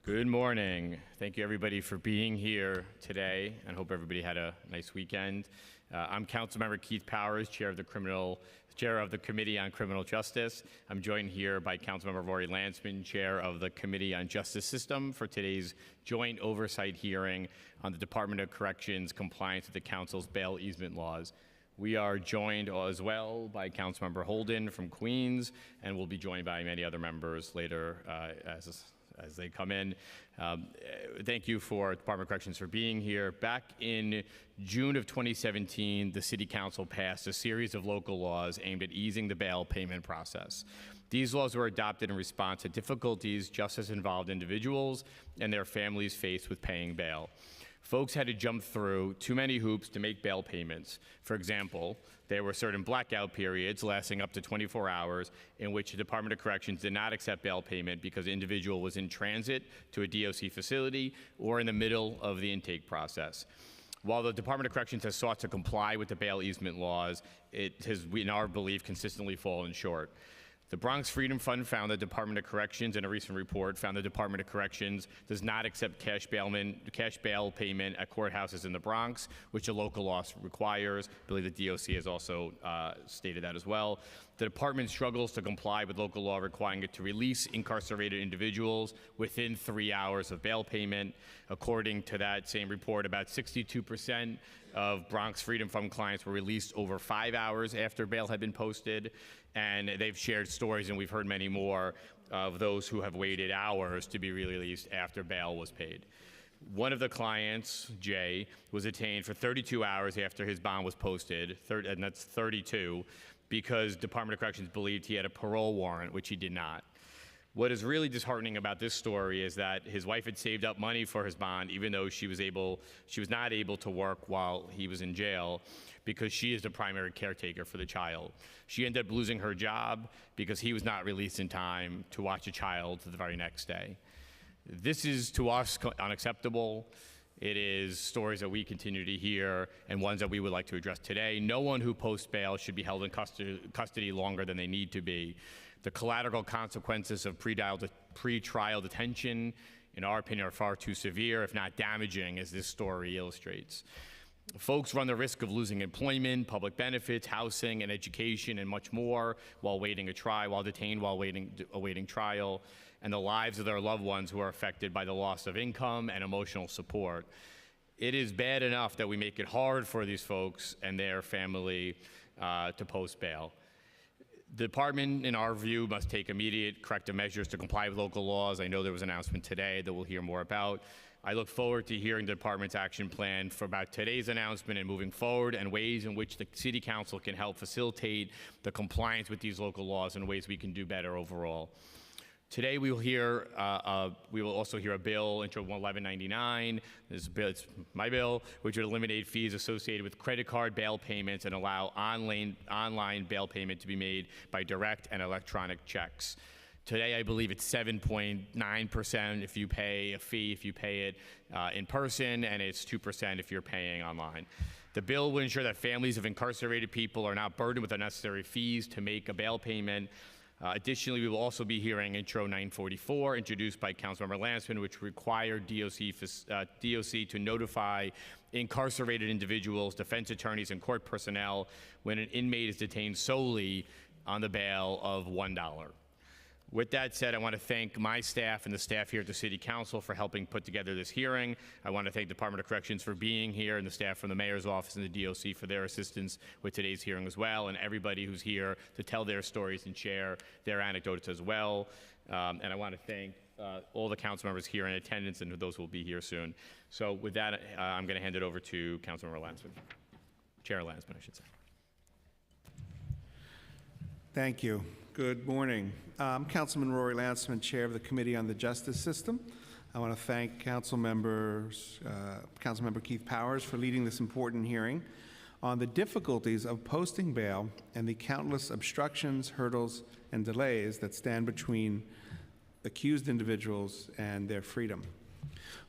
Good morning. Thank you everybody for being here today, and hope everybody had a nice weekend. I'm Councilmember Keith Powers, Chair of the Committee on Criminal Justice. I'm joined here by Councilmember Rory Lansman, Chair of the Committee on Justice System, for today's joint oversight hearing on the Department of Corrections compliance with the Council's bail easement laws. We are joined as well by Councilmember Holden from Queens, and we'll be joined by many other members later as they come in. Thank you for Department of Corrections for being here. Back in June of 2017, the City Council passed a series of local laws aimed at easing the bail payment process. These laws were adopted in response to difficulties justice-involved individuals and their families faced with paying bail. Folks had to jump through too many hoops to make bail payments. For example, there were certain blackout periods lasting up to 24 hours in which the Department of Corrections did not accept bail payment because the individual was in transit to a DOC facility or in the middle of the intake process. While the Department of Corrections has sought to comply with the bail easement laws, it has, in our belief, consistently fallen short. The Bronx Freedom Fund found the Department of Corrections, in a recent report, found the Department of Corrections does not accept cash bail payment at courthouses in the Bronx, which a local law requires. I believe the DOC has also stated that as well. The department struggles to comply with local law requiring it to release incarcerated individuals within 3 hours of bail payment. According to that same report, about 62% of Bronx Freedom Fund clients were released over 5 hours after bail had been posted, and they've shared stories, and we've heard many more, of those who have waited hours to be released after bail was paid. One of the clients, Jay, was detained for 32 hours after his bond was posted, and that's 32, because Department of Corrections believed he had a parole warrant, which he did not. What is really disheartening about this story is that his wife had saved up money for his bond, even though she was not able to work while he was in jail, because she is the primary caretaker for the child. She ended up losing her job because he was not released in time to watch the child the very next day. This is, to us, unacceptable. It is stories that we continue to hear and ones that we would like to address today. No one who posts bail should be held in custody longer than they need to be. The collateral consequences of pre-trial detention, in our opinion, are far too severe, if not damaging, as this story illustrates. Folks run the risk of losing employment, public benefits, housing, and education, and much more while waiting a trial, while detained while awaiting trial, and the lives of their loved ones who are affected by the loss of income and emotional support. It is bad enough that we make it hard for these folks and their family to post bail. The department, in our view, must take immediate corrective measures to comply with local laws. I know there was an announcement today that we'll hear more about. I look forward to hearing the department's action plan for about today's announcement and moving forward, and ways in which the City Council can help facilitate the compliance with these local laws and ways we can do better overall. Today we will also hear a bill, Intro 1199. This bill, it's my bill, which would eliminate fees associated with credit card bail payments and allow online bail payment to be made by direct and electronic checks. Today, I believe it's 7.9% if you pay a fee, if you pay it in person, and it's 2% if you're paying online. The bill will ensure that families of incarcerated people are not burdened with unnecessary fees to make a bail payment. Additionally, we will also be hearing Intro 944, introduced by Councilmember Lansman, which required DOC to notify incarcerated individuals, defense attorneys, and court personnel when an inmate is detained solely on the bail of $1. With that said, I want to thank my staff and the staff here at the City Council for helping put together this hearing. I want to thank the Department of Corrections for being here, and the staff from the Mayor's Office and the DOC for their assistance with today's hearing as well, and everybody who's here to tell their stories and share their anecdotes as well. And I want to thank all the council members here in attendance and those who will be here soon. So with that, I'm going to hand it over to Councilmember Lansman. Chair Lansman, I should say. Thank you. Good morning. I'm Councilman Rory Lansman, Chair of the Committee on the Justice System. I want to thank Councilmember Keith Powers for leading this important hearing on the difficulties of posting bail and the countless obstructions, hurdles, and delays that stand between accused individuals and their freedom.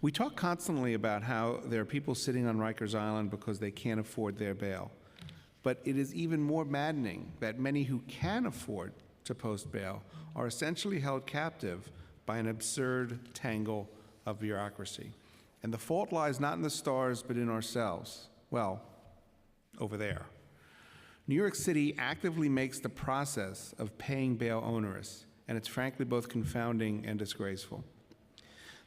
We talk constantly about how there are people sitting on Rikers Island because they can't afford their bail. But it is even more maddening that many who can afford to post bail are essentially held captive by an absurd tangle of bureaucracy. And the fault lies not in the stars, but in ourselves. Well, over there. New York City actively makes the process of paying bail onerous, and it's frankly both confounding and disgraceful.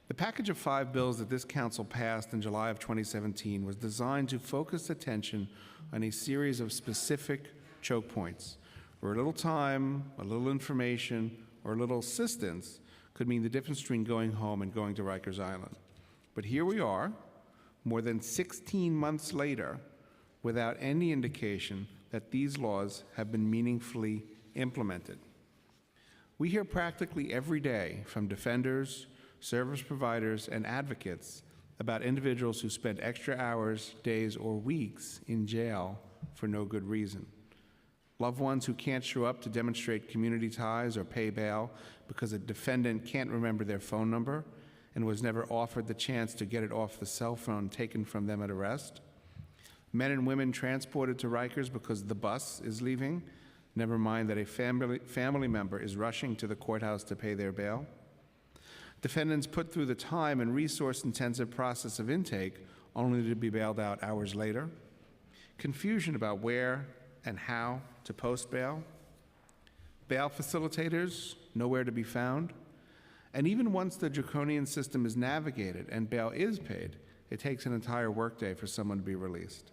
The package of 5 bills that this council passed in July of 2017 was designed to focus attention on a series of specific choke points, where a little time, a little information, or a little assistance could mean the difference between going home and going to Rikers Island. But here we are, more than 16 months later, without any indication that these laws have been meaningfully implemented. We hear practically every day from defenders, service providers, and advocates about individuals who spend extra hours, days, or weeks in jail for no good reason. Loved ones who can't show up to demonstrate community ties or pay bail because a defendant can't remember their phone number and was never offered the chance to get it off the cell phone taken from them at arrest. Men and women transported to Rikers because the bus is leaving, never mind that a family member is rushing to the courthouse to pay their bail. Defendants put through the time and resource-intensive process of intake only to be bailed out hours later. Confusion about where and how to post bail. Bail facilitators nowhere to be found. And even once the draconian system is navigated and bail is paid, it takes an entire workday for someone to be released.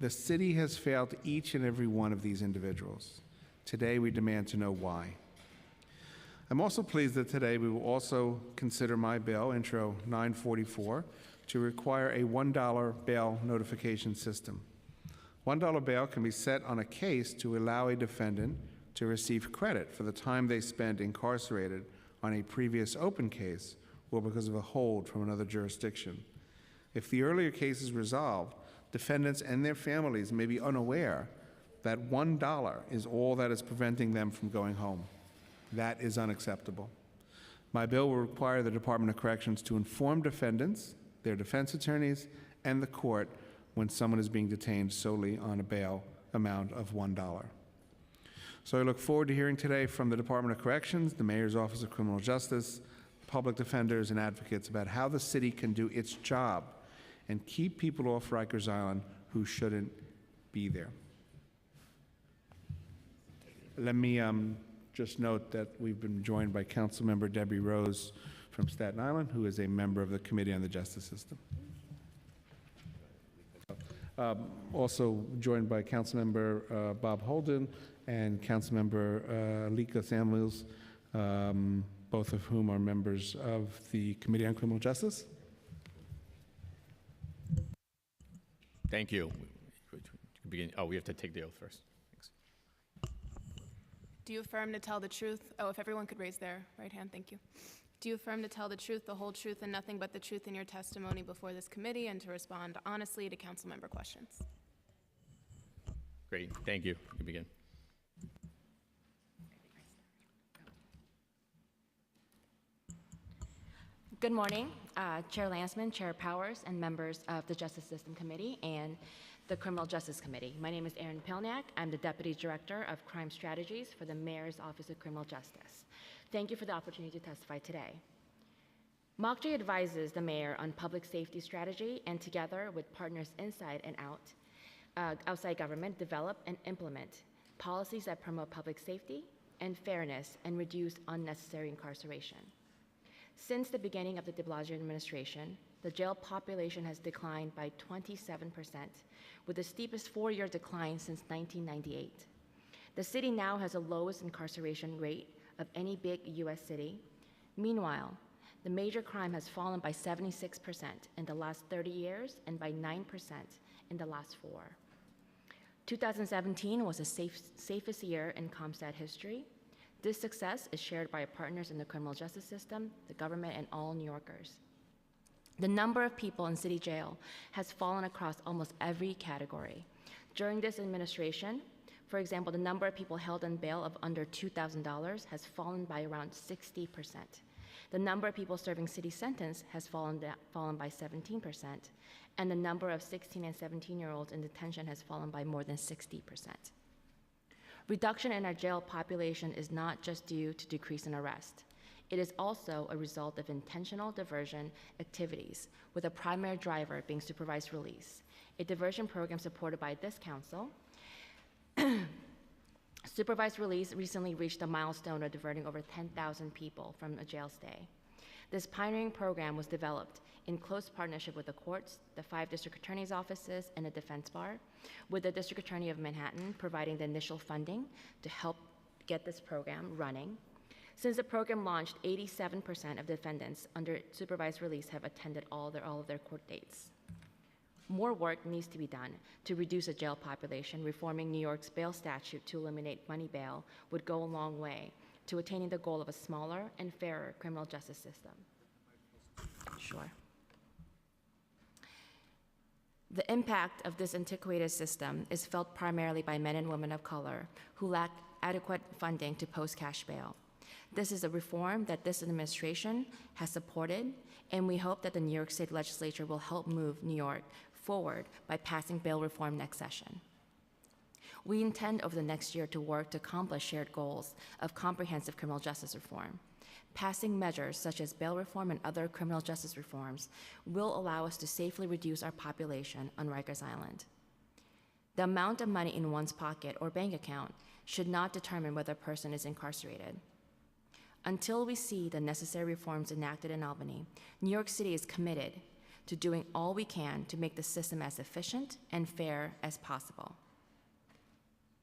The city has failed each and every one of these individuals. Today, we demand to know why. I'm also pleased that today we will also consider my bill, Intro 944, to require a $1 bail notification system. $1 bail can be set on a case to allow a defendant to receive credit for the time they spent incarcerated on a previous open case or because of a hold from another jurisdiction. If the earlier case is resolved, defendants and their families may be unaware that $1 is all that is preventing them from going home. That is unacceptable. My bill will require the Department of Corrections to inform defendants, their defense attorneys, and the court when someone is being detained solely on a bail amount of $1. So I look forward to hearing today from the Department of Corrections, the Mayor's Office of Criminal Justice, public defenders, and advocates about how the city can do its job and keep people off Rikers Island who shouldn't be there. Let me just note that we've been joined by Councilmember Debbie Rose from Staten Island, who is a member of the Committee on the Justice System. Also joined by Councilmember Bob Holden and Councilmember Lika Samuels, both of whom are members of the Committee on Criminal Justice. Thank you. We have to take the oath first. Thanks. Do you affirm to tell the truth? Oh, if everyone could raise their right hand, thank you. Do you affirm to tell the truth, the whole truth, and nothing but the truth in your testimony before this committee and to respond honestly to council member questions? Great, thank you. You can begin. Good morning, Chair Lansman, Chair Powers, and members of the Justice System Committee and the Criminal Justice Committee. My name is Erin Pilniak. I'm the Deputy Director of Crime Strategies for the Mayor's Office of Criminal Justice. Thank you for the opportunity to testify today. MOCJ advises the Mayor on public safety strategy and together with partners inside and outside government, develop and implement policies that promote public safety and fairness and reduce unnecessary incarceration. Since the beginning of the de Blasio administration, the jail population has declined by 27%, with the steepest 4-year decline since 1998. The city now has the lowest incarceration rate of any big U.S. city. Meanwhile, the major crime has fallen by 76% in the last 30 years and by 9% in the last 4. 2017 was the safest year in CompStat history. This success is shared by partners in the criminal justice system, the government, and all New Yorkers. The number of people in city jail has fallen across almost every category. During this administration, for example, the number of people held on bail of under $2,000 has fallen by around 60%. The number of people serving city sentence has fallen by 17%, and the number of 16 and 17-year-olds in detention has fallen by more than 60%. Reduction in our jail population is not just due to decrease in arrest. It is also a result of intentional diversion activities, with a primary driver being supervised release, a diversion program supported by this council. Supervised release recently reached a milestone of diverting over 10,000 people from a jail stay. This pioneering program was developed in close partnership with the courts, the 5 district attorney's offices, and the defense bar, with the District Attorney of Manhattan providing the initial funding to help get this program running. Since the program launched, 87% of defendants under supervised release have attended all of their court dates. More work needs to be done to reduce the jail population. Reforming New York's bail statute to eliminate money bail would go a long way to attaining the goal of a smaller and fairer criminal justice system. Sure. The impact of this antiquated system is felt primarily by men and women of color who lack adequate funding to post cash bail. This is a reform that this administration has supported, and we hope that the New York State Legislature will help move New York forward by passing bail reform next session. We intend over the next year to work to accomplish shared goals of comprehensive criminal justice reform. Passing measures such as bail reform and other criminal justice reforms will allow us to safely reduce our population on Rikers Island. The amount of money in one's pocket or bank account should not determine whether a person is incarcerated. Until we see the necessary reforms enacted in Albany, New York City is committed to doing all we can to make the system as efficient and fair as possible.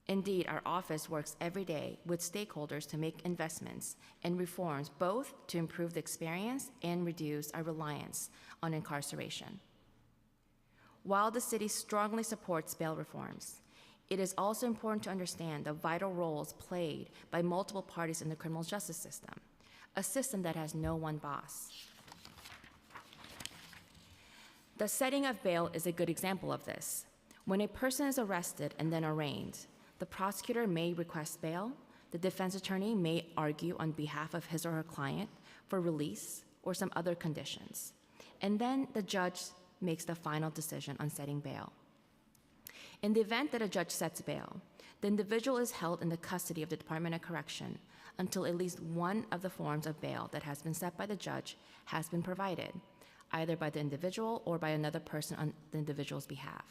Indeed, our office works every day with stakeholders to make investments and reforms, both to improve the experience and reduce our reliance on incarceration. While the city strongly supports bail reforms, it is also important to understand the vital roles played by multiple parties in the criminal justice system, a system that has no one boss. The setting of bail is a good example of this. When a person is arrested and then arraigned, the prosecutor may request bail, the defense attorney may argue on behalf of his or her client for release or some other conditions, and then the judge makes the final decision on setting bail. In the event that a judge sets bail, the individual is held in the custody of the Department of Correction until at least one of the forms of bail that has been set by the judge has been provided, either by the individual or by another person on the individual's behalf.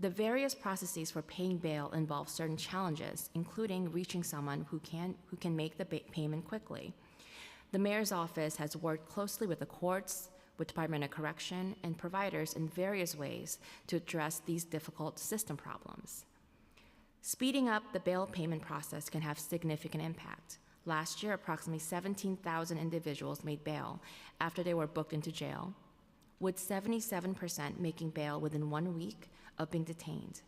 The various processes for paying bail involve certain challenges, including reaching someone who can make the payment quickly. The mayor's office has worked closely with the courts, with Department of Correction, and providers in various ways to address these difficult system problems. Speeding up the bail payment process can have significant impact. Last year, approximately 17,000 individuals made bail after they were booked into jail, with 77% making bail within 1 week of being detained.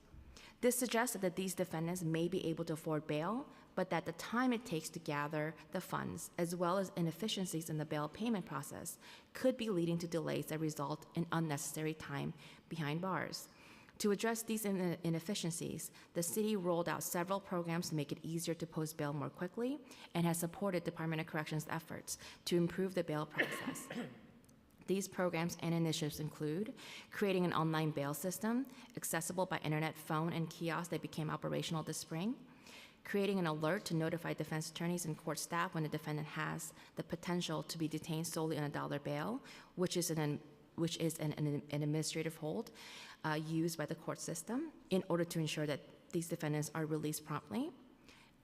This suggests that these defendants may be able to afford bail, but that the time it takes to gather the funds, as well as inefficiencies in the bail payment process, could be leading to delays that result in unnecessary time behind bars. To address these inefficiencies, the city rolled out several programs to make it easier to post bail more quickly and has supported Department of Corrections' efforts to improve the bail process. These programs and initiatives include creating an online bail system accessible by internet, phone, and kiosk that became operational this spring, creating an alert to notify defense attorneys and court staff when a defendant has the potential to be detained solely on a dollar bail, which is an administrative hold used by the court system in order to ensure that these defendants are released promptly,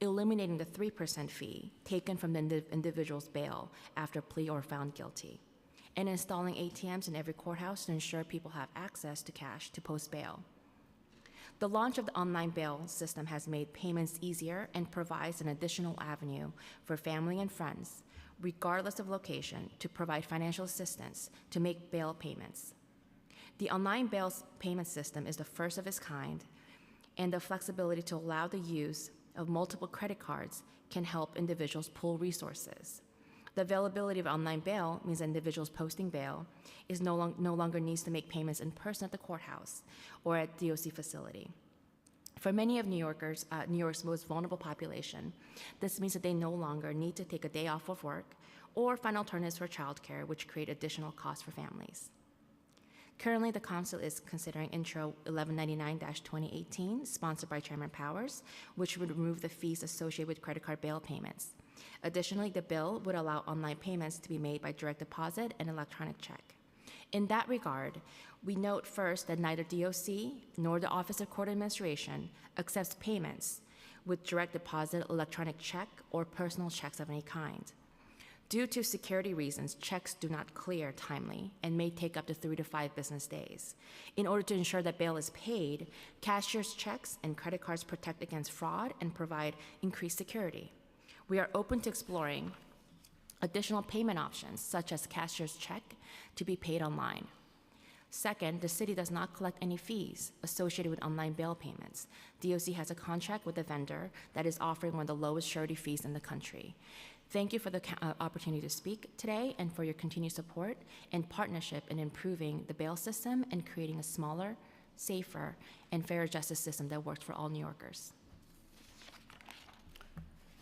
eliminating the 3% fee taken from the individual's bail after plea or found guilty, and installing ATMs in every courthouse to ensure people have access to cash to post bail. The launch of the online bail system has made payments easier and provides an additional avenue for family and friends, regardless of location, to provide financial assistance to make bail payments. The online bail payment system is the first of its kind, and the flexibility to allow the use of multiple credit cards can help individuals pool resources. The availability of online bail means that individuals posting bail is no longer needs to make payments in person at the courthouse or at DOC facility. For many of New York's most vulnerable population, this means that they no longer need to take a day off of work or find alternatives for childcare, which create additional costs for families. Currently, the Council is considering Intro 1199-2018, sponsored by Chairman Powers, which would remove the fees associated with credit card bail payments. Additionally, the bill would allow online payments to be made by direct deposit and electronic check. In that regard, we note first that neither DOC nor the Office of Court Administration accepts payments with direct deposit, electronic check, or personal checks of any kind. Due to security reasons, checks do not clear timely and may take up to 3 to 5 business days. In order to ensure that bail is paid, cashier's checks and credit cards protect against fraud and provide increased security. We are open to exploring additional payment options, such as cashier's check, to be paid online. Second, the city does not collect any fees associated with online bail payments. DOC has a contract with a vendor that is offering one of the lowest surety fees in the country. Thank you for the opportunity to speak today and for your continued support and partnership in improving the bail system and creating a smaller, safer, and fairer justice system that works for all New Yorkers.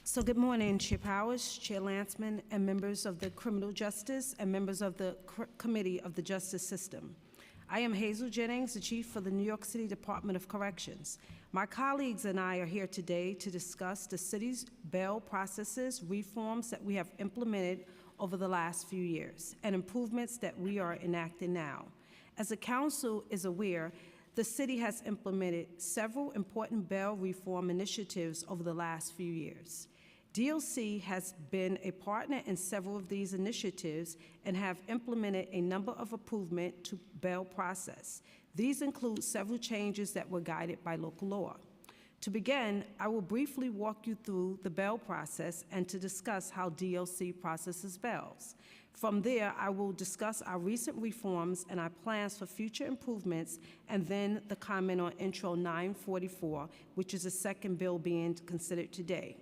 So good morning, Chair Powers, Chair Lanceman, and members of the Criminal Justice and members of the Committee of the Justice System. I am Hazel Jennings, the Chief for the New York City Department of Corrections. My colleagues and I are here today to discuss the city's bail processes, reforms that we have implemented over the last few years, and improvements that we are enacting now. As the Council is aware, the city has implemented several important bail reform initiatives over the last few years. DOC has been a partner in several of these initiatives and have implemented a number of improvements to bail process. These include several changes that were guided by local law. To begin, I will briefly walk you through the bail process and to discuss how DOC processes bails. From there, I will discuss our recent reforms and our plans for future improvements, and then the comment on Intro 944, which is the second bill being considered today.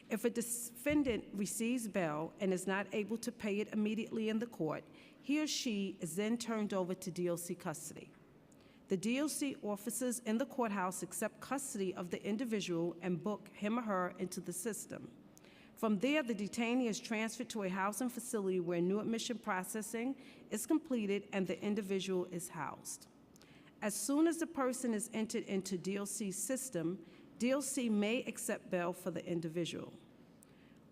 If a defendant receives bail and is not able to pay it immediately in the court, he or she is then turned over to DOC custody. The DOC officers in the courthouse accept custody of the individual and book him or her into the system. From there, the detainee is transferred to a housing facility where new admission processing is completed and the individual is housed. As soon as the person is entered into DOC's system, DOC may accept bail for the individual.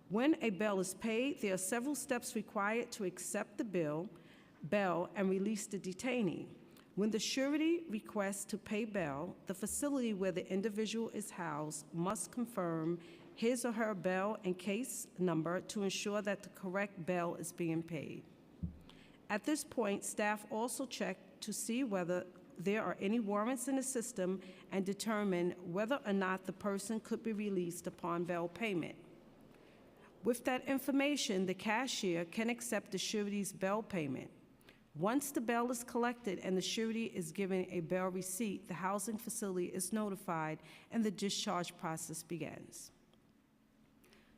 When a bail is paid, there are several steps required to accept the bail and release the detainee. When the surety requests to pay bail, the facility where the individual is housed must confirm his or her bail and case number to ensure that the correct bail is being paid. At this point, staff also check to see whether there are any warrants in the system and determine whether or not the person could be released upon bail payment. With that information, the cashier can accept the surety's bail payment. Once the bail is collected and the surety is given a bail receipt, the housing facility is notified and the discharge process begins.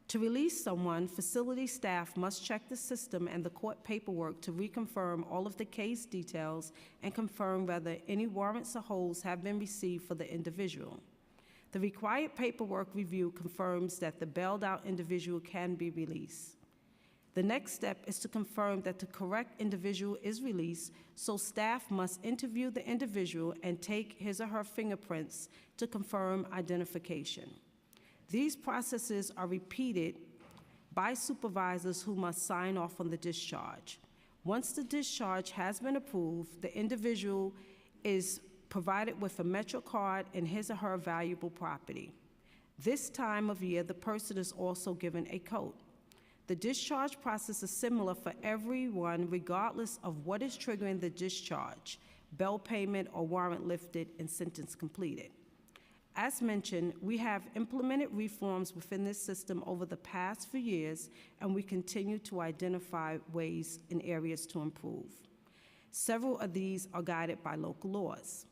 To release someone, facility staff must check the system and the court paperwork to reconfirm all of the case details and confirm whether any warrants or holds have been received for the individual. The required paperwork review confirms that the bailed out individual can be released. The next step is to confirm that the correct individual is released, so staff must interview the individual and take his or her fingerprints to confirm identification. These processes are repeated by supervisors who must sign off on the discharge. Once the discharge has been approved, the individual is provided with a Metro card and his or her valuable property. This time of year, the person is also given a coat. The discharge process is similar for everyone regardless of what is triggering the discharge, bail payment or warrant lifted and sentence completed. As mentioned, we have implemented reforms within this system over the past few years, and we continue to identify ways and areas to improve. Several of these are guided by local laws.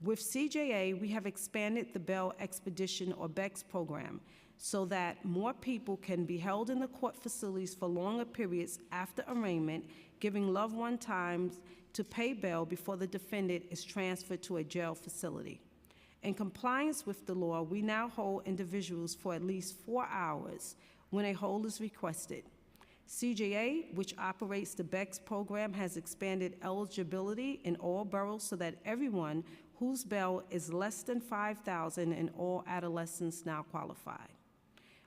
With CJA, we have expanded the Bail Expedition or BEX program so that more people can be held in the court facilities for longer periods after arraignment, giving loved one time to pay bail before the defendant is transferred to a jail facility. In compliance with the law, we now hold individuals for at least 4 hours when a hold is requested. CJA, which operates the BEX program, has expanded eligibility in all boroughs so that everyone whose bail is less than $5,000 and all adolescents now qualify.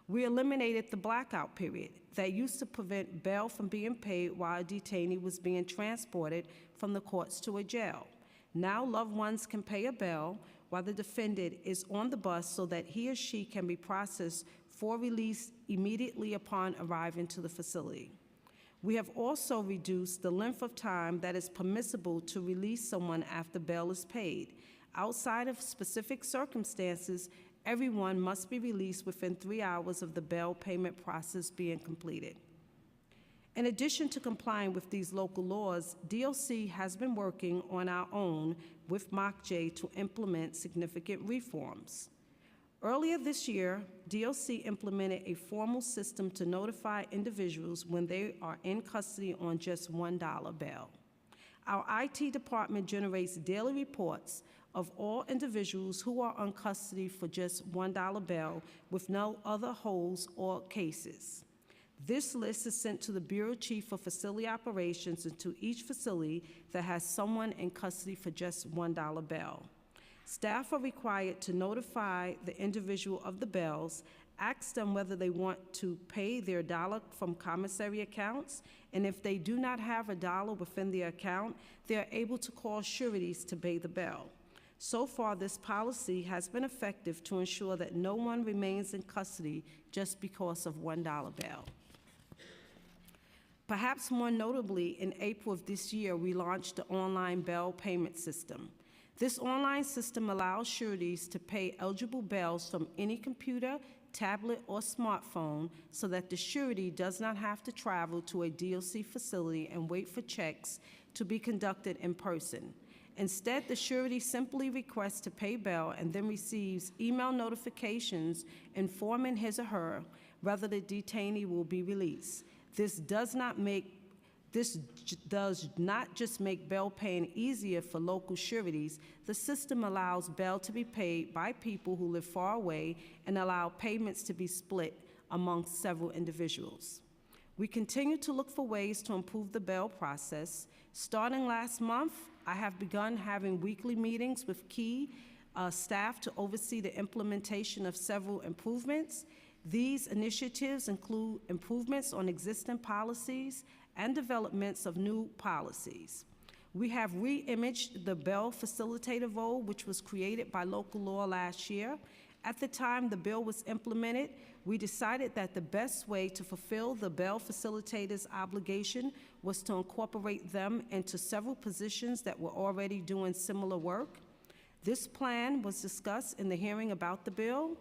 We eliminated the blackout period that used to prevent bail from being paid while a detainee was being transported from the courts to a jail. Now loved ones can pay a bail while the defendant is on the bus so that he or she can be processed for release immediately upon arriving to the facility. We have also reduced the length of time that is permissible to release someone after bail is paid. Outside of specific circumstances, everyone must be released within 3 hours of the bail payment process being completed. In addition to complying with these local laws, DLC has been working on our own with MOCJ to implement significant reforms. Earlier this year, DLC implemented a formal system to notify individuals when they are in custody on just $1 bail. Our IT department generates daily reports of all individuals who are on custody for just $1 bail with no other holds or cases. This list is sent to the Bureau Chief for Facility Operations and to each facility that has someone in custody for just $1 bail. Staff are required to notify the individual of the bails, ask them whether they want to pay their dollar from commissary accounts, and if they do not have a dollar within their account, they are able to call sureties to pay the bail. So far, this policy has been effective to ensure that no one remains in custody just because of $1 bail. Perhaps more notably, in April of this year, we launched the online bail payment system. This online system allows sureties to pay eligible bails from any computer, tablet, or smartphone so that the surety does not have to travel to a DLC facility and wait for checks to be conducted in person. Instead, the surety simply requests to pay bail and then receives email notifications informing his or her whether the detainee will be released. This does not just make bail paying easier for local sureties. The system allows bail to be paid by people who live far away and allow payments to be split amongst several individuals. We continue to look for ways to improve the bail process. Starting last month, I have begun having weekly meetings with key staff to oversee the implementation of several improvements. These initiatives include improvements on existing policies and developments of new policies. We have re-imaged the bail facilitator role, which was created by local law last year. At the time the bill was implemented, we decided that the best way to fulfill the bail facilitator's obligation was to incorporate them into several positions that were already doing similar work. This plan was discussed in the hearing about the bill,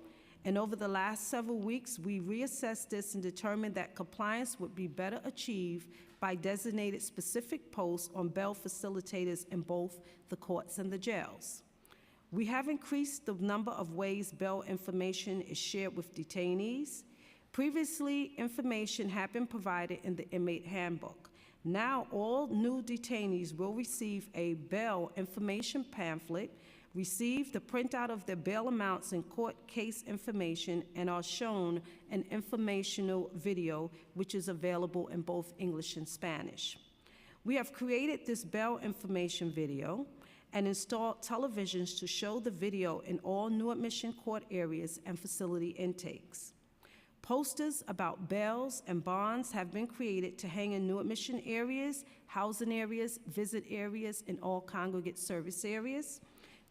and over the last several weeks, we reassessed this and determined that compliance would be better achieved by designated specific posts on bail facilitators in both the courts and the jails. We have increased the number of ways bail information is shared with detainees. Previously, information had been provided in the inmate handbook. Now, all new detainees will receive a bail information pamphlet, receive the printout of their bail amounts and court case information, and are shown an informational video, which is available in both English and Spanish. We have created this bail information video and installed televisions to show the video in all new admission court areas and facility intakes. Posters about bails and bonds have been created to hang in new admission areas, housing areas, visit areas, and all congregate service areas,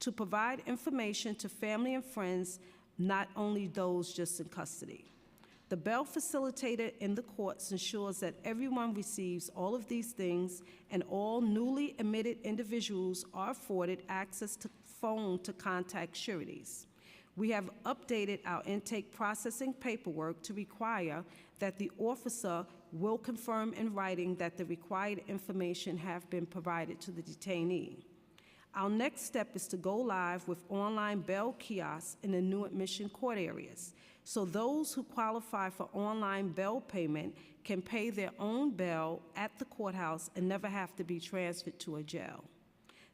to provide information to family and friends, not only those just in custody. The bail facilitator in the courts ensures that everyone receives all of these things, and all newly admitted individuals are afforded access to phone to contact sureties. We have updated our intake processing paperwork to require that the officer will confirm in writing that the required information have been provided to the detainee. Our next step is to go live with online bail kiosks in the new admission court areas, so those who qualify for online bail payment can pay their own bail at the courthouse and never have to be transferred to a jail.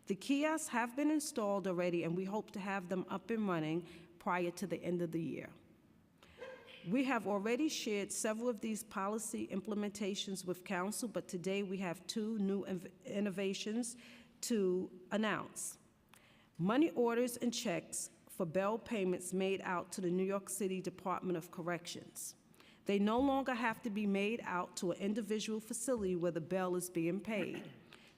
The kiosks have been installed already, and we hope to have them up and running prior to the end of the year. We have already shared several of these policy implementations with Council, but today we have two new innovations to announce. Money orders and checks for for bail payments made out to the New York City Department of Corrections. They no longer have to be made out to an individual facility where the bail is being paid.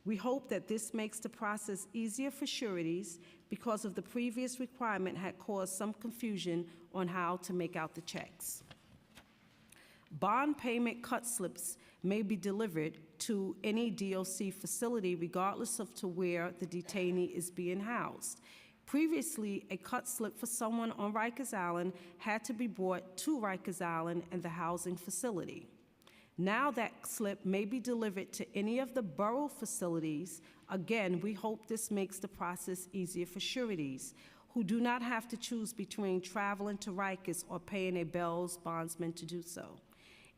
We hope that this makes the process easier for sureties because of the previous requirement had caused some confusion on how to make out the checks. Bond payment cut slips may be delivered to any DOC facility regardless of to where the detainee is being housed. Previously, a cut slip for someone on Rikers Island had to be brought to Rikers Island and the housing facility. Now that slip may be delivered to any of the borough facilities. Again, we hope this makes the process easier for sureties who do not have to choose between traveling to Rikers or paying a bail's bondsman to do so.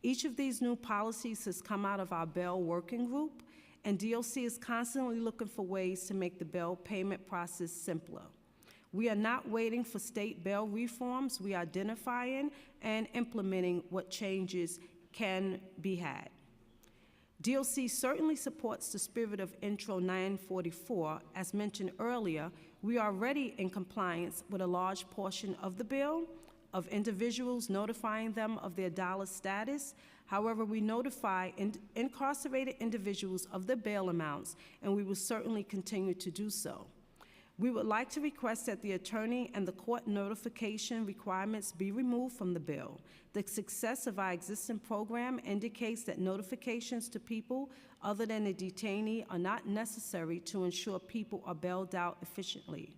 Each of these new policies has come out of our bail working group, and DOC is constantly looking for ways to make the bail payment process simpler. We are not waiting for state bail reforms. We are identifying and implementing what changes can be had. DOC certainly supports the spirit of Intro 944. As mentioned earlier, we are already in compliance with a large portion of the bill, of individuals notifying them of their dollar status. However, we notify incarcerated individuals of their bail amounts, and we will certainly continue to do so. We would like to request that the attorney and the court notification requirements be removed from the bill. The success of our existing program indicates that notifications to people other than a detainee are not necessary to ensure people are bailed out efficiently.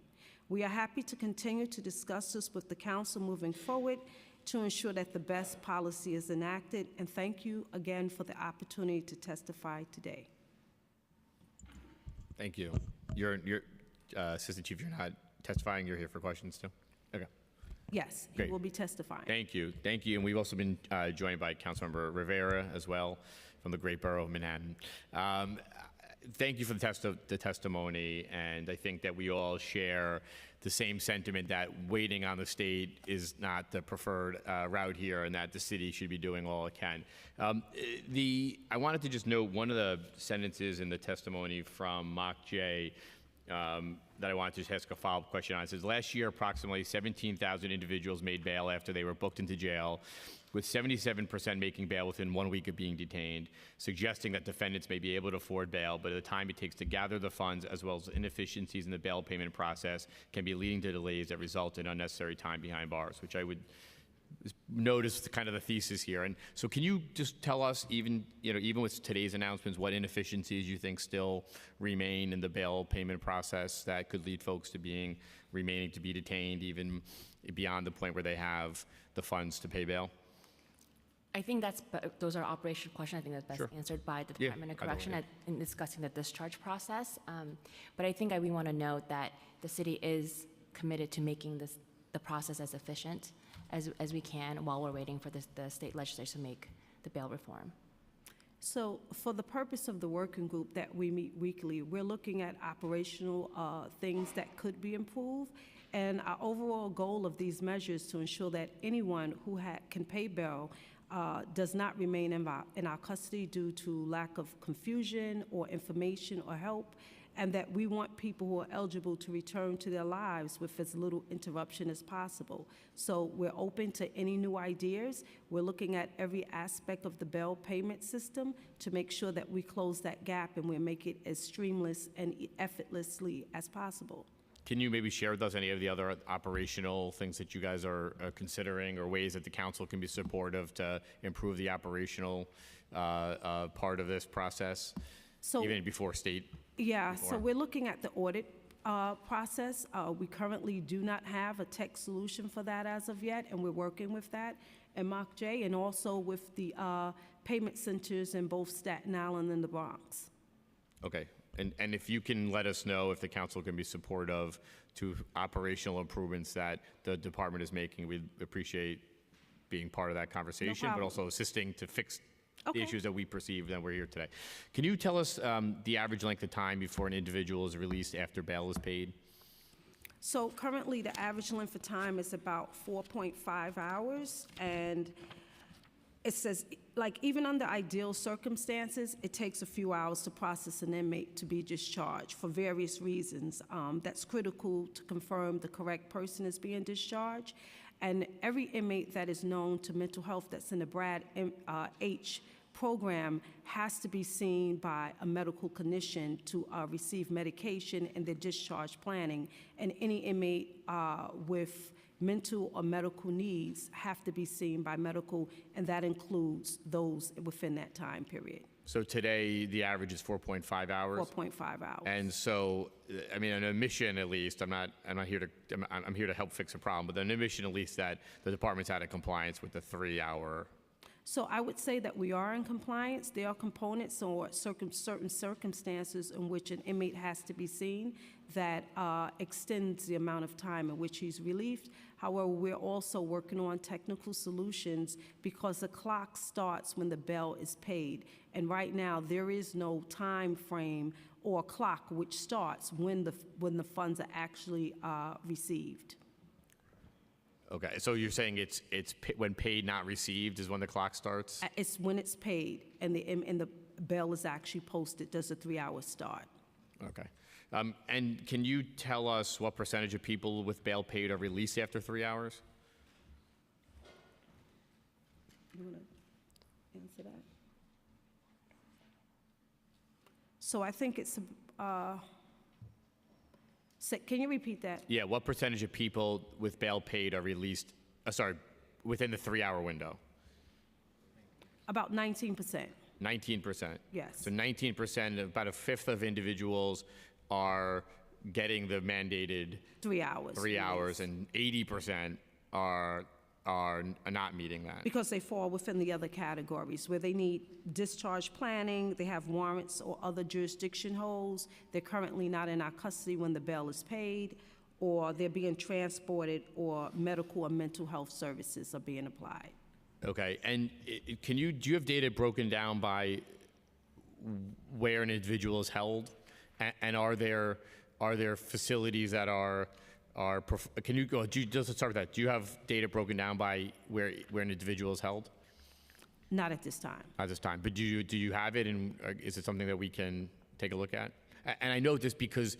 We are happy to continue to discuss this with the council moving forward to ensure that the best policy is enacted, and thank you again for the opportunity to testify today. Thank you. You're Assistant Chief, you're not testifying, you're here for questions too? Okay. Yes, he Great. will be testifying. Thank you. Thank you. And we've also been joined by Councilmember Rivera as well from the Great Borough of Manhattan. Thank you for the testimony, and I think that we all share the same sentiment that waiting on the state is not the preferred route here, and that the city should be doing all it can. I wanted to just note one of the sentences in the testimony from Mock J that I wanted to just ask a follow-up question on. It says, last year, approximately 17,000 individuals made bail after they were booked into jail, with 77% making bail within 1 week of being detained, suggesting that defendants may be able to afford bail, but the time it takes to gather the funds, as well as inefficiencies in the bail payment process, can be leading to delays that result in unnecessary time behind bars, which I would notice kind of the thesis here. And so can you just tell us, even with today's announcements, what inefficiencies you think still remain in the bail payment process that could lead folks to remaining to be detained even beyond the point where they have the funds to pay bail? I think those are operational questions. I think that's best answered by the Department of Correction in discussing the discharge process. But I think we want to note that the city is committed to making the process as efficient as we can while we're waiting for the state legislature to make the bail reform. So for the purpose of the working group that we meet weekly, we're looking at operational things that could be improved. And our overall goal of these measures to ensure that anyone who can pay bail does not remain in our custody due to lack of confusion or information or help, and that we want people who are eligible to return to their lives with as little interruption as possible. So we're open to any new ideas. We're looking at every aspect of the bail payment system to make sure that we close that gap and we make it as seamless and effortlessly as possible. Can you maybe share with us any of the other operational things that you guys are considering, or ways that the council can be supportive to improve the operational part of this process, even before state? Yeah, so we're looking at the audit process. We currently do not have a tech solution for that as of yet, and we're working with that and Mock J, and also with the payment centers in both Staten Island and the Bronx. Okay. And if you can let us know if the council can be supportive to operational improvements that the department is making, we'd appreciate being part of that conversation, but also assisting to fix the issues that we perceive that we're here today. Can you tell us the average length of time before an individual is released after bail is paid? So currently the average length of time is about 4.5 hours, and it says like, even under ideal circumstances, it takes a few hours to process an inmate to be discharged for various reasons. That's critical to confirm the correct person is being discharged. And every inmate that is known to mental health that's in the Brad H program has to be seen by a medical clinician to receive medication and their discharge planning. And any inmate with mental or medical needs have to be seen by medical, and that includes those within that time period. So today, the average is 4.5 hours? 4.5 hours. And so, I mean, an admission at least, I'm here to help fix a problem, but an admission at least that the department's out of compliance with the 3-hour. So I would say that we are in compliance. There are components or certain circumstances in which an inmate has to be seen that extends the amount of time in which he's relieved. However, we're also working on technical solutions because the clock starts when the bell is paid. And right now, there is no time frame or clock which starts when the funds are actually received. Okay, so you're saying it's when paid, not received, is when the clock starts? It's when it's paid and the bell is actually posted, does the 3-hour start. Okay. And can you tell us what percentage of people with bail paid are released after 3 hours? You want to answer that? So I think it's, can you repeat that? Yeah, what percentage of people with bail paid are released, within the 3-hour window? About 19%. 19%? Yes. So 19%, about a fifth of individuals are getting the mandated 3 hours. 3 hours, and 80% are not meeting that. Because they fall within the other categories where they need discharge planning, they have warrants or other jurisdiction holds, they're currently not in our custody when the bail is paid, or they're being transported, or medical or mental health services are being applied. Okay, and do you have data broken down by where an individual is held? And are there facilities that can you go, let's start with that. Do you have data broken down by where an individual is held? Not at this time. At this time, but do you have it, and is it something that we can take a look at? And I know this because,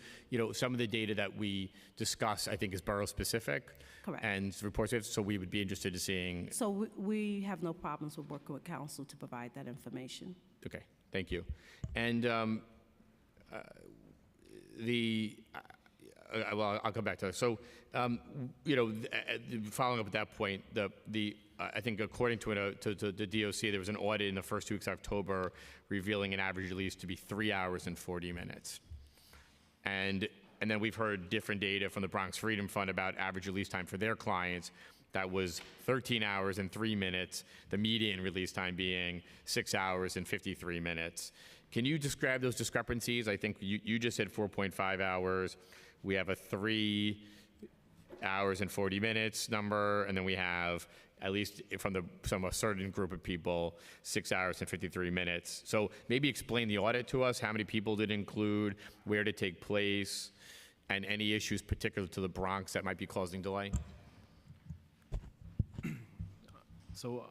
some of the data that we discuss, I think, is borough-specific. Correct. And reports, so we would be interested in seeing. So we have no problems with working with council to provide that information. Okay, thank you. And well, I'll come back to that. So, following up at that point, I think according to the DOC, there was an audit in the first 2 weeks of October revealing an average release to be 3 hours and 40 minutes. And then we've heard different data from the Bronx Freedom Fund about average release time for their clients. That was 13 hours and 3 minutes, the median release time being 6 hours and 53 minutes. Can you describe those discrepancies? I think you just said 4.5 hours. We have a 3 hours and 40 minutes number, and then we have, at least from a certain group of people, 6 hours and 53 minutes. So maybe explain the audit to us. How many people did it include? Where did it take place? And any issues particular to the Bronx that might be causing delay? So,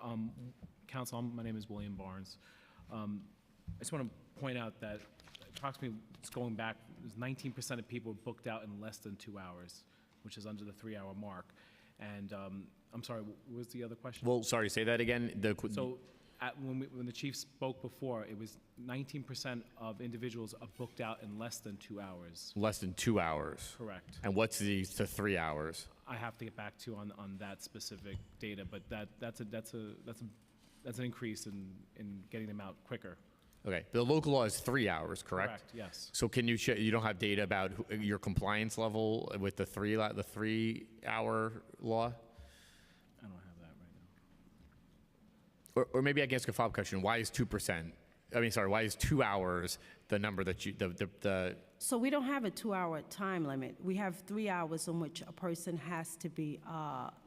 Council, my name is William Barnes. I just want to point out that approximately, it's going back, 19% of people booked out in less than 2 hours, which is under the 3-hour mark. And I'm sorry, what was the other question? Well, sorry, say that again. So when the chief spoke before, it was 19% of individuals are booked out in less than 2 hours. Less than 2 hours. Correct. And what's the 3 hours? I have to get back to you on that specific data, but that's an increase in getting them out quicker. Okay, the local law is 3 hours, correct? Correct, yes. So can you you don't have data about your compliance level with the 3-hour law? I don't have that right now. Or maybe I can ask a follow-up question. Why is 2%? Why is 2 hours the number that So we don't have a 2-hour time limit. We have 3 hours in which a person has to be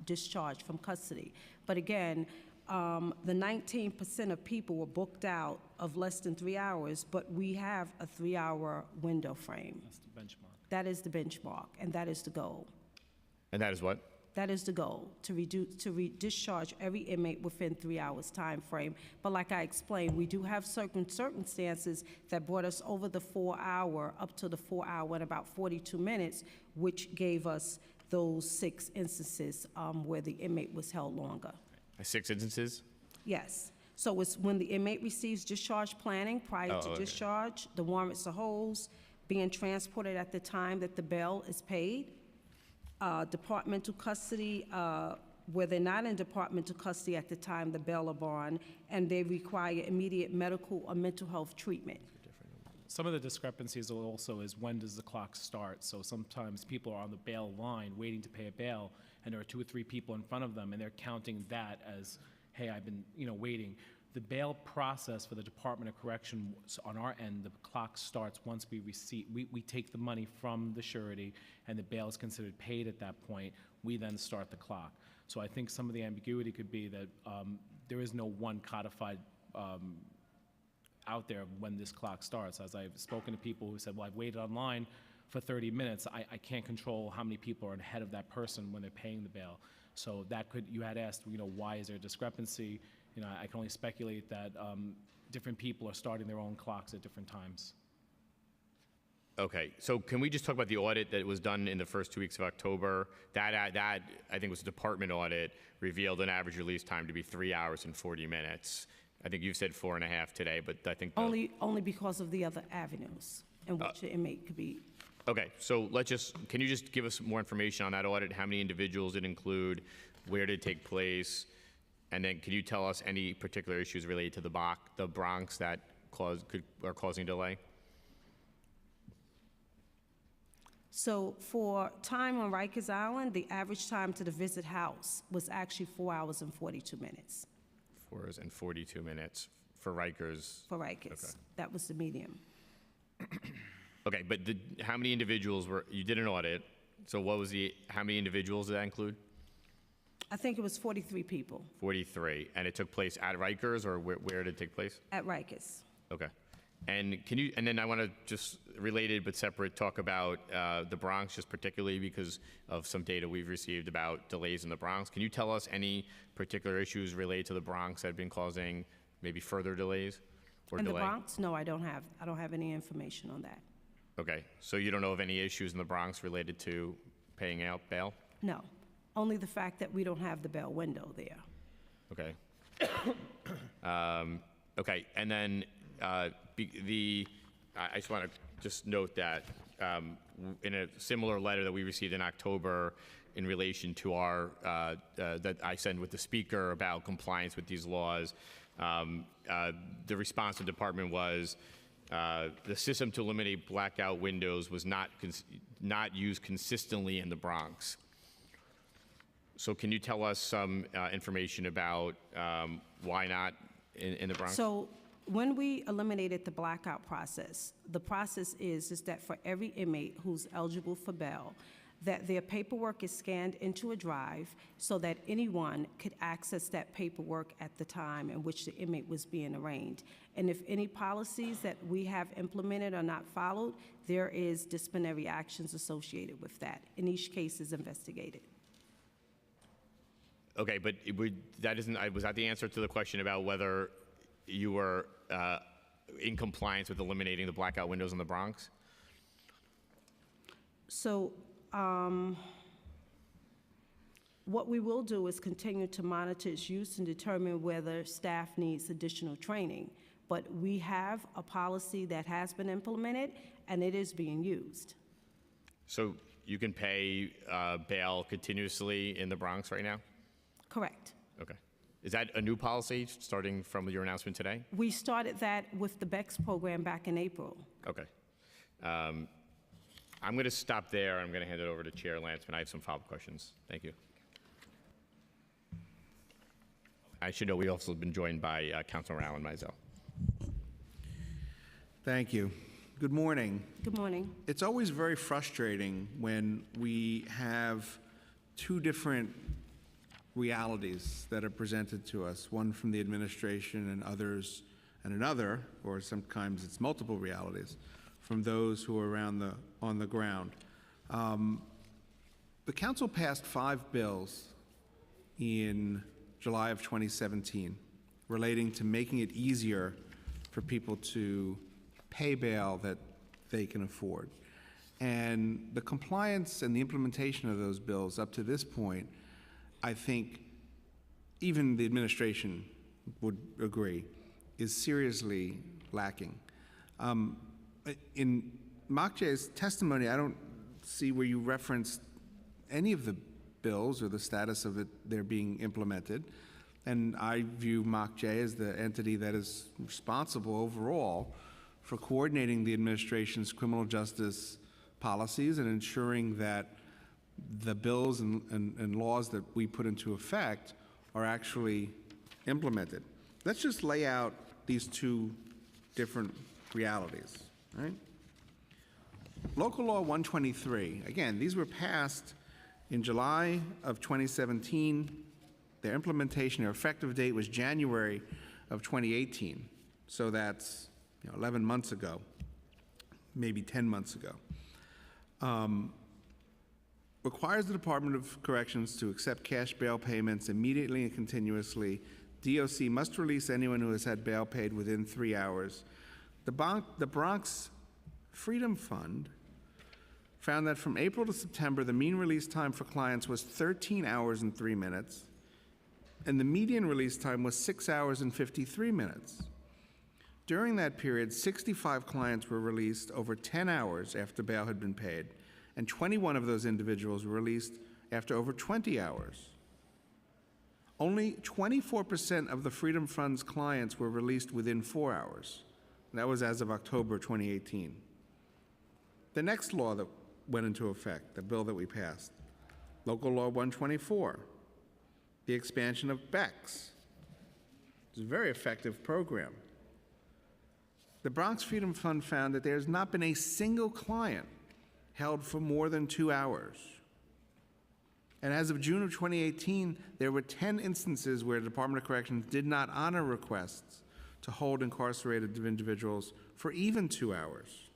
discharged from custody. But again, the 19% of people were booked out of less than 3 hours, but we have a 3-hour window frame. That's the benchmark. That is the benchmark, and that is the goal. And that is what? That is the goal, to discharge every inmate within 3 hours time frame. But like I explained, we do have certain circumstances that brought us over the 4 hour, up to the 4 hour and about 42 minutes, which gave us those 6 instances where the inmate was held longer. 6 instances? Yes. So it's when the inmate receives discharge planning prior to discharge, the warrants of holds, being transported at the time that the bail is paid, departmental custody, where they're not in departmental custody at the time the bail are bond, and they require immediate medical or mental health treatment. Some of the discrepancies also is when does the clock start? So sometimes people are on the bail line waiting to pay a bail, and there are 2 or 3 people in front of them, and they're counting that as, hey, I've been, waiting. The bail process for the Department of Corrections, on our end, the clock starts once we take the money from the surety, and the bail is considered paid at that point. We then start the clock. So I think some of the ambiguity could be that there is no one codified out there when this clock starts. As I've spoken to people who said, well, I've waited online for 30 minutes. I can't control how many people are ahead of that person when they're paying the bail. So that could, you had asked, why is there a discrepancy? I can only speculate that different people are starting their own clocks at different times. Okay, so can we just talk about the audit that was done in the first 2 weeks of October? That I think was a department audit, revealed an average release time to be 3 hours and 40 minutes. I think you've said 4.5 today, but I think Only because of the other avenues in which the inmate could be. Okay, so can you just give us more information on that audit? How many individuals it include? Where did it take place? And then can you tell us any particular issues related to the Bronx that are causing delay? So for time on Rikers Island, the average time to the visit house was actually 4 hours and 42 minutes. 4 hours and 42 minutes for Rikers. For Rikers. Okay. That was the medium. Okay, but how many individuals you did an audit, so how many individuals did that include? I think it was 43 people. 43, and it took place at Rikers, or where did it take place? At Rikers. Okay. And then I want to just, related but separate, talk about the Bronx, just particularly because of some data we've received about delays in the Bronx. Can you tell us any particular issues related to the Bronx that have been causing maybe further delays or In delay? the Bronx? No, I don't have any information on that. Okay, so you don't know of any issues in the Bronx related to paying out bail? No, only the fact that we don't have the bail window there. Okay. Okay, and then I just want to just note that in a similar letter that we received in October in relation to that I sent with the speaker about compliance with these laws, the response to the department was the system to eliminate blackout windows was not used consistently in the Bronx. So can you tell us some information about why not in the Bronx? So when we eliminated the blackout process, the process is that for every inmate who's eligible for bail, that their paperwork is scanned into a drive so that anyone could access that paperwork at the time in which the inmate was being arraigned. And if any policies that we have implemented are not followed, there is disciplinary actions associated with that. And each case is investigated. Okay, but was that the answer to the question about whether you were in compliance with eliminating the blackout windows in the Bronx? So what we will do is continue to monitor its use and determine whether staff needs additional training. But we have a policy that has been implemented, and it is being used. So you can pay bail continuously in the Bronx right now? Correct. Okay. Is that a new policy starting from your announcement today? We started that with the BEX program back in April. Okay. I'm going to stop there. I'm going to hand it over to Chair Lantzman. I have some follow-up questions. Thank you. I should know we also have been joined by Councilor Alan Mizell. Thank you. Good morning. Good morning. It's always very frustrating when we have two different realities that are presented to us, one from the administration and others and another, or sometimes it's multiple realities, from those who are on the ground. The The council passed 5 bills in July of 2017 relating to making it easier for people to pay bail that they can afford. And the compliance and the implementation of those bills up to this point, I think even the administration would agree, is seriously lacking. In Mokjay's testimony, I don't see where you referenced any of the bills or the status of it they're being implemented. And I view Mokjay as the entity that is responsible overall for coordinating the administration's criminal justice policies and ensuring that the bills and laws that we put into effect are actually implemented. Let's just lay out these two different realities, right? Local Law 123, again, these were passed in July of 2017. Their implementation, their effective date was January of 2018. So that's 11 months ago, maybe 10 months ago. Requires the Department of Corrections to accept cash bail payments immediately and continuously. DOC must release anyone who has had bail paid within 3 hours. The Bronx Freedom Fund found that from April to September, the mean release time for clients was 13 hours and 3 minutes, and the median release time was 6 hours and 53 minutes. During that period, 65 clients were released over 10 hours after bail had been paid, and 21 of those individuals were released after over 20 hours. Only 24% of the Freedom Fund's clients were released within 4 hours. That was as of October 2018. The next law that went into effect, the bill that we passed, Local Law 124, the expansion of BECS. It's a very effective program. The Bronx Freedom Fund found that there has not been a single client held for more than 2 hours. And as of June of 2018, there were 10 instances where the Department of Corrections did not honor requests to hold incarcerated individuals for even 2 hours.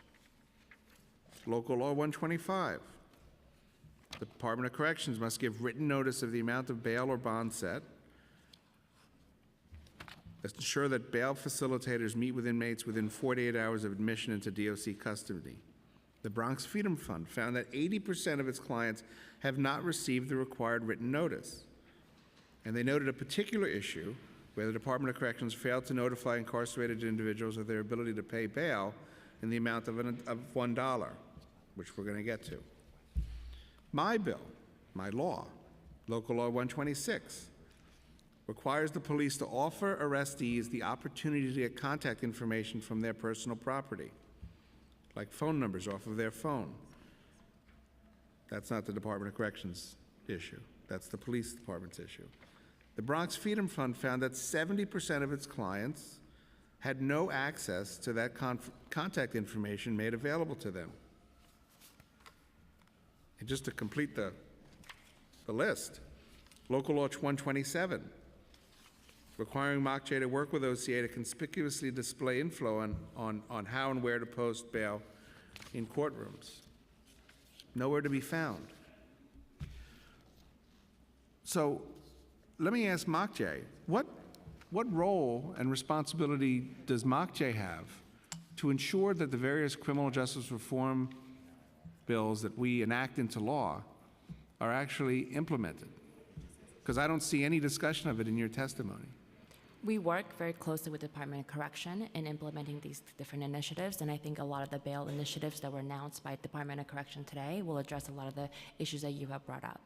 Local Law 125. The Department of Corrections must give written notice of the amount of bail or bond set. Ensure that bail facilitators meet with inmates within 48 hours of admission into DOC custody. The Bronx Freedom Fund found that 80% of its clients have not received the required written notice. And they noted a particular issue where the Department of Corrections failed to notify incarcerated individuals of their ability to pay bail in the amount of $1, which we're going to get to. My bill, my law, Local Law 126, requires the police to offer arrestees the opportunity to get contact information from their personal property, like phone numbers off of their phone. That's not the Department of Corrections issue. That's the police department's issue. The Bronx Freedom Fund found that 70% of its clients had no access to that contact information made available to them. And just to complete the list, Local Law 127, requiring Mokjay to work with OCA to conspicuously display inflow on how and where to post bail in courtrooms. Nowhere to be found. So let me ask Mokjay, what role and responsibility does Mokjay have to ensure that the various criminal justice reform bills that we enact into law are actually implemented? Because I don't see any discussion of it in your testimony. We work very closely with the Department of Correction in implementing these different initiatives, and I think a lot of the bail initiatives that were announced by the Department of Correction today will address a lot of the issues that you have brought up.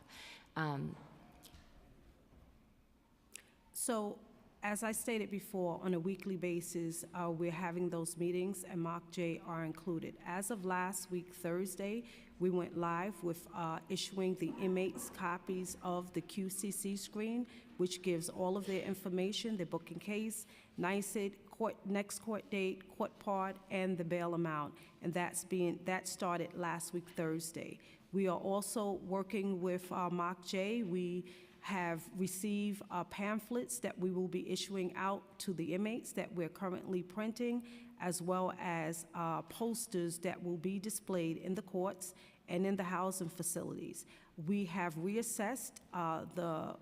So, as I stated before, on a weekly basis, we're having those meetings, and Mokjay are included. As of last week, Thursday, we went live with issuing the inmates copies of the QCC screen, which gives all of their information, their booking case, NYCC, next court date, court part, and the bail amount. And that started last week, Thursday. We are also working with Mokjay. We have received pamphlets that we will be issuing out to the inmates that we're currently printing, as well as posters that will be displayed in the courts and in the housing facilities. We have reassessed the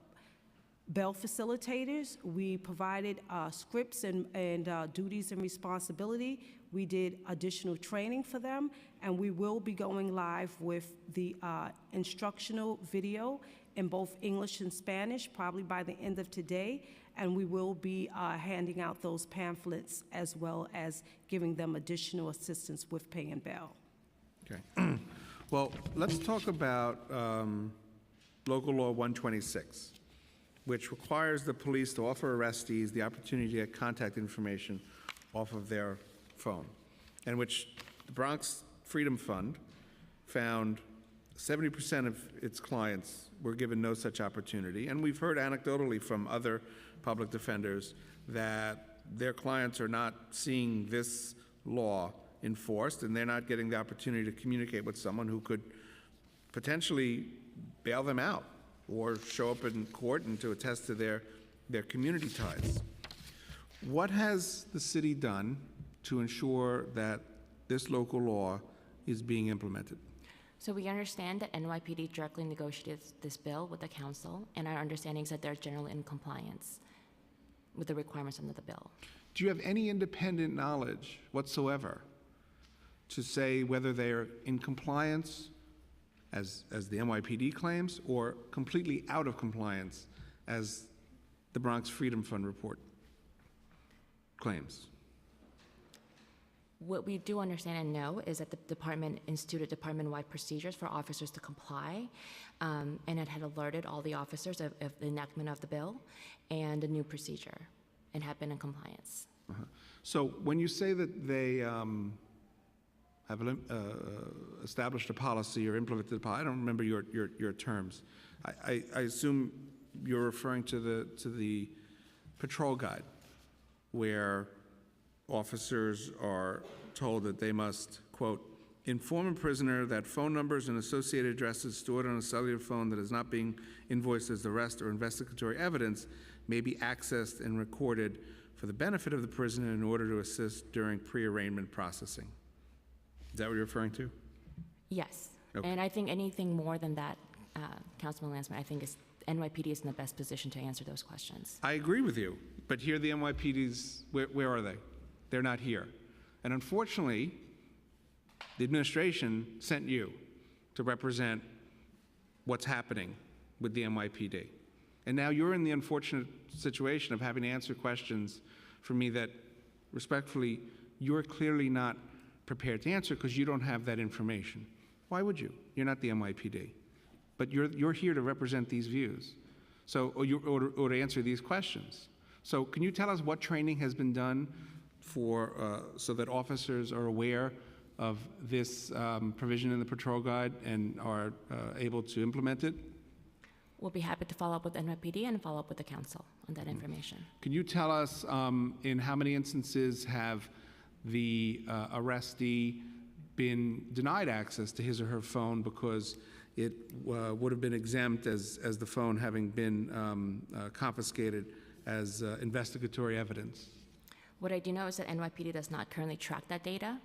bail facilitators. We provided scripts and duties and responsibility. We did additional training for them, and we will be going live with the instructional video in both English and Spanish, probably by the end of today, and we will be handing out those pamphlets as well as giving them additional assistance with paying bail. Okay. Well, let's talk about Local Law 126, which requires the police to offer arrestees the opportunity to get contact information off of their phone, and which the Bronx Freedom Fund found 70% of its clients were given no such opportunity. And we've heard anecdotally from other public defenders that their clients are not seeing this law enforced, and they're not getting the opportunity to communicate with someone who could potentially bail them out or show up in court and to attest to their community ties. What has the city done to ensure that this local law is being implemented? So we understand that NYPD directly negotiated this bill with the council, and our understanding is that they're generally in compliance with the requirements under the bill. Do you have any independent knowledge whatsoever to say whether they're in compliance, as the NYPD claims, or completely out of compliance, as the Bronx Freedom Fund report claims? What we do understand and know is that the department instituted department-wide procedures for officers to comply, and it had alerted all the officers of the enactment of the bill and the new procedure, and have been in compliance. Uh-huh. So when you say that they have established a policy or implemented a policy, I don't remember your terms. I assume you're referring to the patrol guide, where officers are told that they must, quote, inform a prisoner that phone numbers and associated addresses stored on a cellular phone that is not being invoiced as arrest or investigatory evidence may be accessed and recorded for the benefit of the prisoner in order to assist during pre-arraignment processing. Is that what you're referring to? Yes. Okay. And I think anything more than that, Councilman Lansman, I think NYPD is in the best position to answer those questions. I agree with you, but here the NYPD's, where are they? They're not here. And unfortunately, the administration sent you to represent what's happening with the NYPD. And now you're in the unfortunate situation of having to answer questions from me that, respectfully, you're clearly not prepared to answer because you don't have that information. Why would you? You're not the NYPD. But you're here to represent these views, so, or to answer these questions. So can you tell us what training has been done so that officers are aware of this provision in the patrol guide and are able to implement it? We'll be happy to follow up with NYPD and follow up with the council on that information. Can you tell us in how many instances have the arrestee been denied access to his or her phone because it would have been exempt as the phone having been confiscated as investigatory evidence? What I do know is that NYPD does not currently track that data,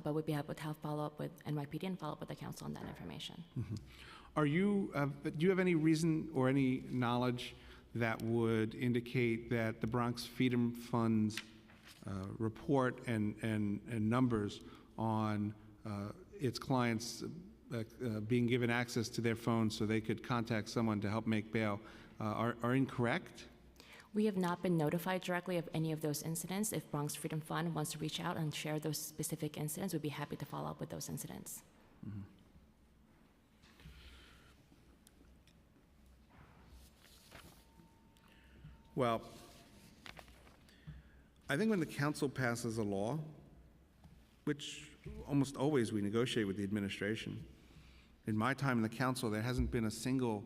but we'd be able to follow up with NYPD and follow up with the council on that information. Mm-hmm. Do you have any reason or any knowledge that would indicate that the Bronx Freedom Fund's report and numbers on its clients being given access to their phones so they could contact someone to help make bail are incorrect? We have not been notified directly of any of those incidents. If Bronx Freedom Fund wants to reach out and share those specific incidents, we'd be happy to follow up with those incidents. Mm-hmm. Well, I think when the council passes a law, which almost always we negotiate with the administration, in my time in the council, there hasn't been a single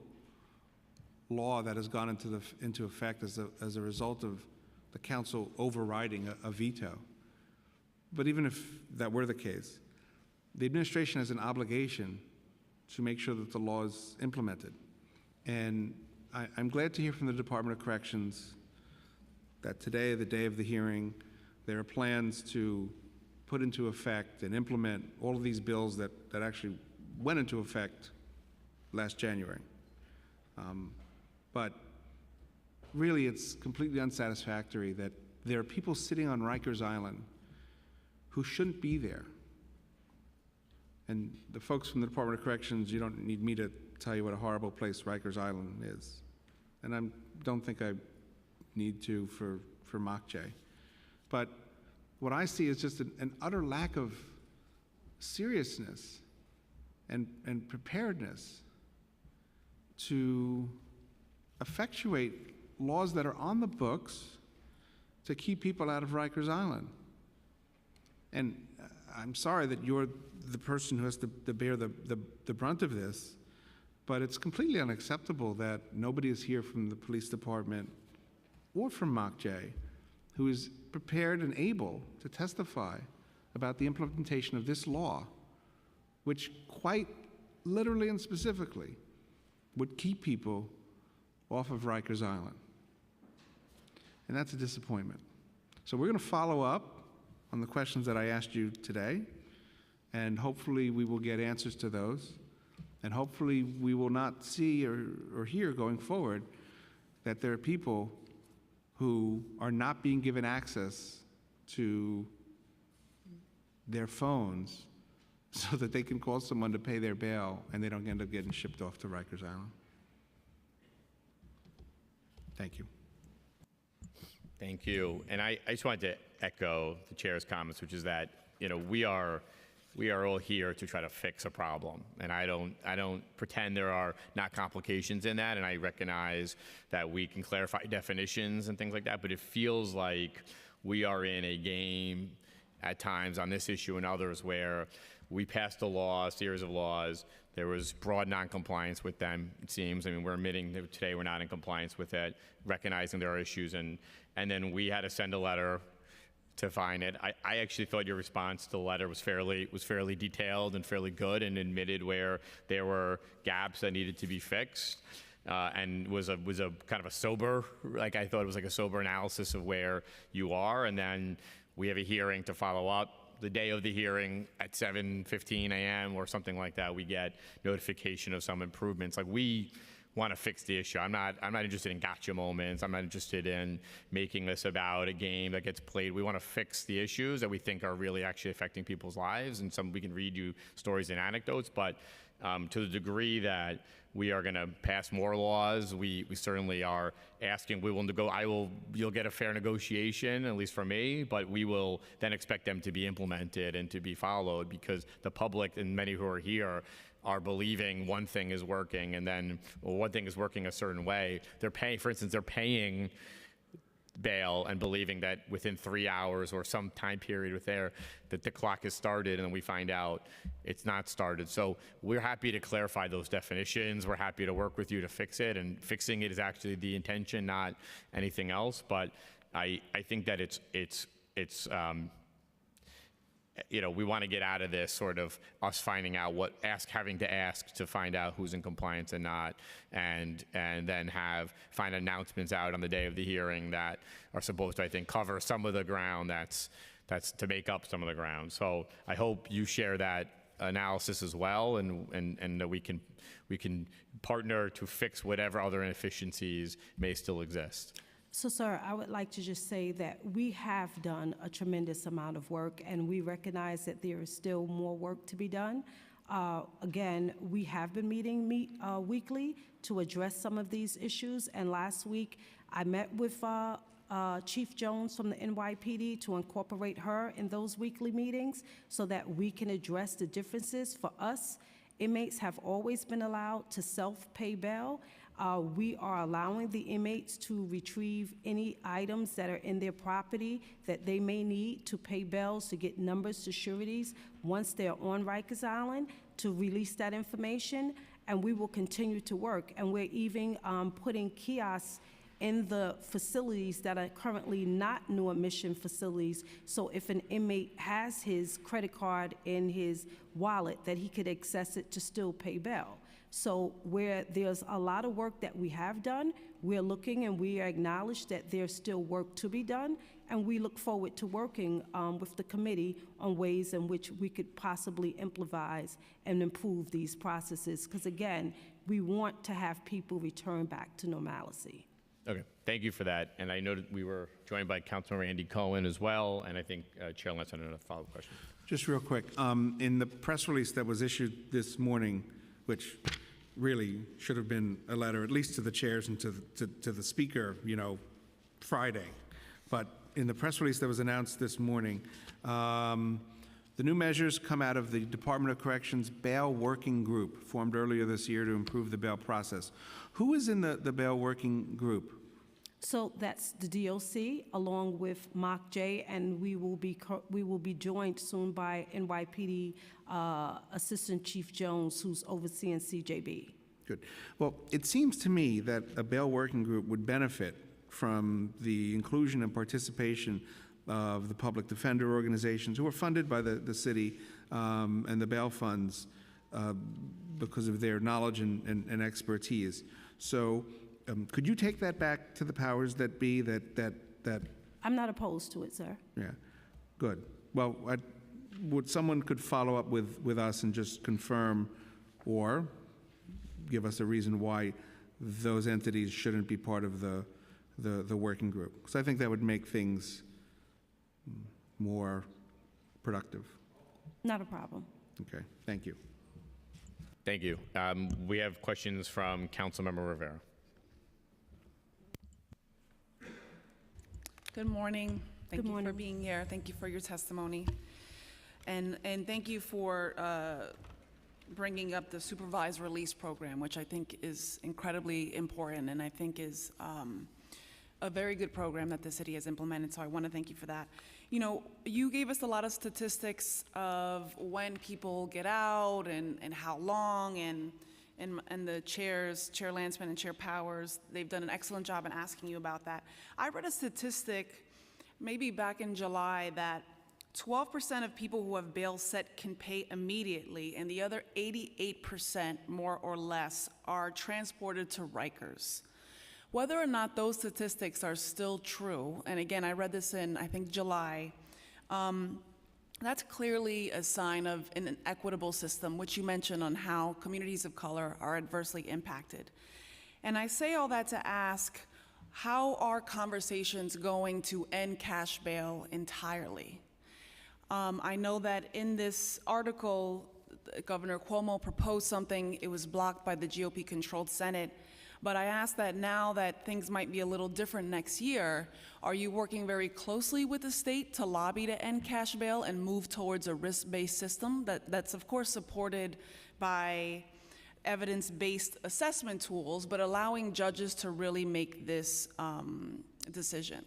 law that has gone into effect as a result of the council overriding a veto. But even if that were the case, the administration has an obligation to make sure that the law is implemented. And I'm glad to hear from the Department of Corrections that today, the day of the hearing, there are plans to put into effect and implement all of these bills that actually went into effect last January. But really, it's completely unsatisfactory that there are people sitting on Rikers Island who shouldn't be there. And the folks from the Department of Corrections, you don't need me to tell you what a horrible place Rikers Island is. And I don't think I need to for Mock-Jay. But what I see is just an utter lack of seriousness and preparedness to effectuate laws that are on the books to keep people out of Rikers Island. And I'm sorry that you're the person who has to bear the brunt of this, but it's completely unacceptable that nobody is here from the police department or from Mock-Jay who is prepared and able to testify about the implementation of this law, which quite literally and specifically would keep people off of Rikers Island. And that's a disappointment. So we're going to follow up on the questions that I asked you today, and hopefully we will get answers to those, and hopefully we will not see or hear going forward that there are people who are not being given access to their phones so that they can call someone to pay their bail and they don't end up getting shipped off to Rikers Island. Thank you. Thank you. And I just wanted to echo the chair's comments, which is that, you know, we are all here to try to fix a problem. And I don't pretend there are not complications in that, and I recognize that we can clarify definitions and things like that, but it feels like we are in a game at times on this issue and others where we passed a law, a series of laws, there was broad non-compliance with them, it seems. I mean, we're admitting that today we're not in compliance with it, recognizing there are issues, and then we had to send a letter to find it. I actually thought your response to the letter was fairly detailed and fairly good, and admitted where there were gaps that needed to be fixed, and was a kind of a sober, like I thought it was like a sober analysis of where you are. And then we have a hearing to follow up. The day of the hearing at 7:15 a.m. or something like that, we get notification of some improvements. Like, we want to fix the issue. I'm not interested in gotcha moments. I'm not interested in making this about a game that gets played. We want to fix the issues that we think are really actually affecting people's lives. And we can read you stories and anecdotes, but to the degree that we are going to pass more laws, we certainly are asking. You'll get a fair negotiation, at least from me, but we will then expect them to be implemented and to be followed, because the public and many who are here are believing one thing is working, and then one thing is working a certain way. They're paying, for instance, bail and believing that within 3 hours or some time period that the clock has started, and then we find out it's not started. So we're happy to clarify those definitions. We're happy to work with you to fix it, and fixing it is actually the intention, not anything else. But I think that it's you know, we want to get out of this sort of us finding out having to ask to find out who's in compliance and not, and then find announcements out on the day of the hearing that are supposed to, I think, cover some of the ground that's to make up some of the ground. So I hope you share that analysis as well, and that we can partner to fix whatever other inefficiencies may still exist. So, sir, I would like to just say that we have done a tremendous amount of work, and we recognize that there is still more work to be done. Again, we have been meeting weekly to address some of these issues, and last week I met with Chief Jones from the NYPD to incorporate her in those weekly meetings so that we can address the differences. For us, inmates have always been allowed to self-pay bail. We are allowing the inmates to retrieve any items that are in their property that they may need to pay bills, to get numbers to sureties once they're on Rikers Island, to release that information, and we will continue to work. And we're even putting kiosks in the facilities that are currently not new admission facilities, so if an inmate has his credit card in his wallet, that he could access it to still pay bail. So where there's a lot of work that we have done, we're looking and we acknowledge that there's still work to be done, and we look forward to working with the committee on ways in which we could possibly improvise and improve these processes, because again, we want to have people return back to normalcy. Okay, thank you for that. And I know that we were joined by Councilmember Andy Cohen as well, and I think Chair Lentz had another follow-up question. Just real quick, in the press release that was issued this morning, which really should have been a letter, at least to the chairs and to the speaker, you know, Friday. But in the press release that was announced this morning, the new measures come out of the Department of Corrections Bail Working Group, formed earlier this year to improve the bail process. Who is in the bail working group? So that's the DOC, along with Mark J, and we will be joined soon by NYPD Assistant Chief Jones, who's overseeing CJB. Good. Well, it seems to me that a bail working group would benefit from the inclusion and participation of the public defender organizations who are funded by the city and the bail funds because of their knowledge and expertise. So could you take that back to the powers that be that I'm not opposed to it, sir. Yeah, good. Well, would someone could follow up with us and just confirm or give us a reason why those entities shouldn't be part of the working group? Because I think that would make things more productive. Not a problem. Okay, thank you. Thank you. We have questions from Councilmember Rivera. Good morning. Thank Good you morning. for being here. Thank you for your testimony. And thank you for bringing up the supervised release program, which I think is incredibly important and I think is a very good program that the city has implemented, so I want to thank you for that. You know, you gave us a lot of statistics of when people get out and how long, and the chairs, Chair Landsman and Chair Powers, they've done an excellent job in asking you about that. I read a statistic maybe back in July that 12% of people who have bail set can pay immediately, and the other 88%, more or less, are transported to Rikers. Whether or not those statistics are still true, and again, I read this in, I think, July, that's clearly a sign of an inequitable system, which you mentioned on how communities of color are adversely impacted. And I say all that to ask, how are conversations going to end cash bail entirely? I know that in this article, Governor Cuomo proposed something, it was blocked by the GOP-controlled Senate, but I ask that now that things might be a little different next year, are you working very closely with the state to lobby to end cash bail and move towards a risk-based system that's of course supported by evidence-based assessment tools, but allowing judges to really make this decision?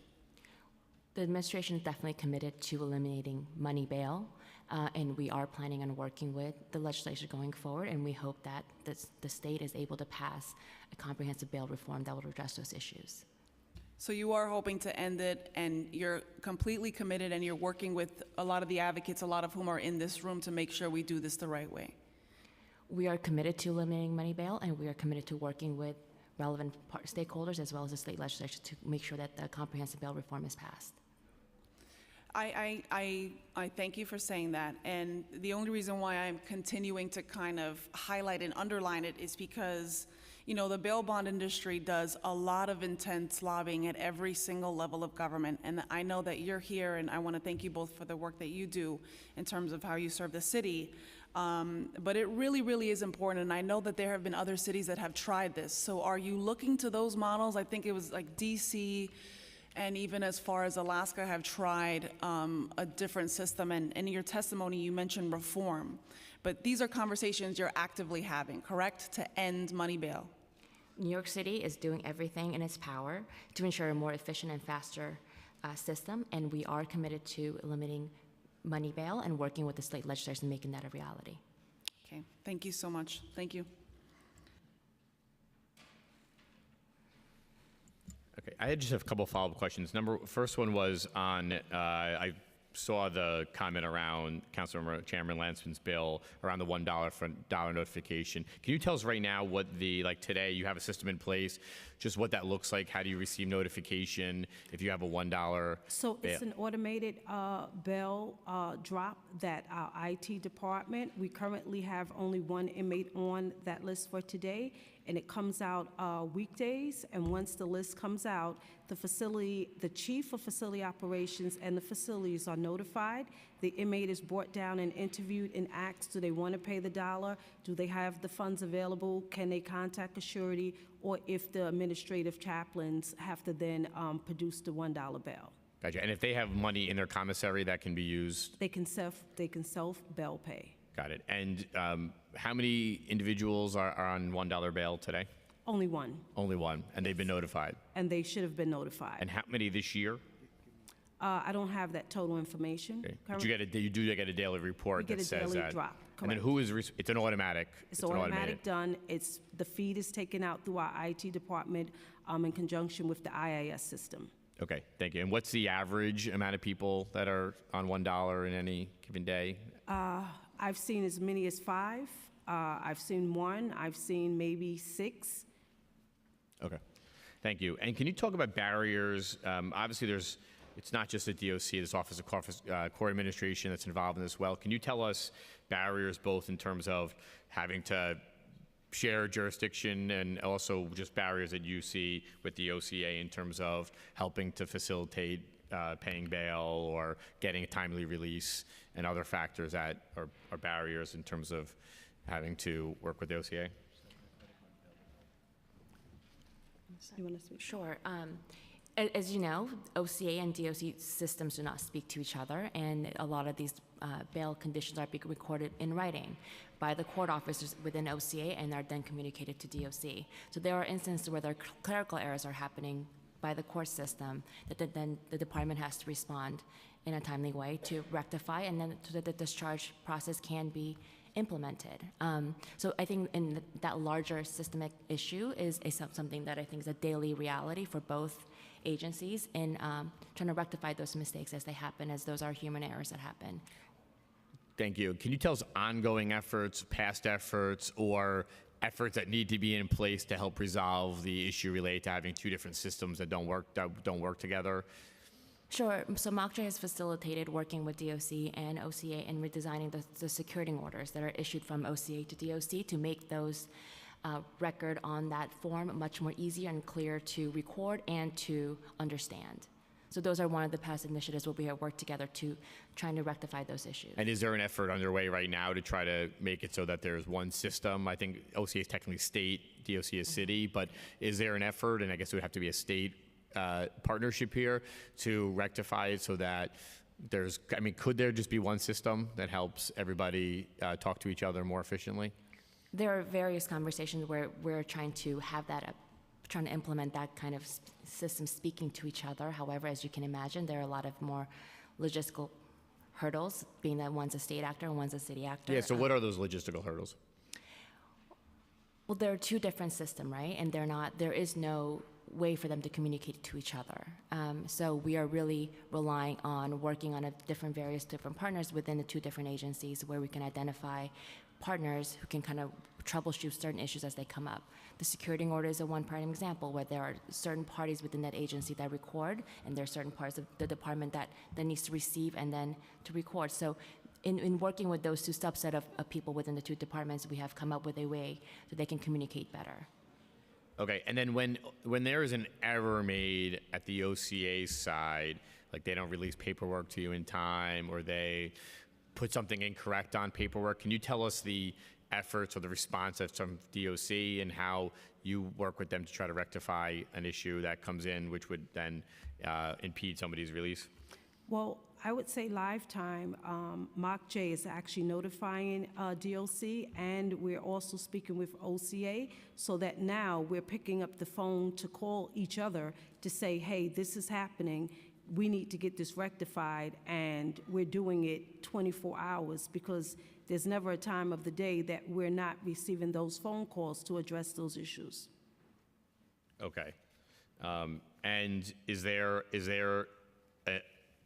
The administration is definitely committed to eliminating money bail, and we are planning on working with the legislature going forward, and we hope that the state is able to pass a comprehensive bail reform that will address those issues. So you are hoping to end it, and you're completely committed, and you're working with a lot of the advocates, a lot of whom are in this room, to make sure we do this the right way. We are committed to eliminating money bail, and we are committed to working with relevant stakeholders as well as the state legislature to make sure that the comprehensive bail reform is passed. I thank you for saying that, and the only reason why I'm continuing to kind of highlight and underline it is because, you know, the bail bond industry does a lot of intense lobbying at every single level of government, and I know that you're here, and I want to thank you both for the work that you do in terms of how you serve the city, but it really, really is important, and I know that there have been other cities that have tried this, so are you looking to those models? I think it was like DC, and even as far as Alaska, have tried a different system. And in your testimony, you mentioned reform. But these are conversations you're actively having, correct, to end money bail? New York City is doing everything in its power to ensure a more efficient and faster system, and we are committed to eliminating money bail and working with the state legislators and making that a reality. Okay, thank you so much. Thank you. Okay, I just have a couple follow-up questions. First one was on, I saw the comment around Councilmember Chairman Lansman's bill around the $1 for dollar notification. Can you tell us right now what like today you have a system in place, just what that looks like? How do you receive notification if you have a $1 So bail? it's an automated bell drop that our IT department, we currently have only one inmate on that list for today, and it comes out weekdays, and once the list comes out, the chief of facility operations and the facilities are notified. The inmate is brought down and interviewed and asked, do they want to pay the dollar? Do they have the funds available? Can they contact a surety? Or if the administrative chaplains have to then produce the $1 bail. Gotcha. And if they have money in their commissary that can be used? They can self bail pay. Got it. And how many individuals are on $1 bail today? Only one, Only one, and they've been notified. and they should have been notified. And how many this year? I don't have that total information. Okay. But you do get a daily report We get that a says daily that. drop, And then correct. who is, it's an automatic? It's an automatic done. The feed is taken out through our IT department in conjunction with the IIS system. Okay, thank you. And what's the average amount of people that are on $1 in any given day? I've seen as many as 5. I've seen 1. I've seen maybe 6. Okay, thank you. And can you talk about barriers? Obviously, it's not just the DOC, this Office of Court Administration that's involved in this well. Can you tell us barriers both in terms of having to share jurisdiction and also just barriers that you see with the OCA in terms of helping to facilitate paying bail or getting a timely release and other factors that are barriers in terms of having to work with the OCA? You want to speak? Sure. As you know, OCA and DOC systems do not speak to each other, and a lot of these bail conditions are being recorded in writing by the court officers within OCA and are then communicated to DOC. So there are instances where there are clerical errors are happening by the court system that then the department has to respond in a timely way to rectify, and then so that the discharge process can be implemented. So I think in that larger systemic issue is something that I think is a daily reality for both agencies in trying to rectify those mistakes as they happen, as those are human errors that happen. Thank you. Can you tell us ongoing efforts, past efforts, or efforts that need to be in place to help resolve the issue related to having two different systems that don't work together? Sure. So MOCJ has facilitated working with DOC and OCA in redesigning the security orders that are issued from OCA to DOC to make those record on that form much more easier and clear to record and to understand. So those are one of the past initiatives where we have worked together to trying to rectify those issues. And is there an effort underway right now to try to make it so that there's one system? I think OCA is technically state, DOC is city, but is there an effort, and I guess it would have to be a state partnership here to rectify it so that could there just be one system that helps everybody talk to each other more efficiently? There are various conversations where we're trying to have that trying to implement that kind of system speaking to each other. However, as you can imagine, there are a lot of more logistical hurdles, being that one's a state actor and one's a city actor. Yeah, so what are those logistical hurdles? Well, there are two different systems, right? And there is no way for them to communicate to each other. So we are really relying on working on various different partners within the two different agencies where we can identify partners who can kind of troubleshoot certain issues as they come up. The security order is a one prime example where there are certain parties within that agency that record, and there are certain parts of the department that needs to receive and then to record. So in working with those two subset of people within the two departments, we have come up with a way that they can communicate better. Okay, and then when there is an error made at the OCA side, like they don't release paperwork to you in time or they put something incorrect on paperwork, can you tell us the efforts or the response of some DOC and how you work with them to try to rectify an issue that comes in which would then impede somebody's release? Well, I would say lifetime, MOCJ is actually notifying DOC, and we're also speaking with OCA, so that now we're picking up the phone to call each other to say, hey, this is happening, we need to get this rectified, and we're doing it 24 hours because there's never a time of the day that we're not receiving those phone calls to address those issues. Okay. And is there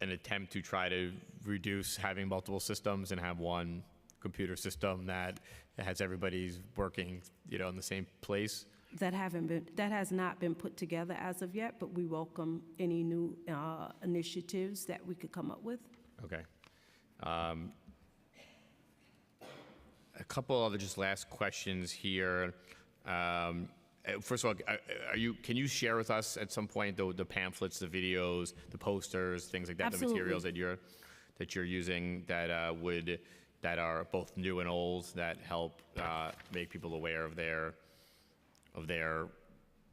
an attempt to try to reduce having multiple systems and have one computer system that has everybody's working, in the same place? That has not been put together as of yet, but we welcome any new initiatives that we could come up with. Okay. A couple other just last questions here. First of all, can you share with us at some point the pamphlets, the videos, the posters, things like that, Absolutely. the materials that you're using that are both new and old that help make people aware of their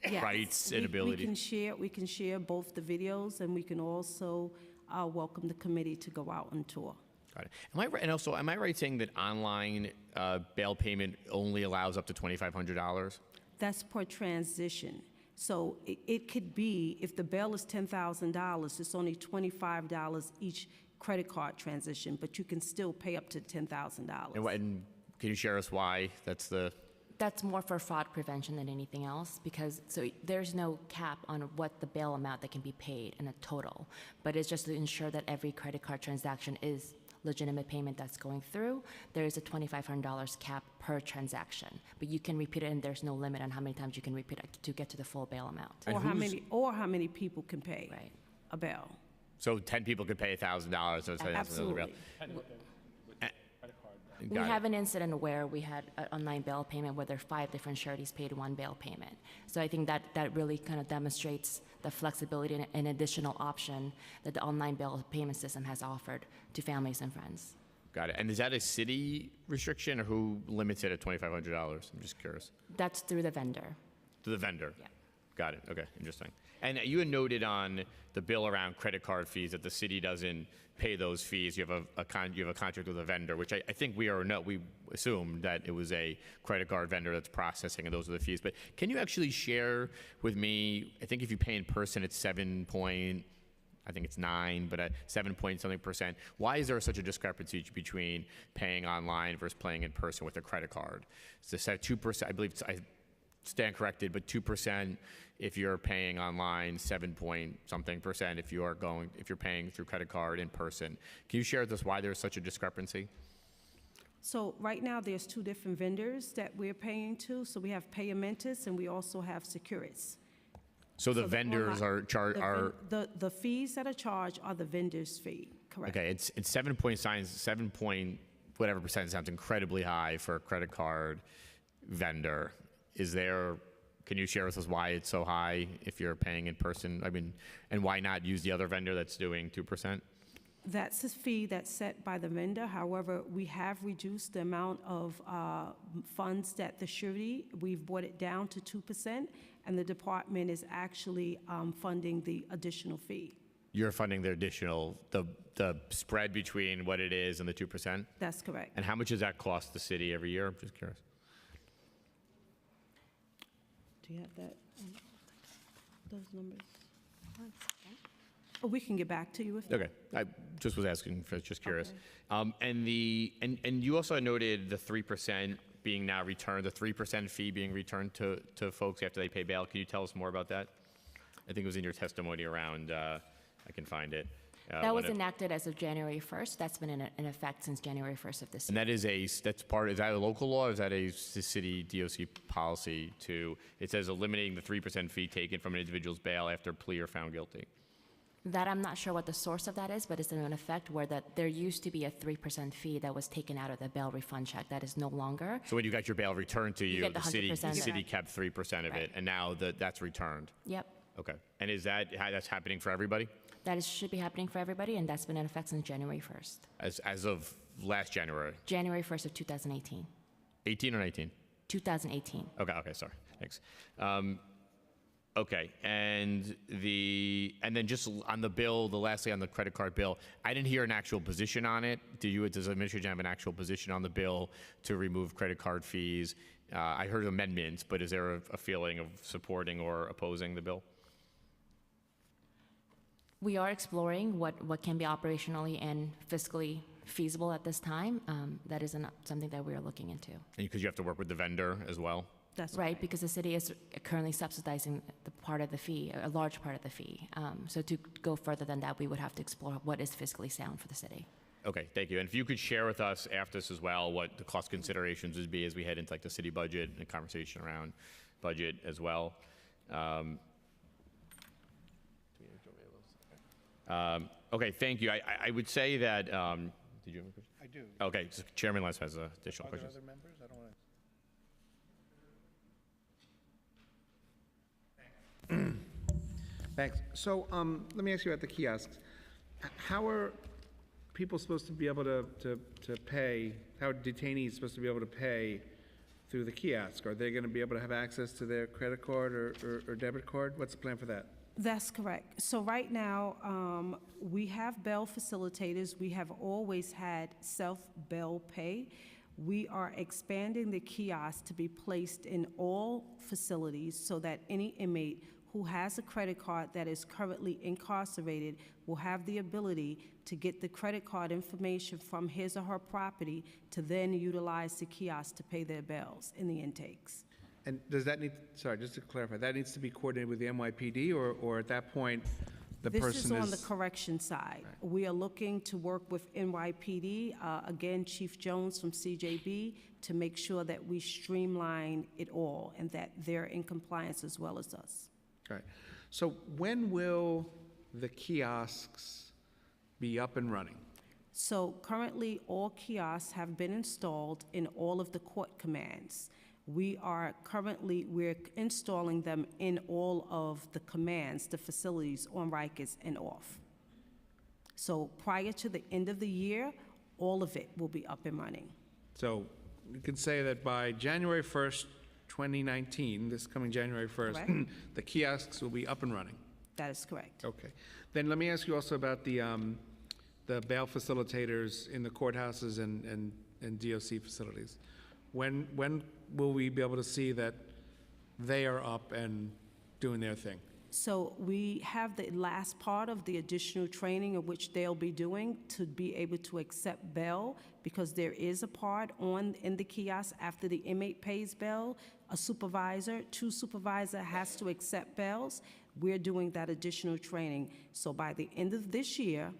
Yes. rights and ability? We can share both the videos, and we can also welcome the committee to go out on tour. Got it. Am I right? And also, am I right saying that online bail payment only allows up to $2,500? That's per transition. So it could be, if the bail is $10,000, it's only $25 each credit card transition, but you can still pay up to $10,000. And can you share us why That's more for fraud prevention than anything else, because there's no cap on what the bail amount that can be paid in a total, but it's just to ensure that every credit card transaction is legitimate payment that's going through. There is a $2,500 cap per transaction, but you can repeat it, and there's no limit on how many times you can repeat it to get to the full bail amount. Or how many people can pay Right. a bail. So 10 people could pay $1,000, so it's Absolutely. We have an incident where we had an online bail payment where there are 5 different sureties paid one bail payment. So I think that really kind of demonstrates the flexibility and an additional option that the online bail payment system has offered to families and friends. Got it. And is that a city restriction, or who limits it at $2,500? I'm just curious. That's through the vendor. To the vendor? Yeah. Got it. Okay, interesting. And you had noted on the bill around credit card fees that the city doesn't pay those fees. You have a contract with a vendor, which I think we assumed that it was a credit card vendor that's processing, and those are the fees. But can you actually share with me? I think if you pay in person, it's 7 point something percent. Why is there such a discrepancy between paying online versus paying in person with a credit card? It's 2%. I believe I stand corrected, but 2% if you're paying online, 7 point something percent if you're paying through credit card in person. Can you share with us why there's such a discrepancy? So right now, there's 2 different vendors that we're paying to. So we have Payamentus, and we also have Securus. So the vendors The fees that are charged are the vendor's fee, correct? Okay, it's 7 point whatever percent sounds incredibly high for a credit card vendor. Can you share with us why it's so high if you're paying in person? I mean, and why not use the other vendor that's doing 2%? That's a fee that's set by the vendor. However, we have reduced the amount of funds that the surety, we've brought it down to 2%, and the department is actually funding the additional fee. You're funding the additional, the spread between what it is and the 2%? That's correct. And how much does that cost the city every year? I'm just curious. Do you have that, those numbers? Oh, we can get back to you if. Okay, I just was asking, just curious. Okay. And you also noted the 3% being now returned, the 3% fee being returned to folks after they pay bail. Can you tell us more about that? I think it was in your testimony around, I can find it. That was enacted as of January 1st. That's been in effect since January 1st of this year. And is that a local law, or is that a city DOC policy it says eliminating the 3% fee taken from an individual's bail after plea or found guilty? That I'm not sure what the source of that is, but it's in effect where there used to be a 3% fee that was taken out of the bail refund check. That is no longer. So when you got your bail returned to you, get the the city 100% kept 3% of it, and now that's returned. Yep. Okay. And is that's happening for everybody? Should be happening for everybody, and that's been in effect since January 1st. As of last January? January 1st of 2018. 18 or 19? 2018. Okay, sorry. Thanks. Okay, and then just on the bill, lastly on the credit card bill, I didn't hear an actual position on it. Does the administration have an actual position on the bill to remove credit card fees? I heard amendments, but is there a feeling of supporting or opposing the bill? We are exploring what can be operationally and fiscally feasible at this time. That isn't something that we are looking into. Because you have to work with the vendor as well? That's Right, right. because the city is currently subsidizing the part of the fee, a large part of the fee. So to go further than that, we would have to explore what is fiscally sound for the city. Okay, thank you. And if you could share with us after this as well, what the cost considerations would be as we head into like the city budget and a conversation around budget as well. Okay, thank you. I would say that, did you have a question? I do. Okay, so Chairman Lance has additional Are there questions. other members? I don't want to. Thanks. So let me ask you about the kiosks. How are people supposed to be able to pay, how are detainees supposed to be able to pay through the kiosk? Are they going to be able to have access to their credit card or debit card? What's the plan for that? That's correct. So right now, we have bail facilitators. We have always had self-bail pay. We are expanding the kiosk to be placed in all facilities so that any inmate who has a credit card that is currently incarcerated will have the ability to get the credit card information from his or her property to then utilize the kiosk to pay their bills in the intakes. And does that need, sorry, just to clarify, that needs to be coordinated with the NYPD, or at that point, the person is? This is on the correction side. We are looking to work with NYPD, again, Chief Jones from CJB, to make sure that we streamline it all and that they're in compliance as well as us. All right. So when will the kiosks be up and running? So currently, all kiosks have been installed in all of the court commands. We're installing them in all of the commands, the facilities on Rikers and off. So prior to the end of the year, all of it will be up and running. So you can say that by January 1st, 2019, this coming January 1st, Correct. the kiosks will be up and running. That is correct. Okay. Then let me ask you also about the bail facilitators in the courthouses and DOC facilities. When will we be able to see that they are up and doing their thing? So we have the last part of the additional training of which they'll be doing to be able to accept bail, because there is a part in the kiosk after the inmate pays bail, a supervisor, supervisor has to accept bails. We're doing that additional training. So by the end of this year,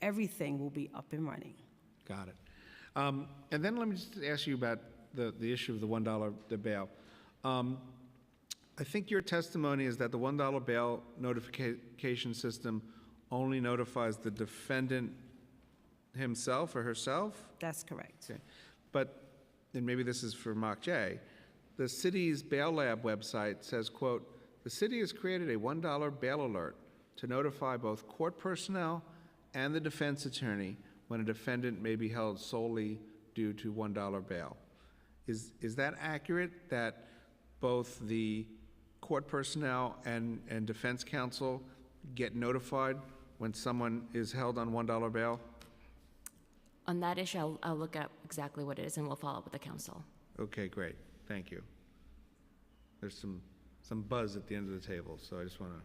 everything will be up and running. Got it. And then let me just ask you about the issue of the $1 the bail. I think your testimony is that the $1 bail notification system only notifies the defendant himself or herself? That's correct. Okay. But, and maybe this is for Mock J, the city's Bail Lab website says, quote, "The city has created a $1 bail alert to notify both court personnel and the defense attorney when a defendant may be held solely due to $1 bail." Is that accurate, that both the court personnel and defense counsel get notified when someone is held on $1 bail? On that issue, I'll look up exactly what it is, and we'll follow up with the council. Okay, great. Thank you. There's some buzz at the end of the table, so I just want to.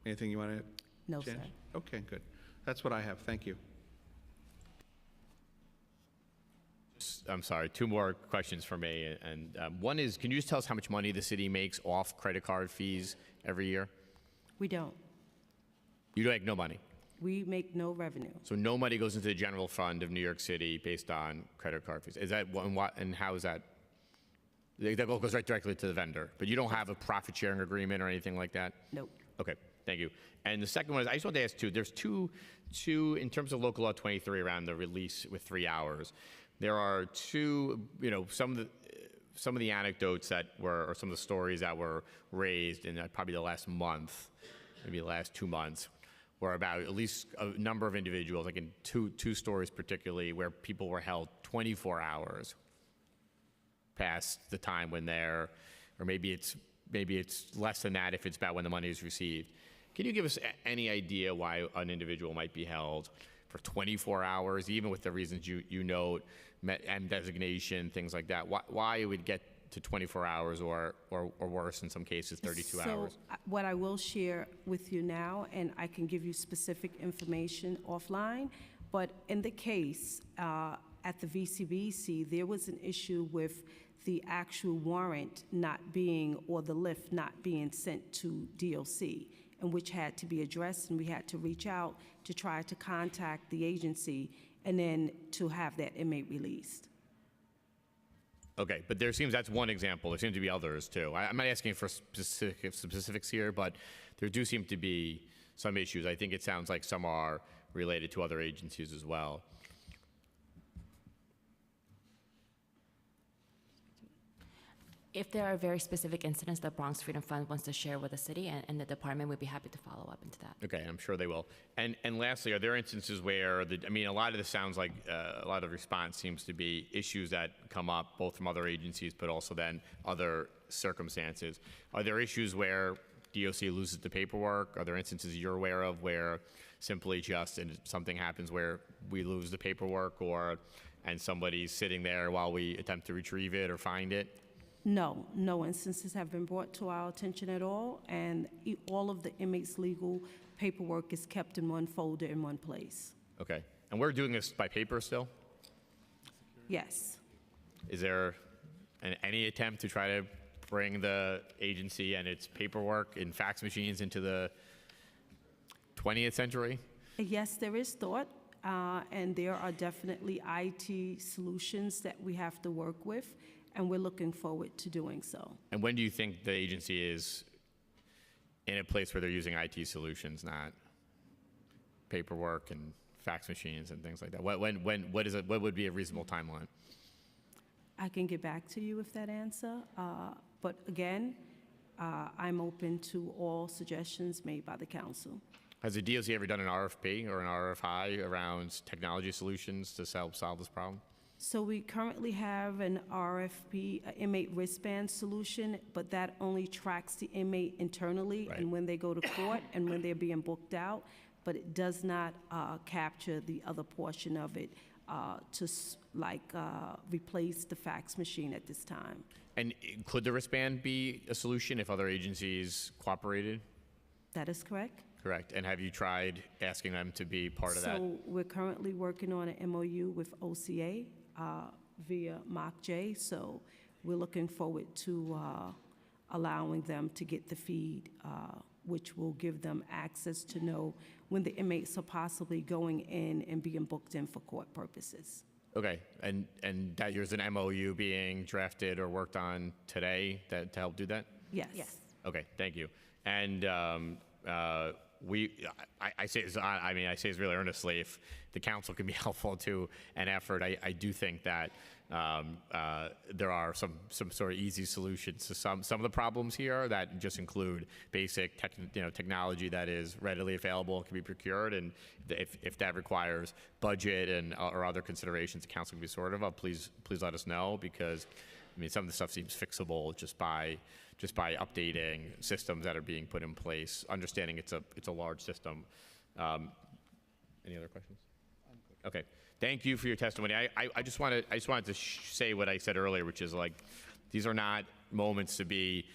Anything you want to? No, sir. Okay, good. That's what I have. Thank you. I'm sorry, two more questions for me. And one is, can you just tell us how much money the city makes off credit card fees every year? We don't. You make no money. We make no revenue. So no money goes into the general fund of New York City based on credit card fees. Is that and how is that? That goes right directly to the vendor, but you don't have a profit sharing agreement or anything like that? Nope. Okay, thank you. And the second one is, I just wanted to ask too, there's two, in terms of local law 23 around the release with 3 hours, there are two, some of the anecdotes that were, or some of the stories that were raised in probably the last month, maybe the last 2 months, were about at least a number of individuals, like in two stories particularly, where people were held 24 hours past the time when they're, or maybe it's less than that if it's about when the money is received. Can you give us any idea why an individual might be held for 24 hours, even with the reasons you note, and designation, things like that? Why it would get to 24 hours or worse in some cases, 32 hours. So what I will share with you now, and I can give you specific information offline, but in the case at the VCBC, there was an issue with the actual warrant not being, or the lift not being sent to DOC, and which had to be addressed, and we had to reach out to try to contact the agency and then to have that inmate released. Okay, but that's one example. There seem to be others too. I'm not asking for specifics here, but there do seem to be some issues. I think it sounds like some are related to other agencies as well. If there are very specific incidents that Bronx Freedom Fund wants to share with the city and the department, we'd be happy to follow up into that. Okay, I'm sure they will. And lastly, are there instances where, a lot of this sounds like a lot of the response seems to be issues that come up both from other agencies, but also then other circumstances. Are there issues where DOC loses the paperwork? Are there instances you're aware of where simply just and something happens where we lose the paperwork and somebody's sitting there while we attempt to retrieve it or find it? No, no instances have been brought to our attention at all, and all of the inmates' legal paperwork is kept in one folder in one place. Okay, and we're doing this by paper still? Yes. Is there any attempt to try to bring the agency and its paperwork in fax machines into the 20th century? Yes, there is thought, and there are definitely IT solutions that we have to work with, and we're looking forward to doing so. And when do you think the agency is in a place where they're using IT solutions, not paperwork and fax machines and things like that? What would be a reasonable timeline? I can get back to you with that answer, but again, I'm open to all suggestions made by the council. Has the DOC ever done an RFP or an RFI around technology solutions to help solve this problem? So we currently have an RFP, an inmate wristband solution, but that only tracks the inmate internally and when they go to court and when they're being booked out, but it does not capture the other portion of it to replace the fax machine at this time. And could the wristband be a solution if other agencies cooperated? That is correct. Correct. And have you tried asking them to be part of that? So we're currently working on an MOU with OCA via MOCJ, so we're looking forward to allowing them to get the feed, which will give them access to know when the inmates are possibly going in and being booked in for court purposes. Okay, and that there's an MOU being drafted or worked on today to help do that? Yes. Yes. Okay, thank you. And I say this really earnestly. If the council can be helpful to an effort, I do think that there are some sort of easy solutions to some of the problems here that just include basic technology that is readily available and can be procured. And if that requires budget or other considerations, the council can be supportive of. Please let us know, because some of the stuff seems fixable just by updating systems that are being put in place, understanding it's a large system. Any other questions? Okay. Thank you for your testimony. I just wanted to say what I said earlier, which is these are not moments to be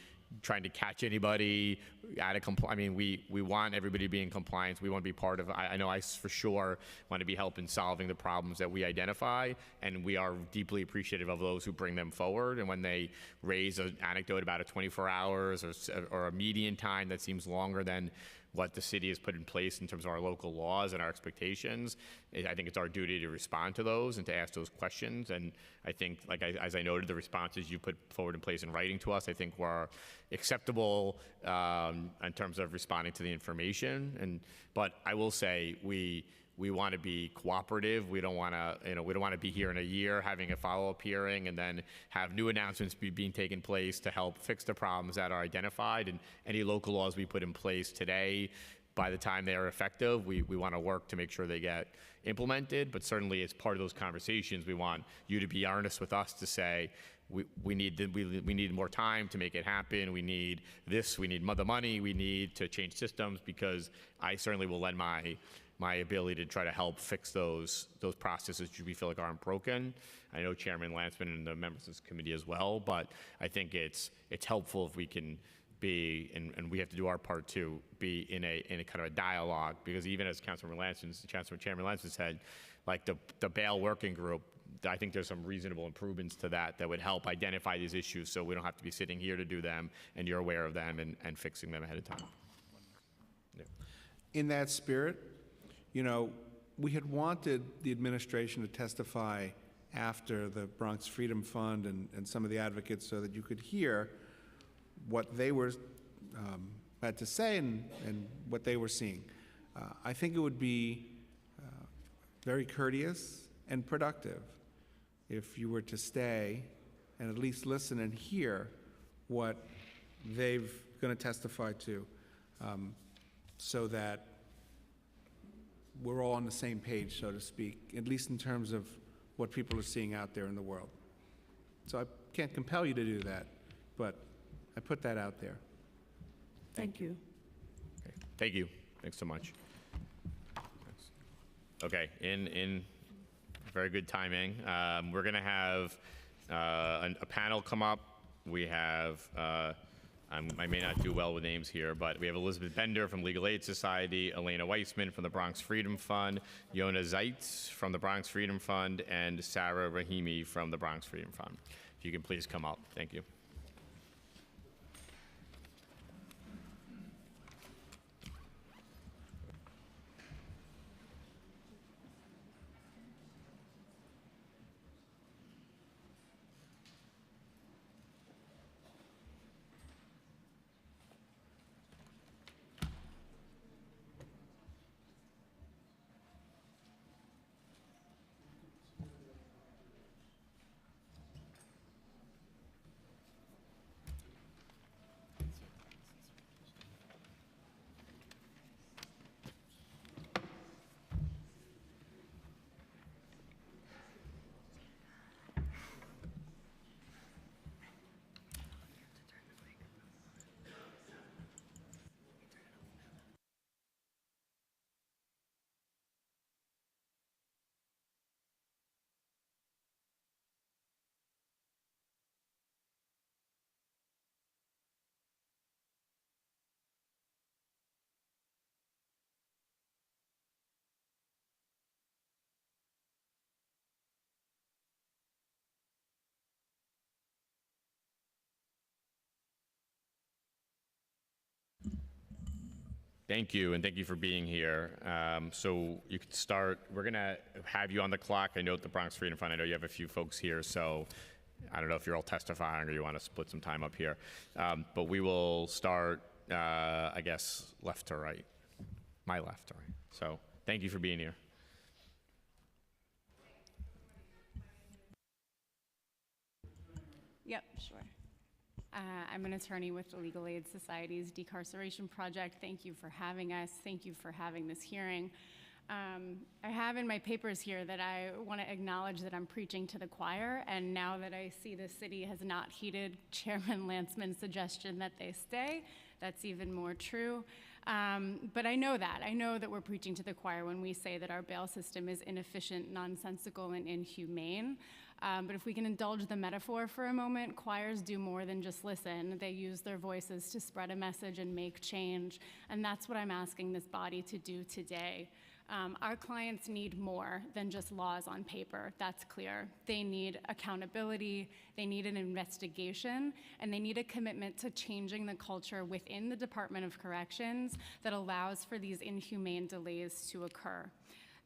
trying to catch anybody out of compliance. We want everybody to be in compliance. We want to be part of. I know I for sure want to be helping solving the problems that we identify, and we are deeply appreciative of those who bring them forward. And when they raise an anecdote about a 24 hours or a median time that seems longer than what the city has put in place in terms of our local laws and our expectations, I think it's our duty to respond to those and to ask those questions. And I think, as I noted, the responses you put forward in place in writing to us, I think were acceptable in terms of responding to the information. But I will say we want to be cooperative. We don't want to be here in a year having a follow-up hearing and then have new announcements being taken place to help fix the problems that are identified. And any local laws we put in place today, by the time they are effective, we want to work to make sure they get implemented. But certainly, as part of those conversations, we want you to be earnest with us to say, we need more time to make it happen. We need this. We need the money. We need to change systems, because I certainly will lend my my ability to try to help fix those processes which we feel like aren't broken. I know Chairman Lansman and the members of this committee as well, but I think it's helpful if we can be, and we have to do our part too, be in a kind of a dialogue, because even as Chairman Lansman said, like the bail working group, I think there's some reasonable improvements to that would help identify these issues so we don't have to be sitting here to do them and you're aware of them and fixing them ahead of time. Yeah. In that spirit, you know, we had wanted the administration to testify after the Bronx Freedom Fund and some of the advocates so that you could hear what they were had to say and what they were seeing. I think it would be very courteous and productive if you were to stay and at least listen and hear what they're going to testify to, so that we're all on the same page, so to speak, at least in terms of what people are seeing out there in the world. So I can't compel you to do that, but I put that out there. Thank you. Okay. Thank you. Thanks so much. Okay, in very good timing, we're going to have a panel come up. We have, I may not do well with names here, but we have Elizabeth Bender from Legal Aid Society, Elena Weissman from the Bronx Freedom Fund, Yona Zeitz from the Bronx Freedom Fund, and Sarah Rahimi from the Bronx Freedom Fund. If you can please come up. Thank you. Thank you, and thank you for being here. So you can start. We're going to have you on the clock. I know at the Bronx Freedom Fund, I know you have a few folks here, so I don't know if you're all testifying or you want to split some time up here. But we will start, I guess, left to right. My left to right. So thank you for being here. Yep, sure. I'm an attorney with the Legal Aid Society's Decarceration Project. Thank you for having us. Thank you for having this hearing. I have in my papers here that I want to acknowledge that I'm preaching to the choir, and now that I see the city has not heeded Chairman Lansman's suggestion that they stay, that's even more true. But I know that we're preaching to the choir when we say that our bail system is inefficient, nonsensical, and inhumane. But if we can indulge the metaphor for a moment, choirs do more than just listen. They use their voices to spread a message and make change. And that's what I'm asking this body to do today. Our clients need more than just laws on paper, that's clear. They need accountability, they need an investigation, and they need a commitment to changing the culture within the Department of Corrections that allows for these inhumane delays to occur.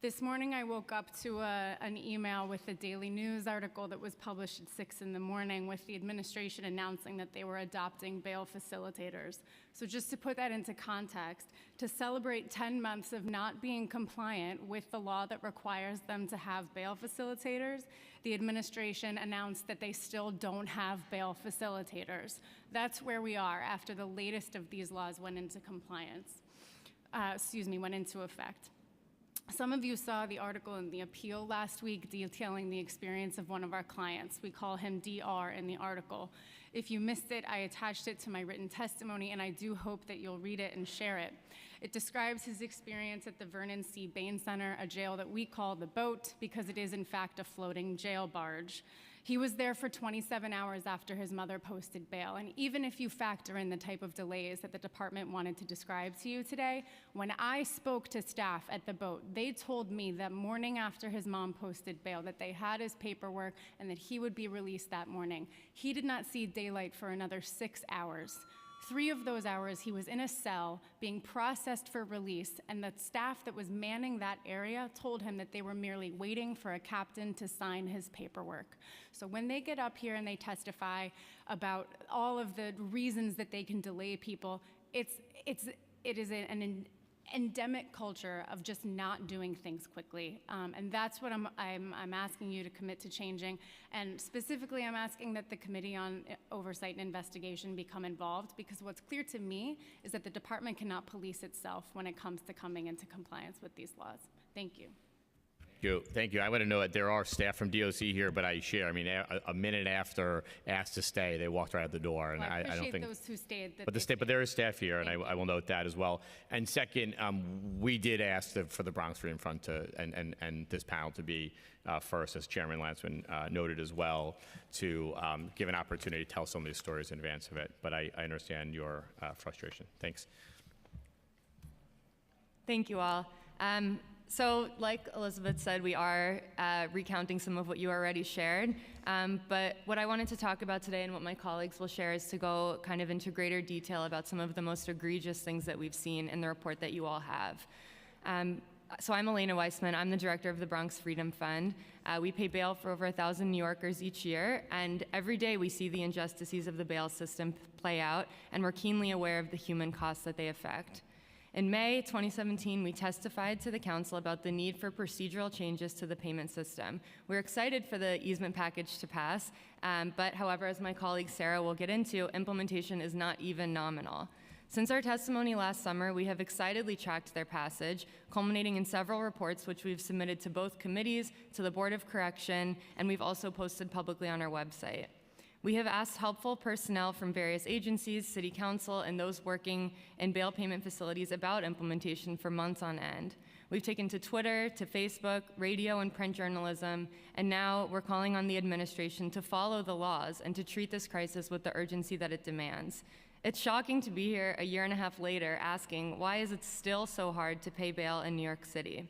This morning I woke up to an email with a Daily News article that was published at 6 in the morning with the administration announcing that they were adopting bail facilitators. So just to put that into context, to celebrate 10 months of not being compliant with the law that requires them to have bail facilitators, the administration announced that they still don't have bail facilitators. That's where we are after the latest of these laws went into went into effect. Some of you saw the article in The Appeal last week detailing the experience of one of our clients. We call him DR in the article. If you missed it, I attached it to my written testimony, and I do hope that you'll read it and share it. It describes his experience at the Vernon C. Bain Center, a jail that we call the Boat because it is in fact a floating jail barge. He was there for 27 hours after his mother posted bail. And even if you factor in the type of delays that the department wanted to describe to you today, when I spoke to staff at the Boat, they told me that morning after his mom posted bail that they had his paperwork and that he would be released that morning. He did not see daylight for another 6 hours. 3 of those hours, he was in a cell being processed for release, and the staff that was manning that area told him that they were merely waiting for a captain to sign his paperwork. So when they get up here and they testify about all of the reasons that they can delay people, it is an endemic culture of just not doing things quickly, and that's what I'm asking you to commit to changing. And specifically, I'm asking that the Committee on Oversight and Investigation become involved, because what's clear to me is that the department cannot police itself when it comes to coming into compliance with these laws. Thank you. Thank you. I want to know that there are staff from DOC here, but I share. I mean, a minute after asked to stay, they walked right out the door, and Well, I I don't appreciate think. those who stayed. But there is staff here, and I will note that as well. And second, we did ask for the Bronx Freedom Front to and this panel to be first, as Chairman Landsman noted as well, to give an opportunity to tell some of these stories in advance of it. But I understand your frustration. Thanks. Thank you all. So like Elizabeth said, we are recounting some of what you already shared, but what I wanted to talk about today and what my colleagues will share is to go kind of into greater detail about some of the most egregious things that we've seen in the report that you all have. So I'm Elena Weissman. I'm the director of the Bronx Freedom Fund. We pay bail for over 1,000 New Yorkers each year, and every day we see the injustices of the bail system play out, and we're keenly aware of the human costs that they affect. In May 2017, we testified to the council about the need for procedural changes to the payment system. We're excited for the easement package to pass, but however, as my colleague Sarah will get into, implementation is not even nominal. Since our testimony last summer, we have excitedly tracked their passage, culminating in several reports which we've submitted to both committees, to the Board of Correction, and we've also posted publicly on our website. We have asked helpful personnel from various agencies, City Council, and those working in bail payment facilities about implementation for months on end. We've taken to Twitter, to Facebook, radio, and print journalism, and now we're calling on the administration to follow the laws and to treat this crisis with the urgency that it demands. It's shocking to be here a year and a half later asking, why is it still so hard to pay bail in New York City?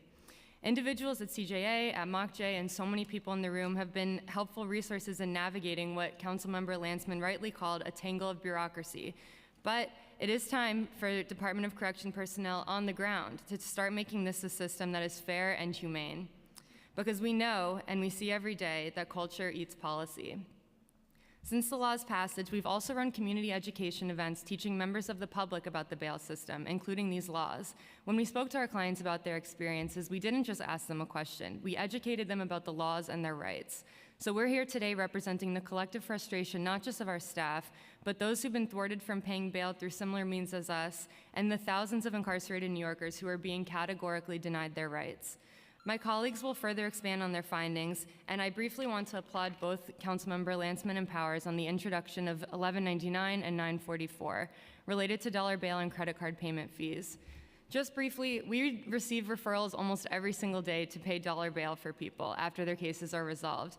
Individuals at CJA, at MOCJ, and so many people in the room have been helpful resources in navigating what Councilmember Landsman rightly called a tangle of bureaucracy. But it is time for Department of Correction personnel on the ground to start making this a system that is fair and humane. Because we know, and we see every day, that culture eats policy. Since the law's passage, we've also run community education events teaching members of the public about the bail system, including these laws. When we spoke to our clients about their experiences, we didn't just ask them a question. We educated them about the laws and their rights. So we're here today representing the collective frustration, not just of our staff, but those who've been thwarted from paying bail through similar means as us, and the thousands of incarcerated New Yorkers who are being categorically denied their rights. My colleagues will further expand on their findings, and I briefly want to applaud both Councilmember Landsman and Powers on the introduction of 1199 and 944, related to dollar bail and credit card payment fees. Just briefly, we receive referrals almost every single day to pay dollar bail for people after their cases are resolved.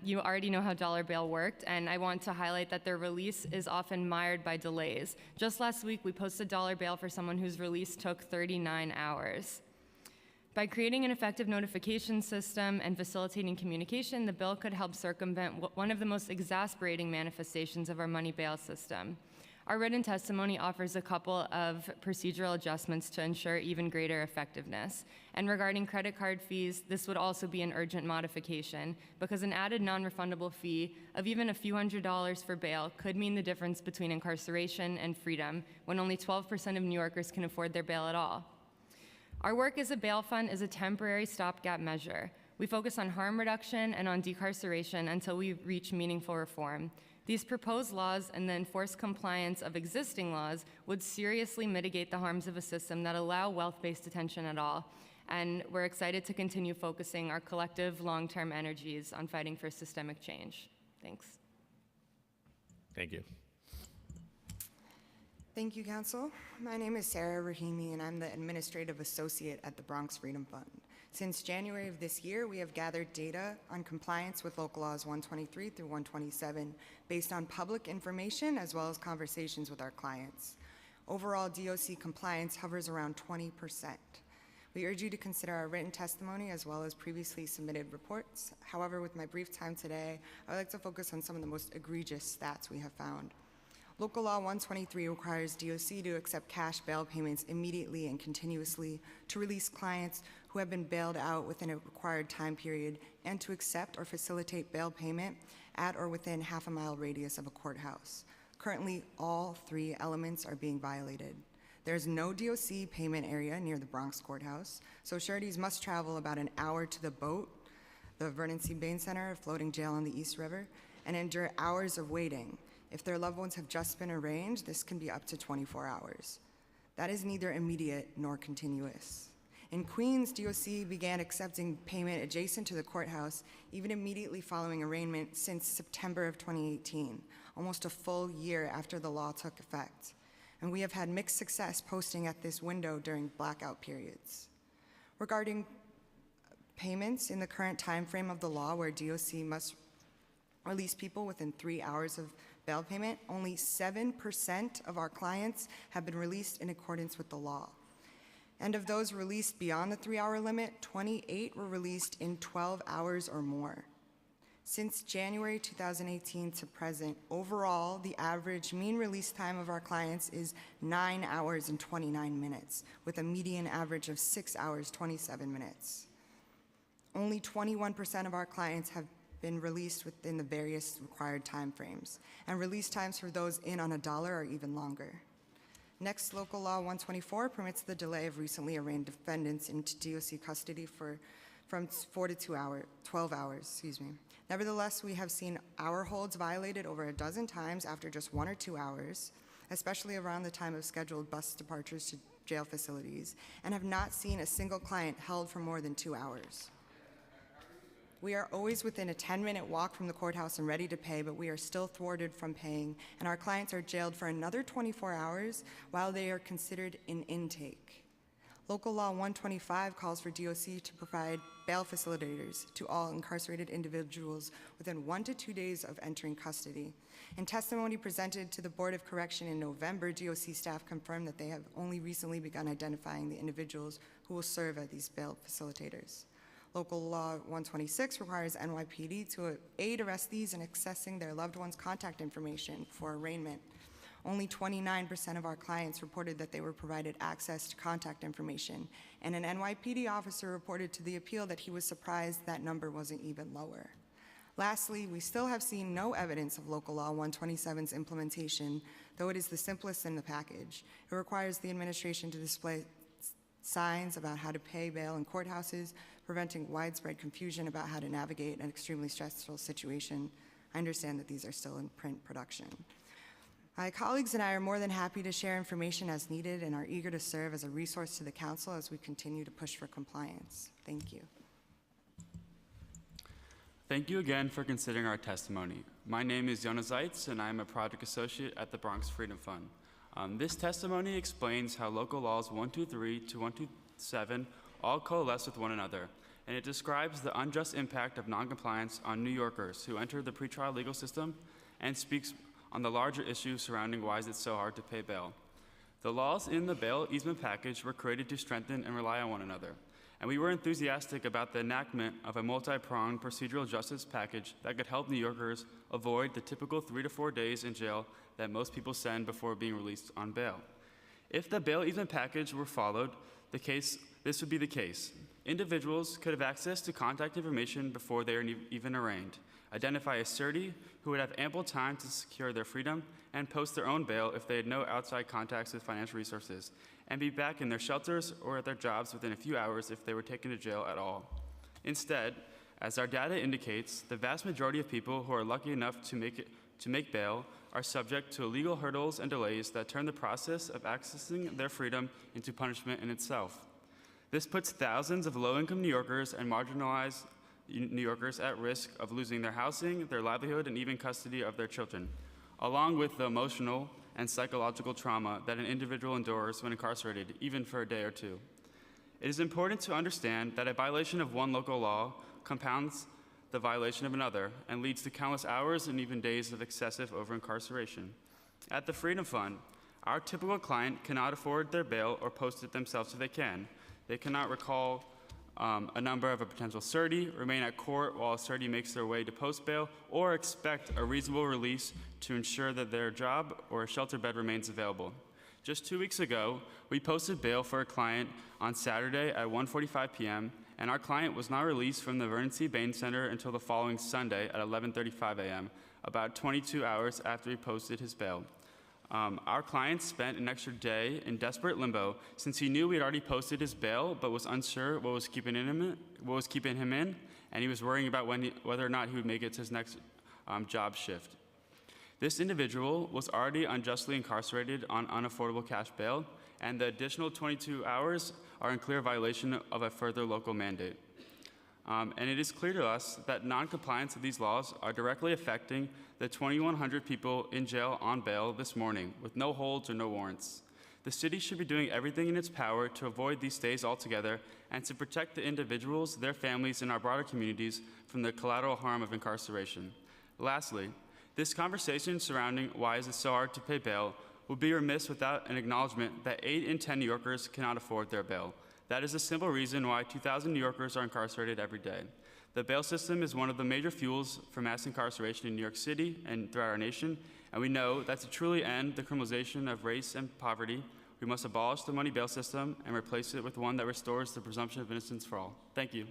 You already know how dollar bail worked, and I want to highlight that their release is often mired by delays. Just last week, we posted dollar bail for someone whose release took 39 hours. By creating an effective notification system and facilitating communication, the bill could help circumvent one of the most exasperating manifestations of our money bail system. Our written testimony offers a couple of procedural adjustments to ensure even greater effectiveness. And regarding credit card fees, this would also be an urgent modification, because an added non-refundable fee of even a few $100s for bail could mean the difference between incarceration and freedom, when only 12% of New Yorkers can afford their bail at all. Our work as a bail fund is a temporary stopgap measure. We focus on harm reduction and on decarceration until we reach meaningful reform. These proposed laws and the enforced compliance of existing laws would seriously mitigate the harms of a system that allow wealth-based detention at all. And we're excited to continue focusing our collective long-term energies on fighting for systemic change. Thanks. Thank you. Thank you, Council. My name is Sarah Rahimi, and I'm the Administrative Associate at the Bronx Freedom Fund. Since January of this year, we have gathered data on compliance with Local Laws 123 through 127 based on public information as well as conversations with our clients. Overall, DOC compliance hovers around 20%. We urge you to consider our written testimony as well as previously submitted reports. However, with my brief time today, I would like to focus on some of the most egregious stats we have found. Local Law 123 requires DOC to accept cash bail payments immediately and continuously, to release clients who have been bailed out within a required time period, and to accept or facilitate bail payment at or within half-a-mile radius of a courthouse. Currently, all three elements are being violated. There is no DOC payment area near the Bronx Courthouse, so sureties must travel about an hour to the boat, the Vernon C. Bain Center, a floating jail on the East River, and endure hours of waiting. If their loved ones have just been arraigned, this can be up to 24 hours. That is neither immediate nor continuous. In Queens, DOC began accepting payment adjacent to the courthouse even immediately following arraignment since September of 2018, almost a full year after the law took effect. And we have had mixed success posting at this window during blackout periods. Regarding payments in the current time frame of the law, where DOC must release people within 3 hours of bail payment, only 7% of our clients have been released in accordance with the law. And of those released beyond the 3-hour limit, 28 were released in 12 hours or more. Since January 2018 to present, overall, the average mean release time of our clients is 9 hours and 29 minutes, with a median average of 6 hours, 27 minutes. Only 21% of our clients have been released within the various required timeframes, and release times for those in on a dollar are even longer. Next, Local Law 124 permits the delay of recently arraigned defendants into DOC custody from 4 to 12 hours. Nevertheless, we have seen hour holds violated over a dozen times after just 1 or 2 hours, especially around the time of scheduled bus departures to jail facilities, and have not seen a single client held for more than 2 hours. We are always within a 10-minute walk from the courthouse and ready to pay, but we are still thwarted from paying, and our clients are jailed for another 24 hours while they are considered in intake. Local Law 125 calls for DOC to provide bail facilitators to all incarcerated individuals within 1 to 2 days of entering custody. In testimony presented to the Board of Correction in November, DOC staff confirmed that they have only recently begun identifying the individuals who will serve as these bail facilitators. Local Law 126 requires NYPD to aid arrestees in accessing their loved ones' contact information for arraignment. Only 29% of our clients reported that they were provided access to contact information, and an NYPD officer reported to the appeal that he was surprised that number wasn't even lower. Lastly, we still have seen no evidence of Local Law 127's implementation, though it is the simplest in the package. It requires the administration to display signs about how to pay bail in courthouses, preventing widespread confusion about how to navigate an extremely stressful situation. I understand that these are still in print production. My colleagues and I are more than happy to share information as needed and are eager to serve as a resource to the Council as we continue to push for compliance. Thank you. Thank you again for considering our testimony. My name is Jonas Zeitz, and I am a project associate at the Bronx Freedom Fund. This testimony explains how Local Laws 123 to 127 all coalesce with one another, and it describes the unjust impact of noncompliance on New Yorkers who enter the pretrial legal system and speaks on the larger issues surrounding why is it so hard to pay bail. The laws in the bail easement package were created to strengthen and rely on one another, and we were enthusiastic about the enactment of a multi-pronged procedural justice package that could help New Yorkers avoid the typical 3 to 4 days in jail that most people spend before being released on bail. If the bail easement package were followed, this would be the case. Individuals could have access to contact information before they are even arraigned, identify a surety who would have ample time to secure their freedom, and post their own bail if they had no outside contacts with financial resources, and be back in their shelters or at their jobs within a few hours if they were taken to jail at all. Instead, as our data indicates, the vast majority of people who are lucky enough to make bail are subject to legal hurdles and delays that turn the process of accessing their freedom into punishment in itself. This puts thousands of low-income New Yorkers and marginalized New Yorkers at risk of losing their housing, their livelihood, and even custody of their children, along with the emotional and psychological trauma that an individual endures when incarcerated, even for a day or two. It is important to understand that a violation of one local law compounds the violation of another and leads to countless hours and even days of excessive over-incarceration. At the Freedom Fund, our typical client cannot afford their bail or post it themselves if they can. They cannot recall a number of a potential CERTI, remain at court while a CERTI makes their way to post bail, or expect a reasonable release to ensure that their job or a shelter bed remains available. Just 2 weeks ago, we posted bail for a client on Saturday at 1:45 p.m., and our client was not released from the Vernon C. Bain Center until the following Sunday at 11:35 a.m., about 22 hours after he posted his bail. Our client spent an extra day in desperate limbo since he knew we had already posted his bail but was unsure what was keeping him in, and he was worrying about whether or not he would make it to his next job shift. This individual was already unjustly incarcerated on unaffordable cash bail, and the additional 22 hours are in clear violation of a further local mandate. And it is clear to us that non-compliance with these laws are directly affecting the 2,100 people in jail on bail this morning with no holds or no warrants. The city should be doing everything in its power to avoid these stays altogether and to protect the individuals, their families, and our broader communities from the collateral harm of incarceration. Lastly, this conversation surrounding why is it so hard to pay bail would be remiss without an acknowledgement that 8 in 10 New Yorkers cannot afford their bail. That is a simple reason why 2,000 New Yorkers are incarcerated every day. The bail system is one of the major fuels for mass incarceration in New York City and throughout our nation, and we know that to truly end the criminalization of race and poverty, we must abolish the money bail system and replace it with one that restores the presumption of innocence for all. Thank you.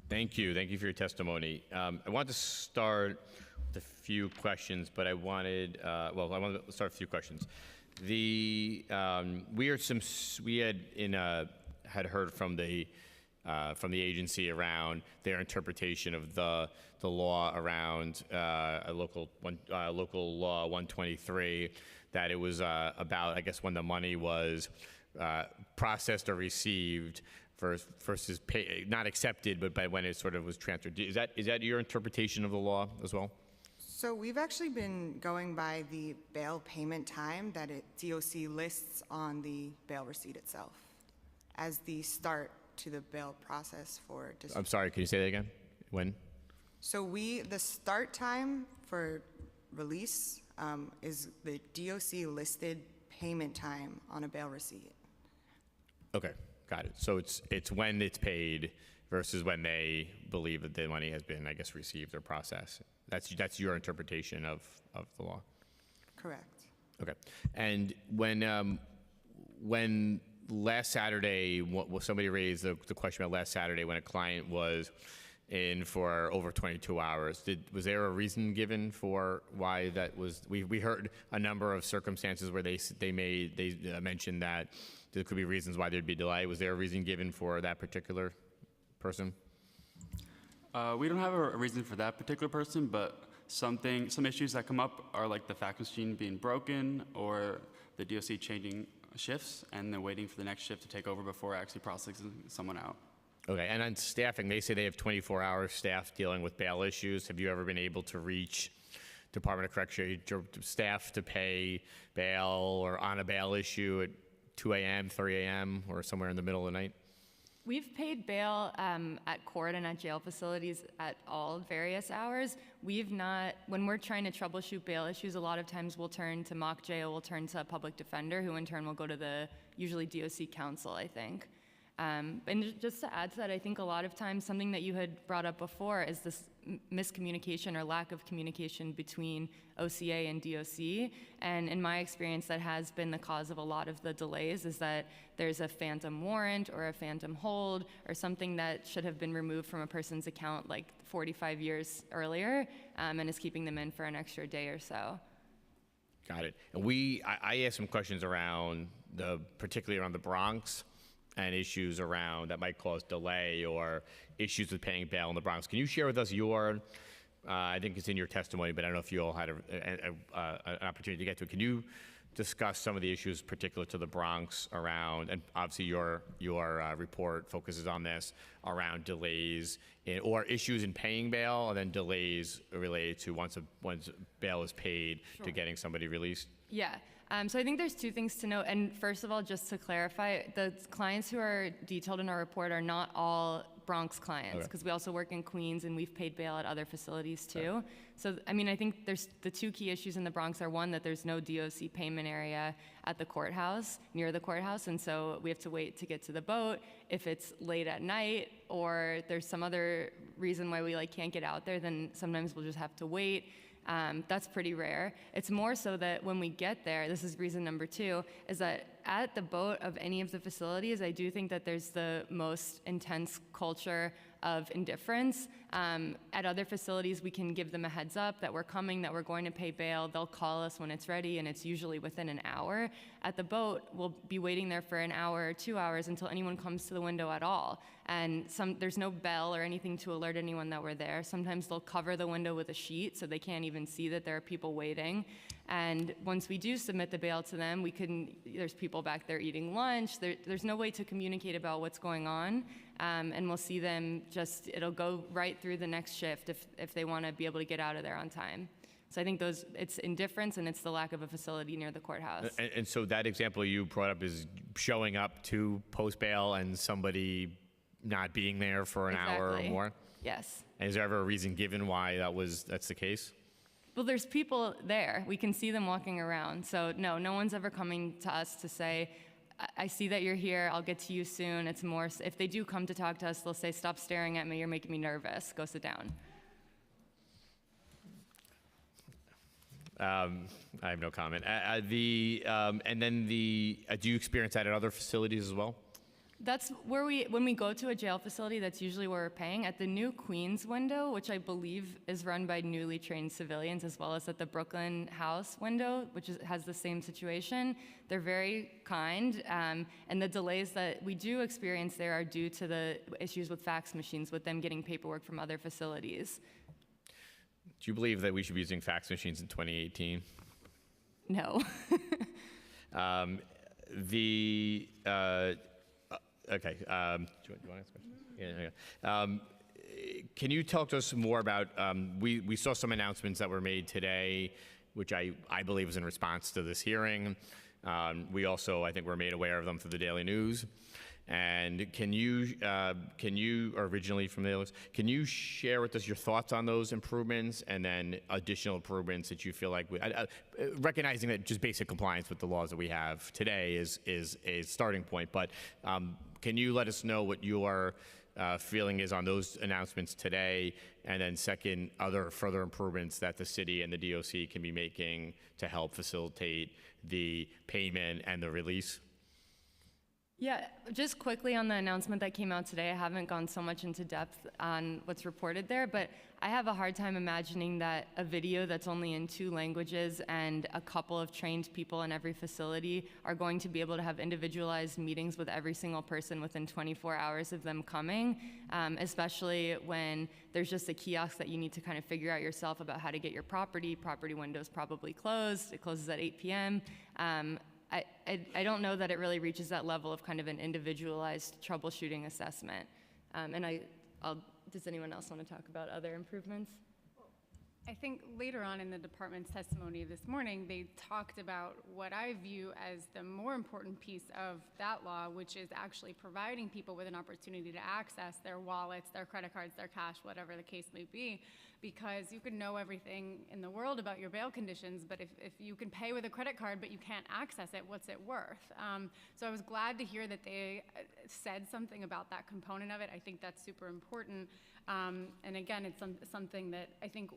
Thank you. Thank you for your testimony. I want to start with a few questions, but I wanted to start with a few questions. We had heard from the agency around their interpretation of the law around local law 123, that it was about, I guess, when the money was processed or received versus not accepted, but by when it sort of was transferred. Is that your interpretation of the law as well? So we've actually been going by the bail payment time that DOC lists on the bail receipt itself as the start to the bail process for district. I'm sorry, can you say that again? When? So the start time for release is the DOC listed payment time on a bail receipt. Okay, got it. So it's when it's paid versus when they believe that the money has been, I guess, received or processed. That's your interpretation of the law. Correct. Okay. And when last Saturday, somebody raised the question about last Saturday when a client was in for over 22 hours. Was there a reason given for why that was? We heard a number of circumstances where they mentioned that there could be reasons why there'd be delay. Was there a reason given for that particular person? We don't have a reason for that particular person, but some issues that come up are like the fax machine being broken or the DOC changing shifts and then waiting for the next shift to take over before actually processing someone out. Okay, and on staffing, they say they have 24-hour staff dealing with bail issues. Have you ever been able to reach Department of Corrections staff to pay bail or on a bail issue at 2 a.m., 3 a.m., or somewhere in the middle of the night? We've paid bail at court and at jail facilities at all various hours. When we're trying to troubleshoot bail issues, a lot of times we'll turn to mock jail, we'll turn to a public defender, who in turn will go to the usually DOC counsel, I think. And just to add to that, I think a lot of times something that you had brought up before is this miscommunication or lack of communication between OCA and DOC. And in my experience, that has been the cause of a lot of the delays, is that there's a phantom warrant or a phantom hold or something that should have been removed from a person's account like 45 years earlier and is keeping them in for an extra day or so. Got it. And I asked some questions around particularly around the Bronx and issues around that might cause delay or issues with paying bail in the Bronx. Can you share with us I think it's in your testimony, but I don't know if you all had an opportunity to get to it. Can you discuss some of the issues particular to the Bronx around, and obviously your report focuses on this, around delays or issues in paying bail, and then delays related to once bail is paid to getting somebody released? Yeah. So I think there's two things to note. And first of all, just to clarify, the clients who are detailed in our report are not all Bronx clients, because we also work in Queens and we've paid bail at other facilities too. So, I mean, I think there's the two key issues in the Bronx are, one, that there's no DOC payment area at the courthouse, near the courthouse, and so we have to wait to get to the boat. If it's late at night or there's some other reason why we can't get out there, then sometimes we'll just have to wait. That's pretty rare. It's more so that when we get there, this is reason number two, is that at the boat of any of the facilities, I do think that there's the most intense culture of indifference. At other facilities, we can give them a heads up that we're coming, that we're going to pay bail. They'll call us when it's ready, and it's usually within an hour. At the boat, we'll be waiting there for an hour or 2 hours until anyone comes to the window at all. And there's no bell or anything to alert anyone that we're there. Sometimes they'll cover the window with a sheet so they can't even see that there are people waiting. And once we do submit the bail to them, there's people back there eating lunch. There's no way to communicate about what's going on. And we'll see them it'll go right through the next shift if they want to be able to get out of there on time. So I think it's indifference and it's the lack of a facility near the courthouse. And so that example you brought up is showing up to post bail and somebody not being there for an hour or more? Yes. And is there ever a reason given why that's the case? Well, there's people there. We can see them walking around. So no one's ever coming to us to say, I see that you're here, I'll get to you soon. It's more, if they do come to talk to us, they'll say, stop staring at me, you're making me nervous, go sit down. I have no comment. Do you experience that at other facilities as well? That's where when we go to a jail facility, that's usually where we're paying. At the new Queens window, which I believe is run by newly trained civilians, as well as at the Brooklyn House window, which has the same situation, they're very kind. And the delays that we do experience there are due to the issues with fax machines, with them getting paperwork from other facilities. Do you believe that we should be using fax machines in 2018? No. Okay. Do you want to ask a question? Yeah. Can you talk to us more about, we saw some announcements that were made today, which I believe was in response to this hearing. We also, I think, were made aware of them through the Daily News. And can you, originally from the Daily News, can you share with us your thoughts on those improvements and then additional improvements that you feel like, recognizing that just basic compliance with the laws that we have today is a starting point, but can you let us know what your feeling is on those announcements today, and then second, other further improvements that the city and the DOC can be making to help facilitate the payment and the release? Yeah, just quickly on the announcement that came out today, I haven't gone so much into depth on what's reported there, but I have a hard time imagining that a video that's only in 2 languages and a couple of trained people in every facility are going to be able to have individualized meetings with every single person within 24 hours of them coming, especially when there's just a kiosk that you need to kind of figure out yourself about how to get your property. Property window's probably closed. It closes at 8 p.m. I don't know that it really reaches that level of kind of an individualized troubleshooting assessment. Does anyone else want to talk about other improvements? I think later on in the department's testimony this morning, they talked about what I view as the more important piece of that law, which is actually providing people with an opportunity to access their wallets, their credit cards, their cash, whatever the case may be, because you can know everything in the world about your bail conditions, but if you can pay with a credit card but you can't access it, what's it worth? So I was glad to hear that they said something about that component of it. I think that's super important. And again, it's something that I think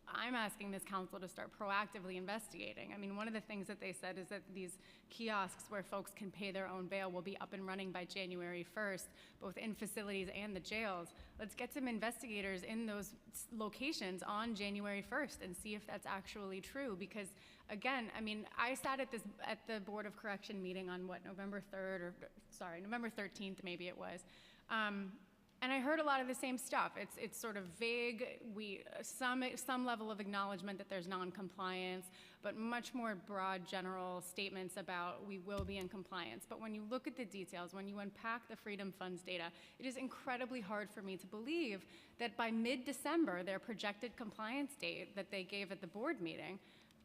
I'm asking this council to start proactively investigating. I mean, one of the things that they said is that these kiosks where folks can pay their own bail will be up and running by January 1st, both in facilities and the jails. Let's get some investigators in those locations on January 1st and see if that's actually true. Because again, I mean, I sat at the Board of Correction meeting on November 13th maybe it was. And I heard a lot of the same stuff. It's sort of vague. Some level of acknowledgement that there's non-compliance, but much more broad, general statements about we will be in compliance. But when you look at the details, when you unpack the Freedom Fund's data, it is incredibly hard for me to believe that by mid-December, their projected compliance date that they gave at the board meeting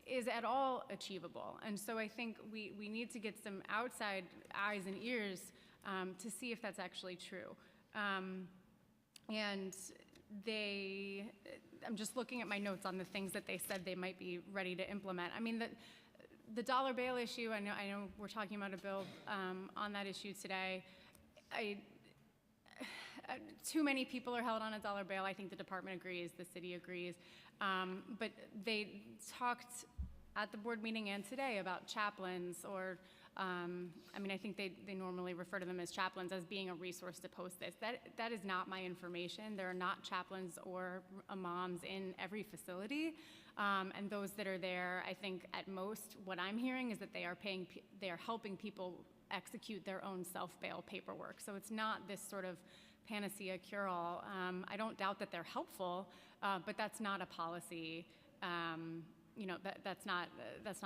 is at all achievable. And so I think we need to get some outside eyes and ears to see if that's actually true. And I'm just looking at my notes on the things that they said they might be ready to implement. I mean, the dollar bail issue, I know we're talking about a bill on that issue today. Too many people are held on a dollar bail. I think the department agrees, the city agrees. But they talked at the board meeting and today about chaplains or I mean, I think they normally refer to them as chaplains as being a resource to post this. That is not my information. There are not chaplains or imams in every facility. And those that are there, I think at most what I'm hearing is that they are helping people execute their own self-bail paperwork. So it's not this sort of panacea cure-all. I don't doubt that they're helpful, but that's not a policy. You know, that's not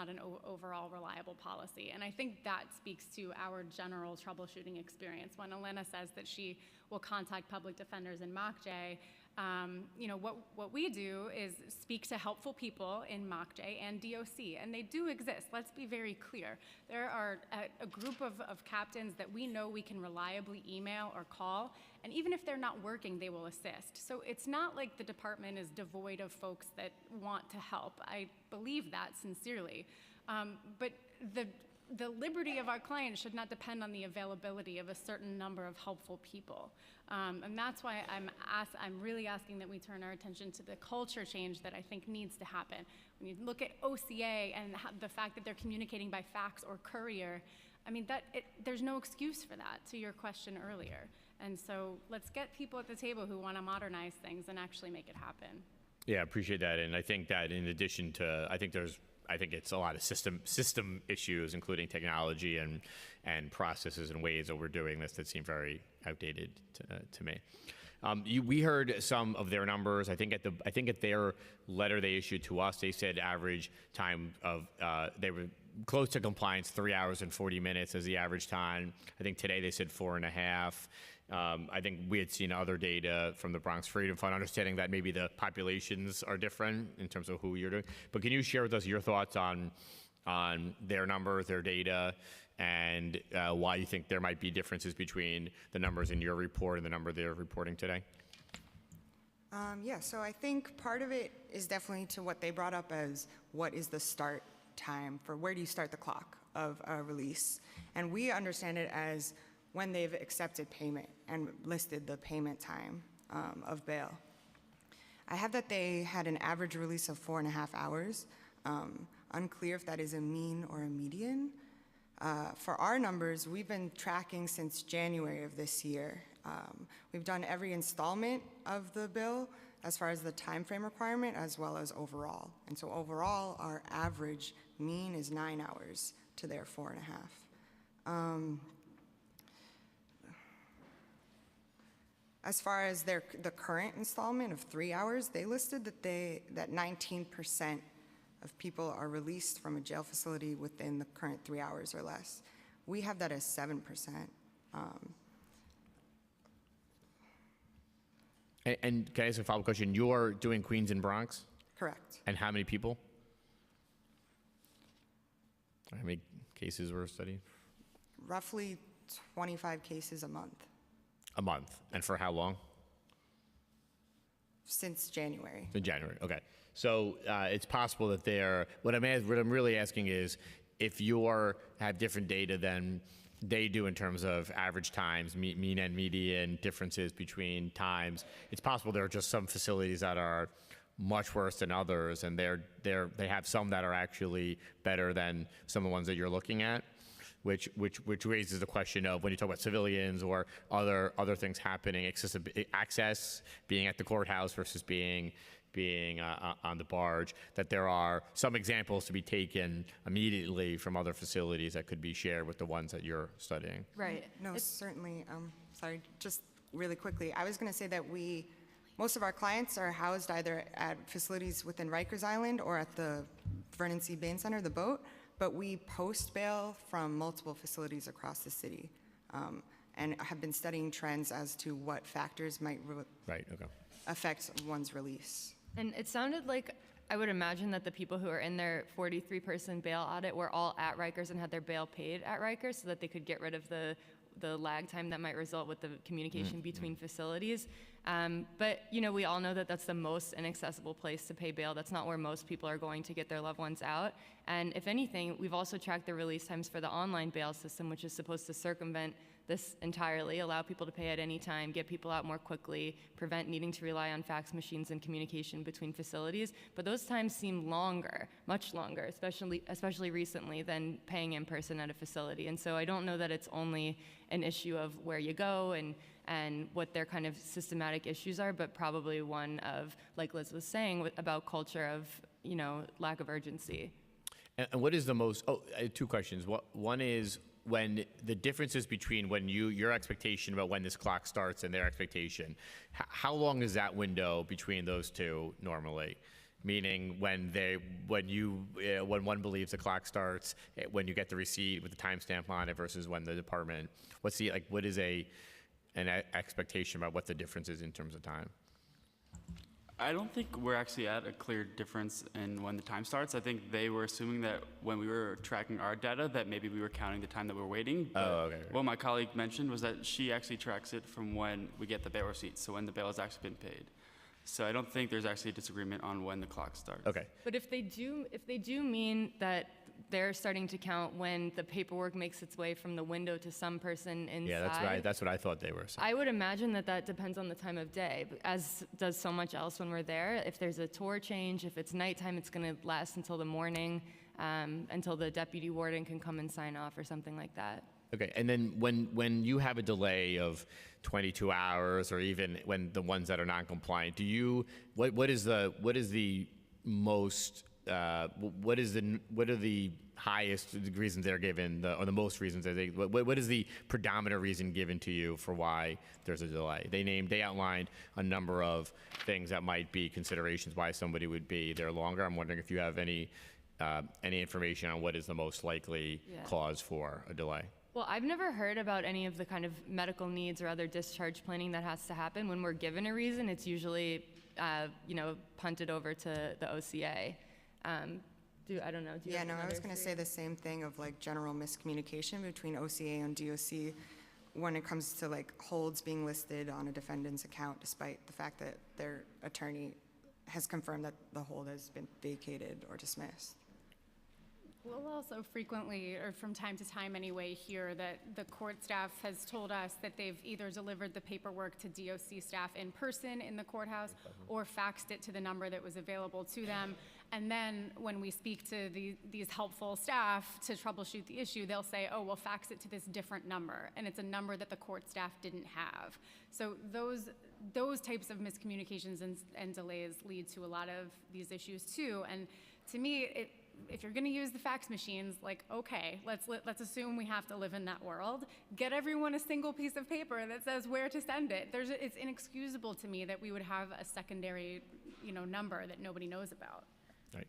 an overall reliable policy. And I think that speaks to our general troubleshooting experience. When Elena says that she will contact public defenders in MOCJ, you know, what we do is speak to helpful people in MOCJ and DOC, and they do exist. Let's be very clear. There are a group of captains that we know we can reliably email or call, and even if they're not working, they will assist. So it's not like the department is devoid of folks that want to help. I believe that sincerely. But the liberty of our clients should not depend on the availability of a certain number of helpful people. And that's why I'm really asking that we turn our attention to the culture change that I think needs to happen. When you look at OCA and the fact that they're communicating by fax or courier, I mean, there's no excuse for that, to your question earlier. And so let's get people at the table who want to modernize things and actually make it happen. Yeah, I appreciate that. And I think that in addition to, I think it's a lot of system issues, including technology and processes and ways that we're doing this that seem very outdated to me. We heard some of their numbers. I think at their letter they issued to us, they said average time of they were close to compliance, 3 hours and 40 minutes as the average time. I think today they said 4.5. I think we had seen other data from the Bronx Freedom Fund, understanding that maybe the populations are different in terms of who you're doing. But can you share with us your thoughts on their numbers, their data, and why you think there might be differences between the numbers in your report and the number they're reporting today? Yeah, so I think part of it is definitely to what they brought up as what is the start time for where do you start the clock of a release. And we understand it as when they've accepted payment and listed the payment time of bail. I have that they had an average release of 4.5 hours. Unclear if that is a mean or a median. For our numbers, we've been tracking since January of this year. We've done every installment of the bill as far as the time frame requirement as well as overall. And so overall, our average mean is 9 hours to their 4.5. As far as the current installment of 3 hours, they listed that 19% of people are released from a jail facility within the current 3 hours or less. We have that as 7%. And can I ask a follow-up question? You're doing Queens and Bronx? Correct. And how many people? How many cases were studied? Roughly 25 cases a month. A month. And for how long? Since January. In January, okay. So it's possible that what I'm really asking is if you have different data than they do in terms of average times, mean and median differences between times, it's possible there are just some facilities that are much worse than others, and they have some that are actually better than some of the ones that you're looking at. Which raises the question of when you talk about civilians or other things happening, access being at the courthouse versus being on the barge, that there are some examples to be taken immediately from other facilities that could be shared with the ones that you're studying. Right. No, certainly. Sorry, just really quickly, I was going to say that most of our clients are housed either at facilities within Rikers Island or at the Vernon C. Bain Center, the boat, but we post bail from multiple facilities across the city, and have been studying trends as to what factors might affect one's release. And it sounded like, I would imagine that the people who are in their 43-person bail audit were all at Rikers and had their bail paid at Rikers so that they could get rid of the lag time that might result with the communication between facilities. But, you know, we all know that that's the most inaccessible place to pay bail. That's not where most people are going to get their loved ones out. And if anything, we've also tracked the release times for the online bail system, which is supposed to circumvent this entirely, allow people to pay at any time, get people out more quickly, prevent needing to rely on fax machines and communication between facilities. But those times seem longer, much longer, especially recently, than paying in person at a facility. And so I don't know that it's only an issue of where you go and what their kind of systematic issues are, but probably one of, like Liz was saying, about culture of, you know, lack of urgency. And what is the most, I have two questions. One is, when the differences between when your expectation about when this clock starts and their expectation, how long is that window between those two normally? Meaning when one believes the clock starts, when you get the receipt with the timestamp on it versus when the department, what is an expectation about what the difference is in terms of time? I don't think we're actually at a clear difference in when the time starts. I think they were assuming that when we were tracking our data that maybe we were counting the time that we were waiting. But okay. What my colleague mentioned was that she actually tracks it from when we get the bail receipt, so when the bail has actually been paid. So I don't think there's actually a disagreement on when the clock starts. Okay. But if they do mean that they're starting to count when the paperwork makes its way from the window to some person inside. Yeah, that's right. That's what I thought they were saying. I would imagine that depends on the time of day, as does so much else when we're there. If there's a tour change, if it's nighttime, it's going to last until the morning, until the deputy warden can come and sign off or something like that. Okay, and then when you have a delay of 22 hours, or even when the ones that are non-compliant, what are the highest reasons they're given, or the most reasons what is the predominant reason given to you for why there's a delay? They outlined a number of things that might be considerations why somebody would be there longer. I'm wondering if you have any information on what is the most likely cause for a delay. Well, I've never heard about any of the kind of medical needs or other discharge planning that has to happen. When we're given a reason, it's usually punted over to the OCA. I don't know. I was going to say the same thing of like general miscommunication between OCA and DOC when it comes to like holds being listed on a defendant's account, despite the fact that their attorney has confirmed that the hold has been vacated or dismissed. We'll also frequently, or from time to time anyway, hear that the court staff has told us that they've either delivered the paperwork to DOC staff in person in the courthouse or faxed it to the number that was available to them. And then when we speak to these helpful staff to troubleshoot the issue, they'll say, oh, we'll fax it to this different number. And it's a number that the court staff didn't have. So those types of miscommunications and delays lead to a lot of these issues too. And to me, if you're going to use the fax machines, like, okay, let's assume we have to live in that world. Get everyone a single piece of paper that says where to send it. It's inexcusable to me that we would have a secondary, number that nobody knows about. Right,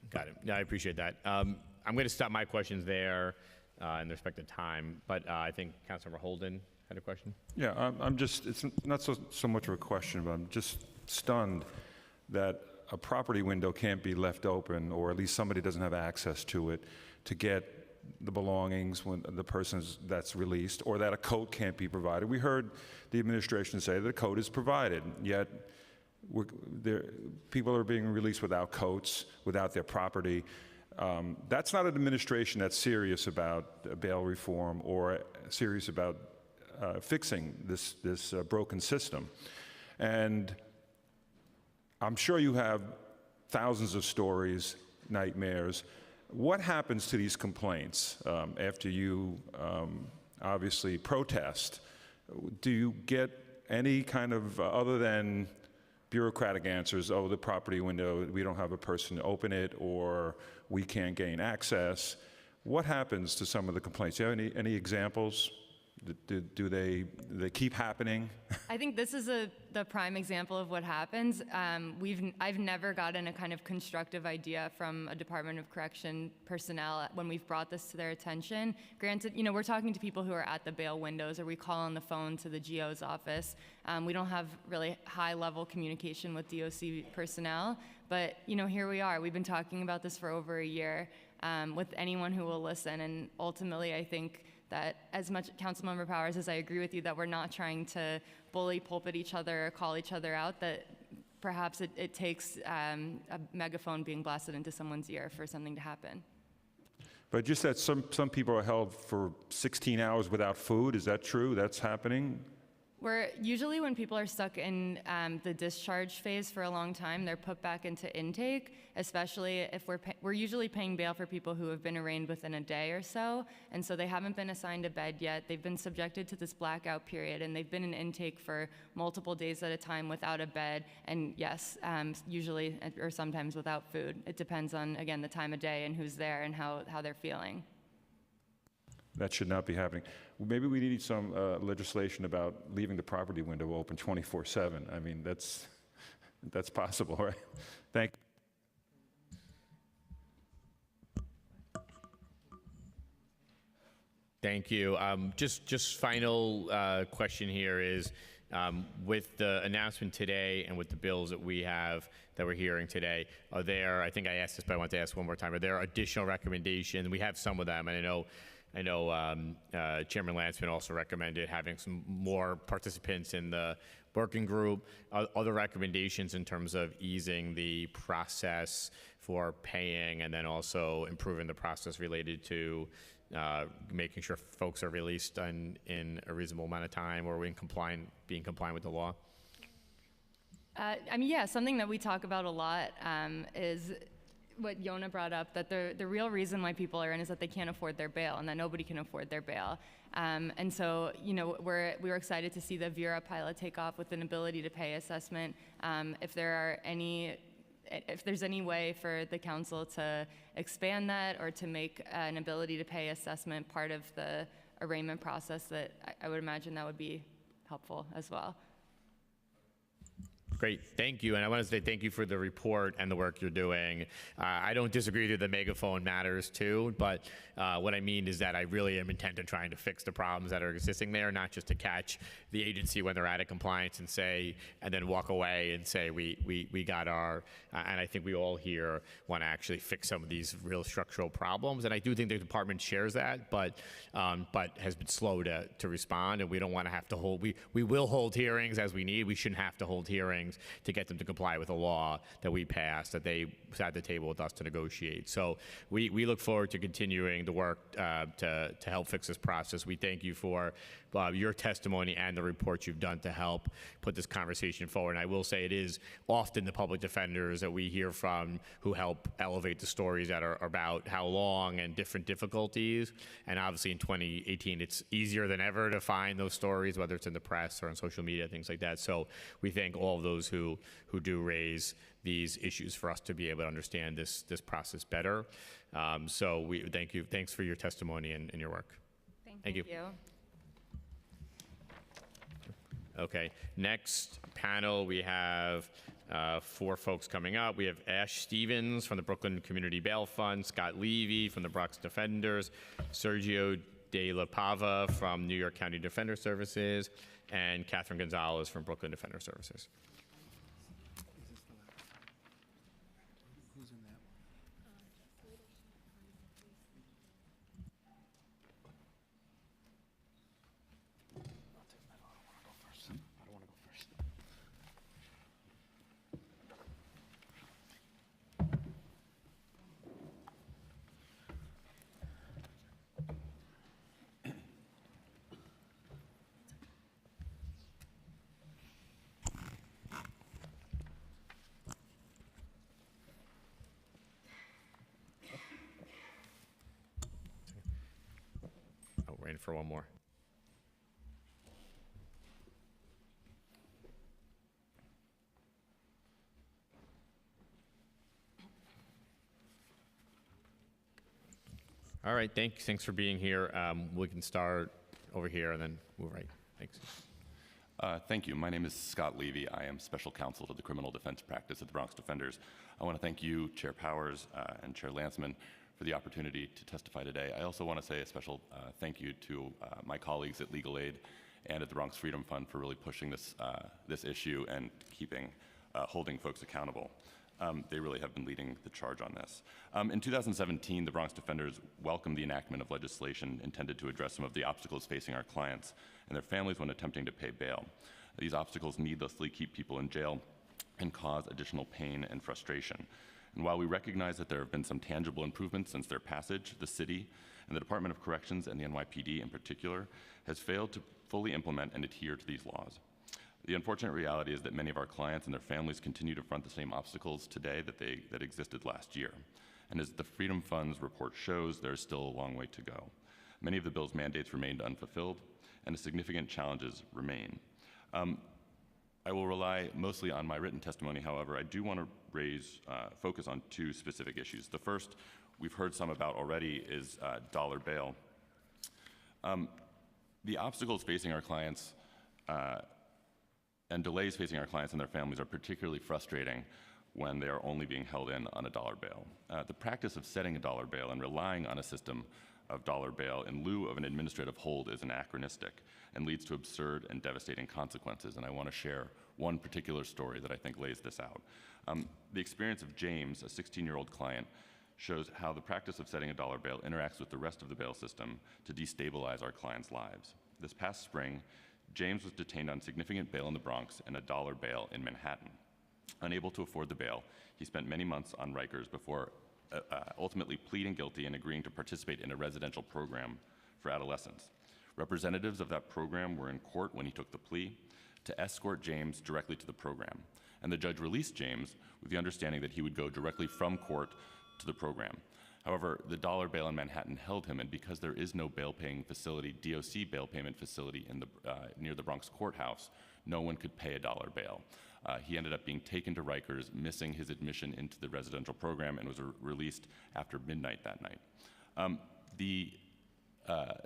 got it. Yeah, I appreciate that. I'm going to stop my questions there in respect to time, but I think Councilmember Holden had a question. Yeah, it's not so much of a question, but I'm just stunned that a property window can't be left open, or at least somebody doesn't have access to it to get the belongings when the person that's released, or that a coat can't be provided. We heard the administration say that a coat is provided, yet people are being released without coats, without their property. That's not an administration that's serious about bail reform or serious about fixing this broken system. And I'm sure you have thousands of stories, nightmares. What happens to these complaints after you obviously protest? Do you get any kind of, other than bureaucratic answers, oh, the property window, we don't have a person to open it, or we can't gain access? What happens to some of the complaints? Do you have any examples Do they keep happening? I think this is the prime example of what happens. I've never gotten a kind of constructive idea from a Department of Correction personnel when we've brought this to their attention. Granted, we're talking to people who are at the bail windows, or we call on the phone to the GO's office. We don't have really high-level communication with DOC personnel, but here we are. We've been talking about this for over a year with anyone who will listen, and ultimately, I think that as much, Councilmember Powers, as I agree with you that we're not trying to bully, pulpit each other, or call each other out, that perhaps it takes a megaphone being blasted into someone's ear for something to happen. But just that some people are held for 16 hours without food, is that true? That's happening? Where usually when people are stuck in the discharge phase for a long time, they're put back into intake, especially if we're usually paying bail for people who have been arraigned within a day or so, and so they haven't been assigned a bed yet. They've been subjected to this blackout period, and they've been in intake for multiple days at a time without a bed, and yes, usually or sometimes without food. It depends on, again, the time of day and who's there and how they're feeling. That should not be happening. Maybe we need some legislation about leaving the property window open 24/7. I mean, that's possible, right? Thank you. Thank you. Just final question here is, with the announcement today and with the bills that we have that we're hearing today, are there, I think I asked this, but I want to ask one more time, are there additional recommendations? We have some of them, and I know Chairman Landsman also recommended having some more participants in the working group. Other recommendations in terms of easing the process for paying, and then also improving the process related to making sure folks are released in a reasonable amount of time, or being compliant with the law? Yeah, something that we talk about a lot is what Yona brought up, that the real reason why people are in is that they can't afford their bail, and that nobody can afford their bail. And so, we were excited to see the Vera pilot take off with an ability to pay assessment. If there's any way for the council to expand that, or to make an ability to pay assessment part of the arraignment process, that I would imagine that would be helpful as well. Great, thank you. And I want to say thank you for the report and the work you're doing. I don't disagree that the megaphone matters too, but what I mean is that I really am intent on trying to fix the problems that are existing there, not just to catch the agency when they're out of compliance and then walk away and say we got our, and I think we all here want to actually fix some of these real structural problems. And I do think the department shares that, but has been slow to respond, and we don't want to have to hold, we will hold hearings as we need. We shouldn't have to hold hearings to get them to comply with the law that we passed, that they sat at the table with us to negotiate. So we look forward to continuing the work to help fix this process. We thank you for your testimony and the reports you've done to help put this conversation forward. And I will say it is often the public defenders that we hear from who help elevate the stories that are about how long and different difficulties. And obviously in 2018, it's easier than ever to find those stories, whether it's in the press or on social media, things like that. So we thank all of those who do raise these issues for us to be able to understand this process better. So we thank you. Thanks for your testimony and your work. Thank you. Okay, next panel, we have 4 folks coming up. We have Ash Stevens from the Brooklyn Community Bail Fund, Scott Levy from the Bronx Defenders, Sergio De La Pava from New York County Defender Services, and Catherine Gonzalez from Brooklyn Defender Services. Waiting for one more. All right, thanks for being here. We can start over here and then move right. Thanks. Thank you. My name is Scott Levy. I am special counsel to the criminal defense practice at the Bronx Defenders. I want to thank you, Chair Powers and Chair Landsman, for the opportunity to testify today. I also want to say a special thank you to my colleagues at Legal Aid and at the Bronx Freedom Fund for really pushing this issue and holding folks accountable. They really have been leading the charge on this. In 2017, the Bronx Defenders welcomed the enactment of legislation intended to address some of the obstacles facing our clients and their families when attempting to pay bail. These obstacles needlessly keep people in jail and cause additional pain and frustration. And while we recognize that there have been some tangible improvements since their passage, the city and the Department of Corrections and the NYPD in particular has failed to fully implement and adhere to these laws. The unfortunate reality is that many of our clients and their families continue to front the same obstacles today that existed last year. And as the Freedom Fund's report shows, there is still a long way to go. Many of the bill's mandates remained unfulfilled, and significant challenges remain. I will rely mostly on my written testimony. However, I do want to focus on two specific issues. The first, we've heard some about already, is dollar bail. The obstacles facing our clients and delays facing our clients and their families are particularly frustrating when they are only being held in on a dollar bail. The practice of setting a dollar bail and relying on a system of dollar bail in lieu of an administrative hold is anachronistic and leads to absurd and devastating consequences. And I want to share one particular story that I think lays this out. The experience of James, a 16-year-old client, shows how the practice of setting a dollar bail interacts with the rest of the bail system to destabilize our clients' lives. This past spring, James was detained on significant bail in the Bronx and a dollar bail in Manhattan. Unable to afford the bail, he spent many months on Rikers before ultimately pleading guilty and agreeing to participate in a residential program for adolescents. Representatives of that program were in court when he took the plea to escort James directly to the program. And the judge released James with the understanding that he would go directly from court to the program. However, the dollar bail in Manhattan held him, and because there is no bail-paying facility, DOC bail payment facility near the Bronx courthouse, no one could pay a dollar bail. He ended up being taken to Rikers, missing his admission into the residential program, and was released after midnight that night. The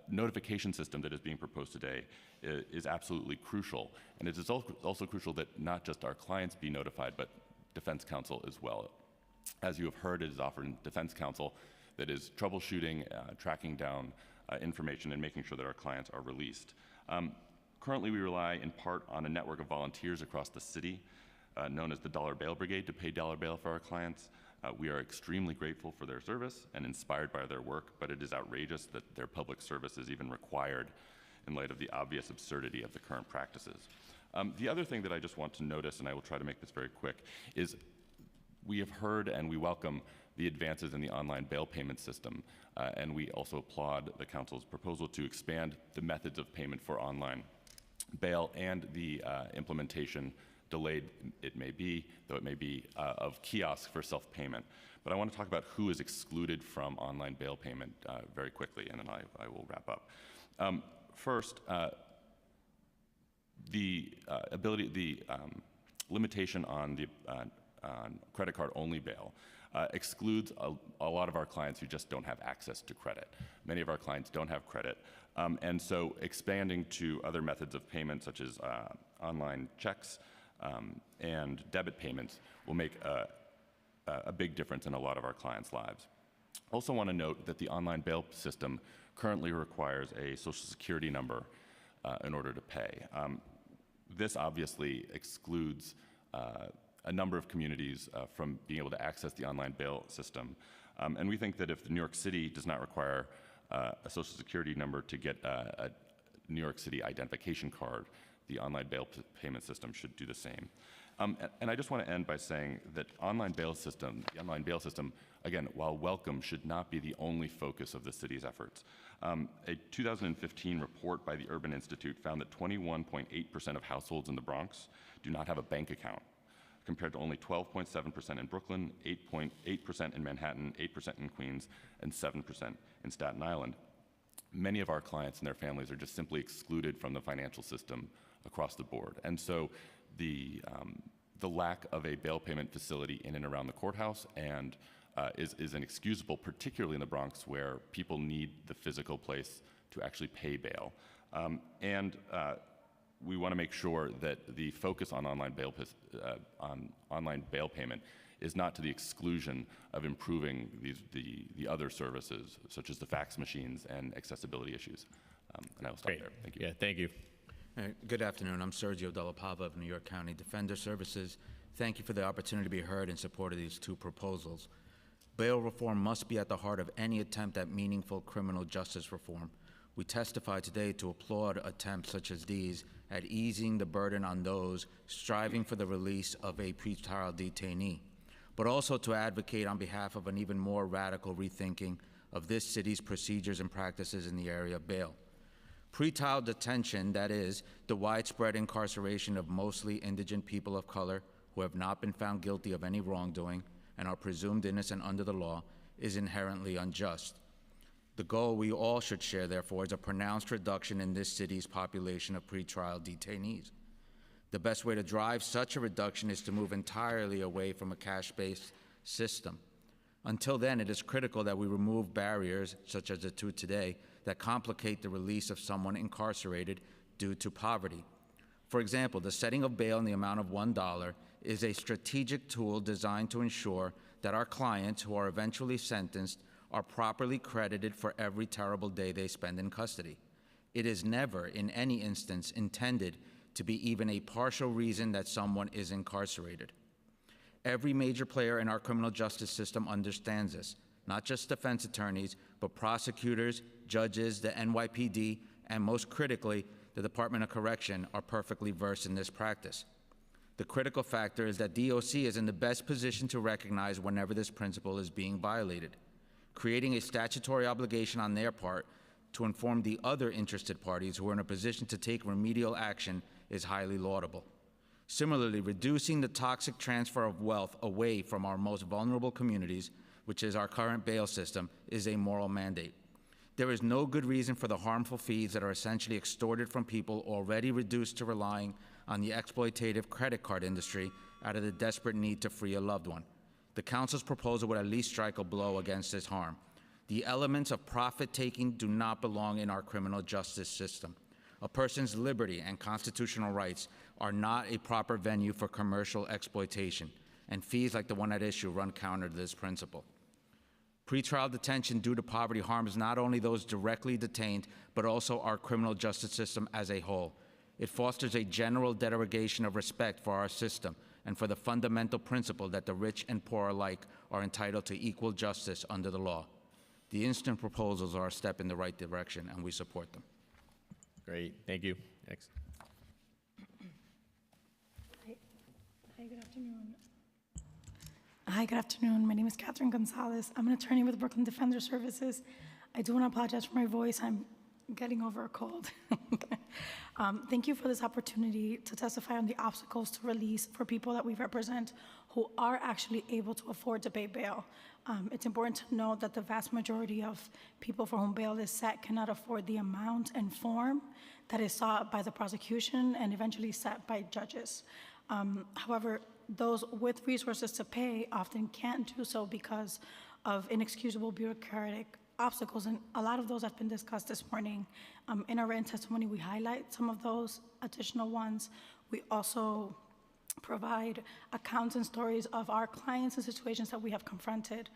notification system that is being proposed today is absolutely crucial, and it is also crucial that not just our clients be notified, but defense counsel as well. As you have heard, it is offering defense counsel that is troubleshooting, tracking down information, and making sure that our clients are released. Currently, we rely in part on a network of volunteers across the city known as the Dollar Bail Brigade to pay dollar bail for our clients. We are extremely grateful for their service and inspired by their work, but it is outrageous that their public service is even required in light of the obvious absurdity of the current practices. The other thing that I just want to notice, and I will try to make this very quick, is we have heard and we welcome the advances in the online bail payment system, and we also applaud the Council's proposal to expand the methods of payment for online bail and the implementation, delayed it may be, though it may be, of kiosks for self-payment. But I want to talk about who is excluded from online bail payment very quickly, and then I will wrap up. First, the limitation on the credit card only bail excludes a lot of our clients who just don't have access to credit. Many of our clients don't have credit. And so expanding to other methods of payment, such as online checks and debit payments, will make a big difference in a lot of our clients' lives. Also want to note that the online bail system currently requires a Social Security number in order to pay. This obviously excludes a number of communities from being able to access the online bail system. And we think that if New York City does not require a Social Security number to get a New York City identification card, the online bail payment system should do the same. And I just want to end by saying that the online bail system, again, while welcome, should not be the only focus of the city's efforts. A 2015 report by the Urban Institute found that 21.8% of households in the Bronx do not have a bank account, compared to only 12.7% in Brooklyn, 8.8% in Manhattan, 8% in Queens, and 7% in Staten Island. Many of our clients and their families are just simply excluded from the financial system across the board. And so the lack of a bail payment facility in and around the courthouse is inexcusable, particularly in the Bronx, where people need the physical place to actually pay bail. We want to make sure that the focus on online bail payment is not to the exclusion of improving the other services, such as the fax machines and accessibility issues. And I will stop there. Thank you. Yeah, thank you. Good afternoon. I'm Sergio Della Pava of New York County Defender Services. Thank you for the opportunity to be heard in support of these two proposals. Bail reform must be at the heart of any attempt at meaningful criminal justice reform. We testify today to applaud attempts such as these at easing the burden on those striving for the release of a pretrial detainee, but also to advocate on behalf of an even more radical rethinking of this city's procedures and practices in the area of bail. Pretrial detention, that is, the widespread incarceration of mostly indigent people of color who have not been found guilty of any wrongdoing and are presumed innocent under the law, is inherently unjust. The goal we all should share, therefore, is a pronounced reduction in this city's population of pretrial detainees. The best way to drive such a reduction is to move entirely away from a cash-based system. Until then, it is critical that we remove barriers, such as the two today, that complicate the release of someone incarcerated due to poverty. For example, the setting of bail in the amount of $1 is a strategic tool designed to ensure that our clients who are eventually sentenced are properly credited for every terrible day they spend in custody. It is never, in any instance, intended to be even a partial reason that someone is incarcerated. Every major player in our criminal justice system understands this, not just defense attorneys, but prosecutors, judges, the NYPD, and most critically, the Department of Correction are perfectly versed in this practice. The critical factor is that DOC is in the best position to recognize whenever this principle is being violated. Creating a statutory obligation on their part to inform the other interested parties who are in a position to take remedial action is highly laudable. Similarly, reducing the toxic transfer of wealth away from our most vulnerable communities, which is our current bail system, is a moral mandate. There is no good reason for the harmful fees that are essentially extorted from people already reduced to relying on the exploitative credit card industry out of the desperate need to free a loved one. The Council's proposal would at least strike a blow against this harm. The elements of profit-taking do not belong in our criminal justice system. A person's liberty and constitutional rights are not a proper venue for commercial exploitation, and fees like the one at issue run counter to this principle. Pretrial detention due to poverty harms not only those directly detained, but also our criminal justice system as a whole. It fosters a general derogation of respect for our system and for the fundamental principle that the rich and poor alike are entitled to equal justice under the law. The instant proposals are a step in the right direction, and we support them. Great, thank you. Next. Hi, good afternoon. Hi, good afternoon. My name is Catherine Gonzalez. I'm an attorney with Brooklyn Defender Services. I do want to apologize for my voice. I'm getting over a cold. Thank you for this opportunity to testify on the obstacles to release for people that we represent who are actually able to afford to pay bail. It's important to note that the vast majority of people for whom bail is set cannot afford the amount and form that is sought by the prosecution and eventually set by judges. However, those with resources to pay often can't do so because of inexcusable bureaucratic obstacles, and a lot of those have been discussed this morning. In our written testimony, we highlight some of those additional ones. We also provide accounts and stories of our clients and situations that we have confronted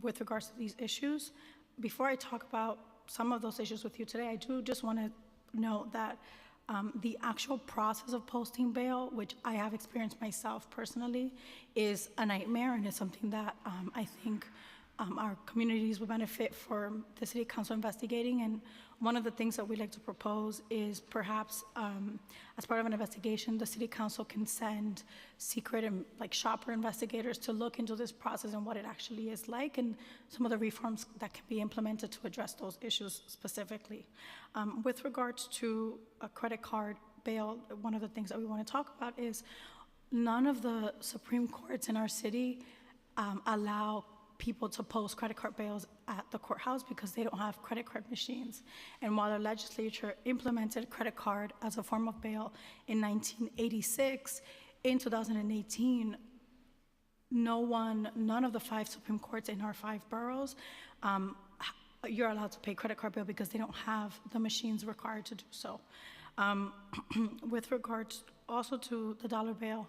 with regards to these issues. Before I talk about some of those issues with you today, I do just want to note that the actual process of posting bail, which I have experienced myself personally, is a nightmare, and it's something that I think our communities will benefit for the City Council investigating. And one of the things that we like to propose is perhaps as part of an investigation, the City Council can send secret and shopper investigators to look into this process and what it actually is like, and some of the reforms that can be implemented to address those issues specifically. With regards to a credit card bail, one of the things that we want to talk about is none of the Supreme Courts in our city allow people to post credit card bails at the courthouse because they don't have credit card machines. And while the legislature implemented credit card as a form of bail in 1986, in 2018, none of the 5 Supreme Courts in our 5 boroughs you're allowed to pay credit card bill because they don't have the machines required to do so. With regards also to the dollar bail,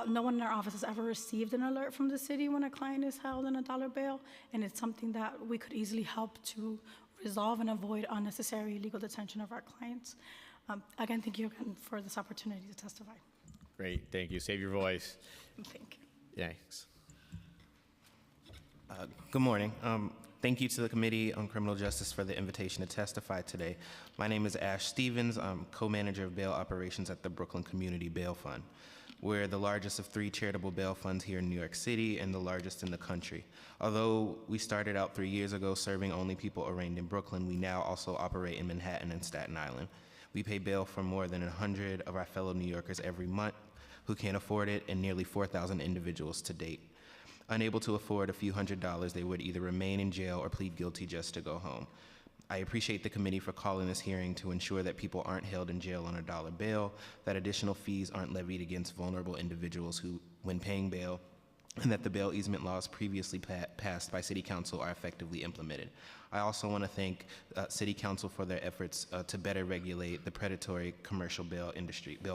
no one in our office has ever received an alert from the city when a client is held in a dollar bail, and it's something that we could easily help to resolve and avoid unnecessary legal detention of our clients. Again, thank you again for this opportunity to testify. Great, thank you. Save your voice. Thank you. Thanks. Good morning. Thank you to the Committee on Criminal Justice for the invitation to testify today. My name is Ash Stevens. I'm co-manager of bail operations at the Brooklyn Community Bail Fund. We're the largest of 3 charitable bail funds here in New York City and the largest in the country. Although we started out 3 years ago serving only people arraigned in Brooklyn, we now also operate in Manhattan and Staten Island. We pay bail for more than 100 of our fellow New Yorkers every month who can't afford it, and nearly 4,000 individuals to date. Unable to afford a few $100s, they would either remain in jail or plead guilty just to go home. I appreciate the committee for calling this hearing to ensure that people aren't held in jail on a dollar bail, that additional fees aren't levied against vulnerable individuals who, when paying bail, and that the bail easement laws previously passed by City Council are effectively implemented. I also want to thank City Council for their efforts to better regulate the predatory commercial bail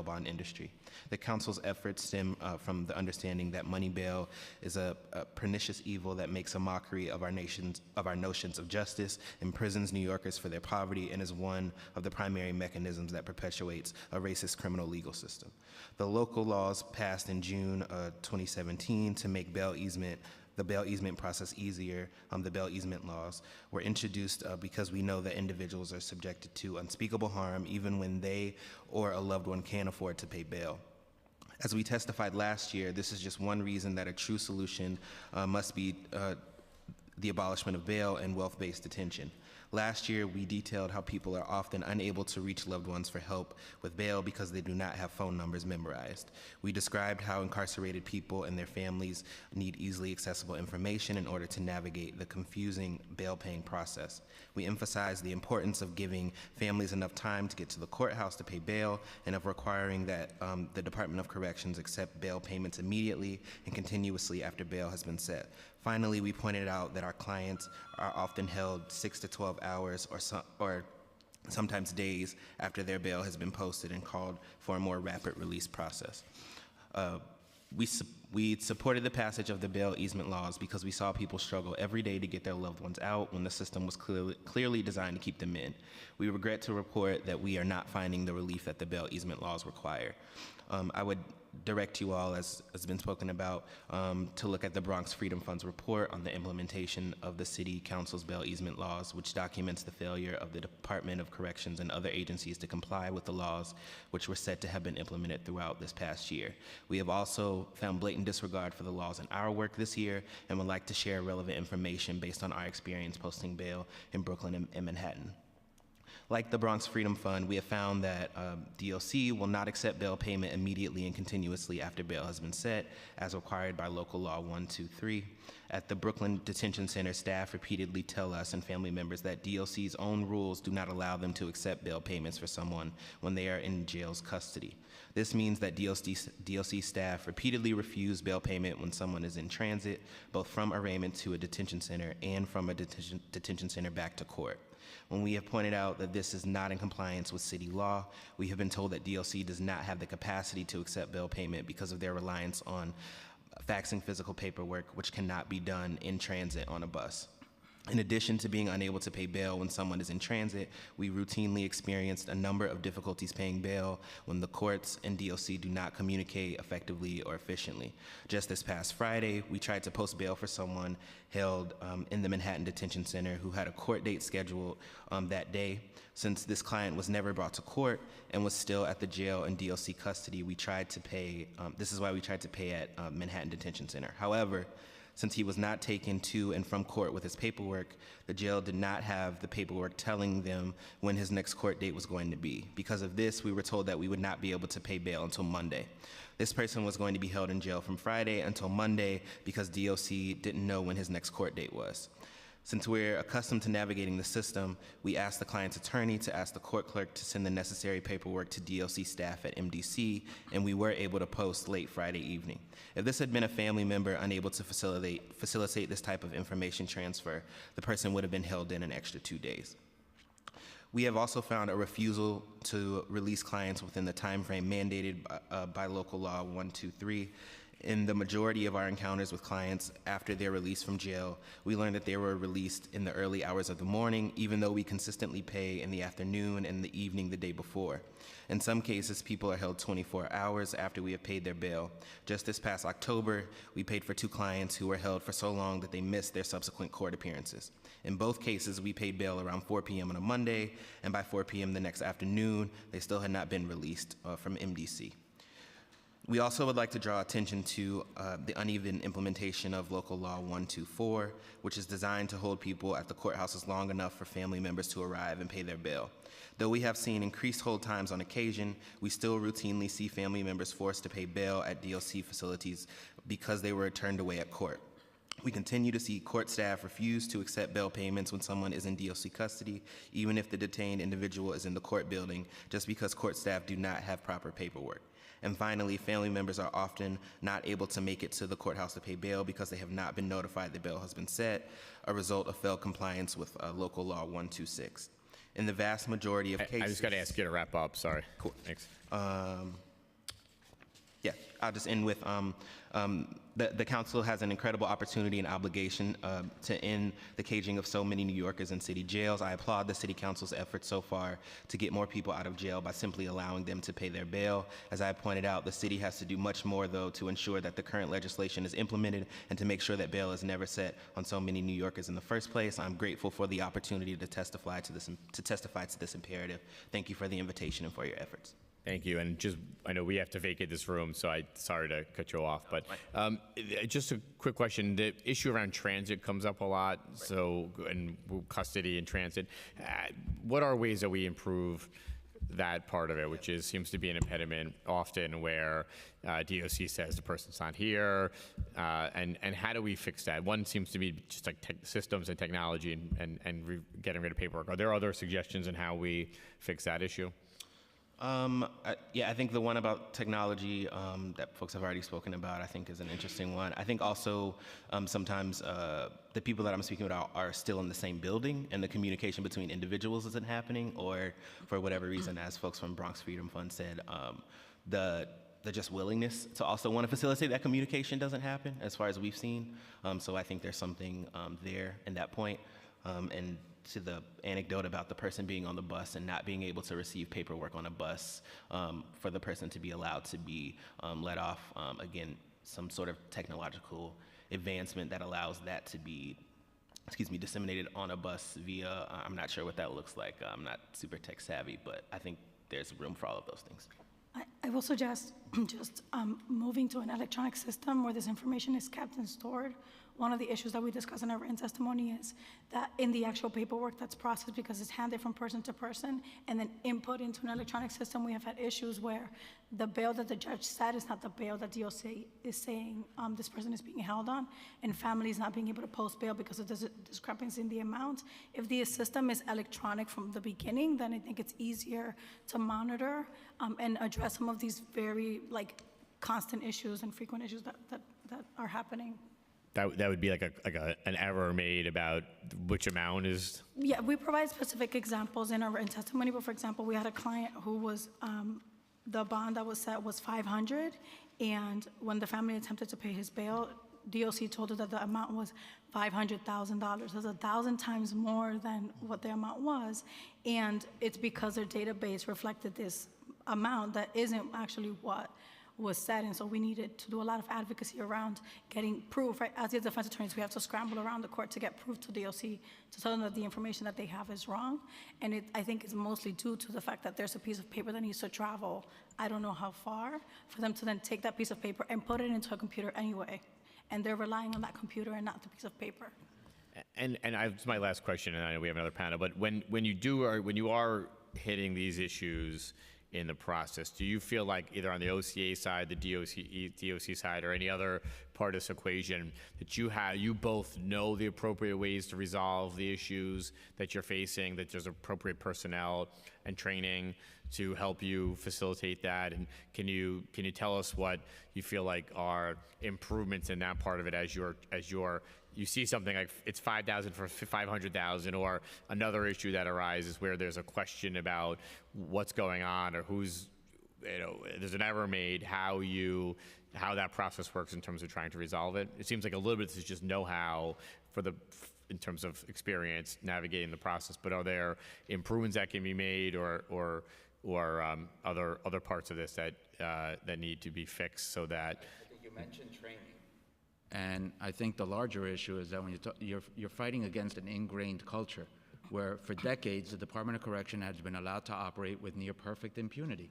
bond industry. The Council's efforts stem from the understanding that money bail is a pernicious evil that makes a mockery of our notions of justice, imprisons New Yorkers for their poverty, and is one of the primary mechanisms that perpetuates a racist criminal legal system. The local laws passed in June 2017 to make the bail easement process easier, the bail easement laws, were introduced because we know that individuals are subjected to unspeakable harm even when they or a loved one can't afford to pay bail. As we testified last year, this is just one reason that a true solution must be the abolishment of bail and wealth-based detention. Last year, we detailed how people are often unable to reach loved ones for help with bail because they do not have phone numbers memorized. We described how incarcerated people and their families need easily accessible information in order to navigate the confusing bail-paying process. We emphasized the importance of giving families enough time to get to the courthouse to pay bail and of requiring that the Department of Corrections accept bail payments immediately and continuously after bail has been set. Finally, we pointed out that our clients are often held 6 to 12 hours or sometimes days after their bail has been posted and called for a more rapid release process. We supported the passage of the bail easement laws because we saw people struggle every day to get their loved ones out when the system was clearly designed to keep them in. We regret to report that we are not finding the relief that the bail easement laws require. I would direct you all, as has been spoken about, to look at the Bronx Freedom Fund's report on the implementation of the City Council's bail easement laws, which documents the failure of the Department of Corrections and other agencies to comply with the laws which were said to have been implemented throughout this past year. We have also found blatant disregard for the laws in our work this year and would like to share relevant information based on our experience posting bail in Brooklyn and Manhattan. Like the Bronx Freedom Fund, we have found that DOC will not accept bail payment immediately and continuously after bail has been set, as required by Local Law 123. At the Brooklyn Detention Center, staff repeatedly tell us and family members that DOC's own rules do not allow them to accept bail payments for someone when they are in jail's custody. This means that DOC staff repeatedly refuse bail payment when someone is in transit, both from arraignment to a detention center and from a detention center back to court. When we have pointed out that this is not in compliance with city law, we have been told that DOC does not have the capacity to accept bail payment because of their reliance on faxing physical paperwork, which cannot be done in transit on a bus. In addition to being unable to pay bail when someone is in transit, we routinely experienced a number of difficulties paying bail when the courts and DOC do not communicate effectively or efficiently. Just this past Friday, we tried to post bail for someone held in the Manhattan Detention Center who had a court date scheduled that day. Since this client was never brought to court and was still at the jail in DOC custody, we tried to pay, this is why we tried to pay at Manhattan Detention Center. However, since he was not taken to and from court with his paperwork, the jail did not have the paperwork telling them when his next court date was going to be. Because of this, we were told that we would not be able to pay bail until Monday. This person was going to be held in jail from Friday until Monday because DOC didn't know when his next court date was. Since we're accustomed to navigating the system, we asked the client's attorney to ask the court clerk to send the necessary paperwork to DLC staff at MDC, and we were able to post late Friday evening. If this had been a family member unable to facilitate this type of information transfer, the person would have been held in an extra 2 days. We have also found a refusal to release clients within the time frame mandated by local law 123. In the majority of our encounters with clients after their release from jail, we learned that they were released in the early hours of the morning, even though we consistently pay in the afternoon and the evening the day before. In some cases, people are held 24 hours after we have paid their bail. Just this past October, we paid for 2 clients who were held for so long that they missed their subsequent court appearances. In both cases, we paid bail around 4 p.m. on a Monday, and by 4 p.m. the next afternoon, they still had not been released from MDC. We also would like to draw attention to the uneven implementation of Local Law 124, which is designed to hold people at the courthouses long enough for family members to arrive and pay their bail. Though we have seen increased hold times on occasion, we still routinely see family members forced to pay bail at DLC facilities because they were turned away at court. We continue to see court staff refuse to accept bail payments when someone is in DLC custody, even if the detained individual is in the court building, just because court staff do not have proper paperwork. And finally, family members are often not able to make it to the courthouse to pay bail because they have not been notified the bail has been set, a result of failed compliance with Local Law 126. In the vast majority of cases... I just got to ask you to wrap up, sorry. Cool. Thanks. Yeah, I'll just end with the council has an incredible opportunity and obligation to end the caging of so many New Yorkers in city jails. I applaud the city council's efforts so far to get more people out of jail by simply allowing them to pay their bail. As I pointed out, the city has to do much more, though, to ensure that the current legislation is implemented and to make sure that bail is never set on so many New Yorkers in the first place. I'm grateful for the opportunity to testify to this imperative. Thank you for the invitation and for your efforts. Thank you, and I know we have to vacate this room, so sorry to cut you off, but just a quick question. The issue around transit comes up a lot, and custody and transit. What are ways that we improve that part of it, which seems to be an impediment often where DOC says the person's not here, and how do we fix that? One seems to be just like systems and technology and getting rid of paperwork. Are there other suggestions on how we fix that issue? Yeah, I think the one about technology that folks have already spoken about, I think is an interesting one. I think also sometimes the people that I'm speaking about are still in the same building and the communication between individuals isn't happening, or for whatever reason, as folks from Bronx Freedom Fund said, the just willingness to also want to facilitate that communication doesn't happen as far as we've seen. So I think there's something there in that point. And to the anecdote about the person being on the bus and not being able to receive paperwork on a bus, for the person to be allowed to be let off, again, some sort of technological advancement that allows that to be, disseminated on a bus via, I'm not sure what that looks like. I'm not super tech savvy, but I think there's room for all of those things. I will suggest just moving to an electronic system where this information is kept and stored. One of the issues that we discussed in our written testimony is that in the actual paperwork that's processed, because it's handed from person to person and then input into an electronic system, we have had issues where the bail that the judge said is not the bail that DOC is saying this person is being held on, and families not being able to post bail because of the discrepancy in the amount. If the system is electronic from the beginning, then I think it's easier to monitor and address some of these very constant issues and frequent issues that are happening. That would be like an error made about which amount is? Yeah, we provide specific examples in our written testimony, but for example, we had a client who was, the bond that was set was $500, and when the family attempted to pay his bail, DOC told her that the amount was $500,000. That's 1,000 times more than what the amount was, and it's because their database reflected this amount that isn't actually what was said, and so we needed to do a lot of advocacy around getting proof, right? As the defense attorneys, we have to scramble around the court to get proof to DOC to tell them that the information that they have is wrong, and I think it's mostly due to the fact that there's a piece of paper that needs to travel, I don't know how far, for them to then take that piece of paper and put it into a computer anyway, and they're relying on that computer and not the piece of paper. And it's my last question, and I know we have another panel, but when you are hitting these issues, in the process. Do you feel like either on the OCA side, the DOC side, or any other part of this equation that you both know the appropriate ways to resolve the issues that you're facing, that there's appropriate personnel and training to help you facilitate that? And can you tell us what you feel like are improvements in that part of it as you see something like it's 5,000 for 500,000, or another issue that arises where there's a question about what's going on or who's, there's an error made, how that process works in terms of trying to resolve it? It seems like a little bit is just know-how in terms of experience navigating the process, but are there improvements that can be made or other parts of this that need to be fixed so that? I think you mentioned training. And I think the larger issue is that when you're fighting against an ingrained culture where for decades the Department of Correction has been allowed to operate with near perfect impunity.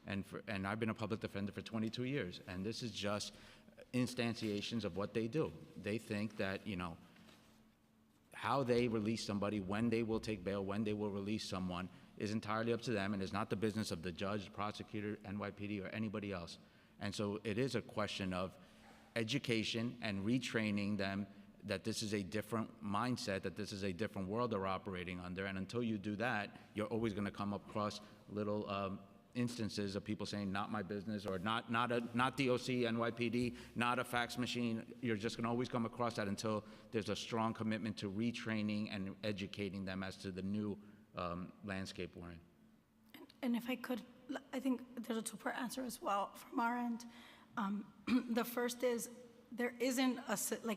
And I've been a public defender for 22 years, and this is just instantiations of what they do. They think that, how they release somebody, when they will take bail, when they will release someone is entirely up to them, and is not the business of the judge, the prosecutor, NYPD, or anybody else. And so it is a question of education and retraining them that this is a different mindset, that this is a different world they're operating under. And until you do that, you're always going to come across little instances of people saying, not my business, or not DOC, NYPD, not a fax machine. You're just going to always come across that until there's a strong commitment to retraining and educating them as to the new landscape we're in. And if I could, I think there's a two-part answer as well from our end. The first is there isn't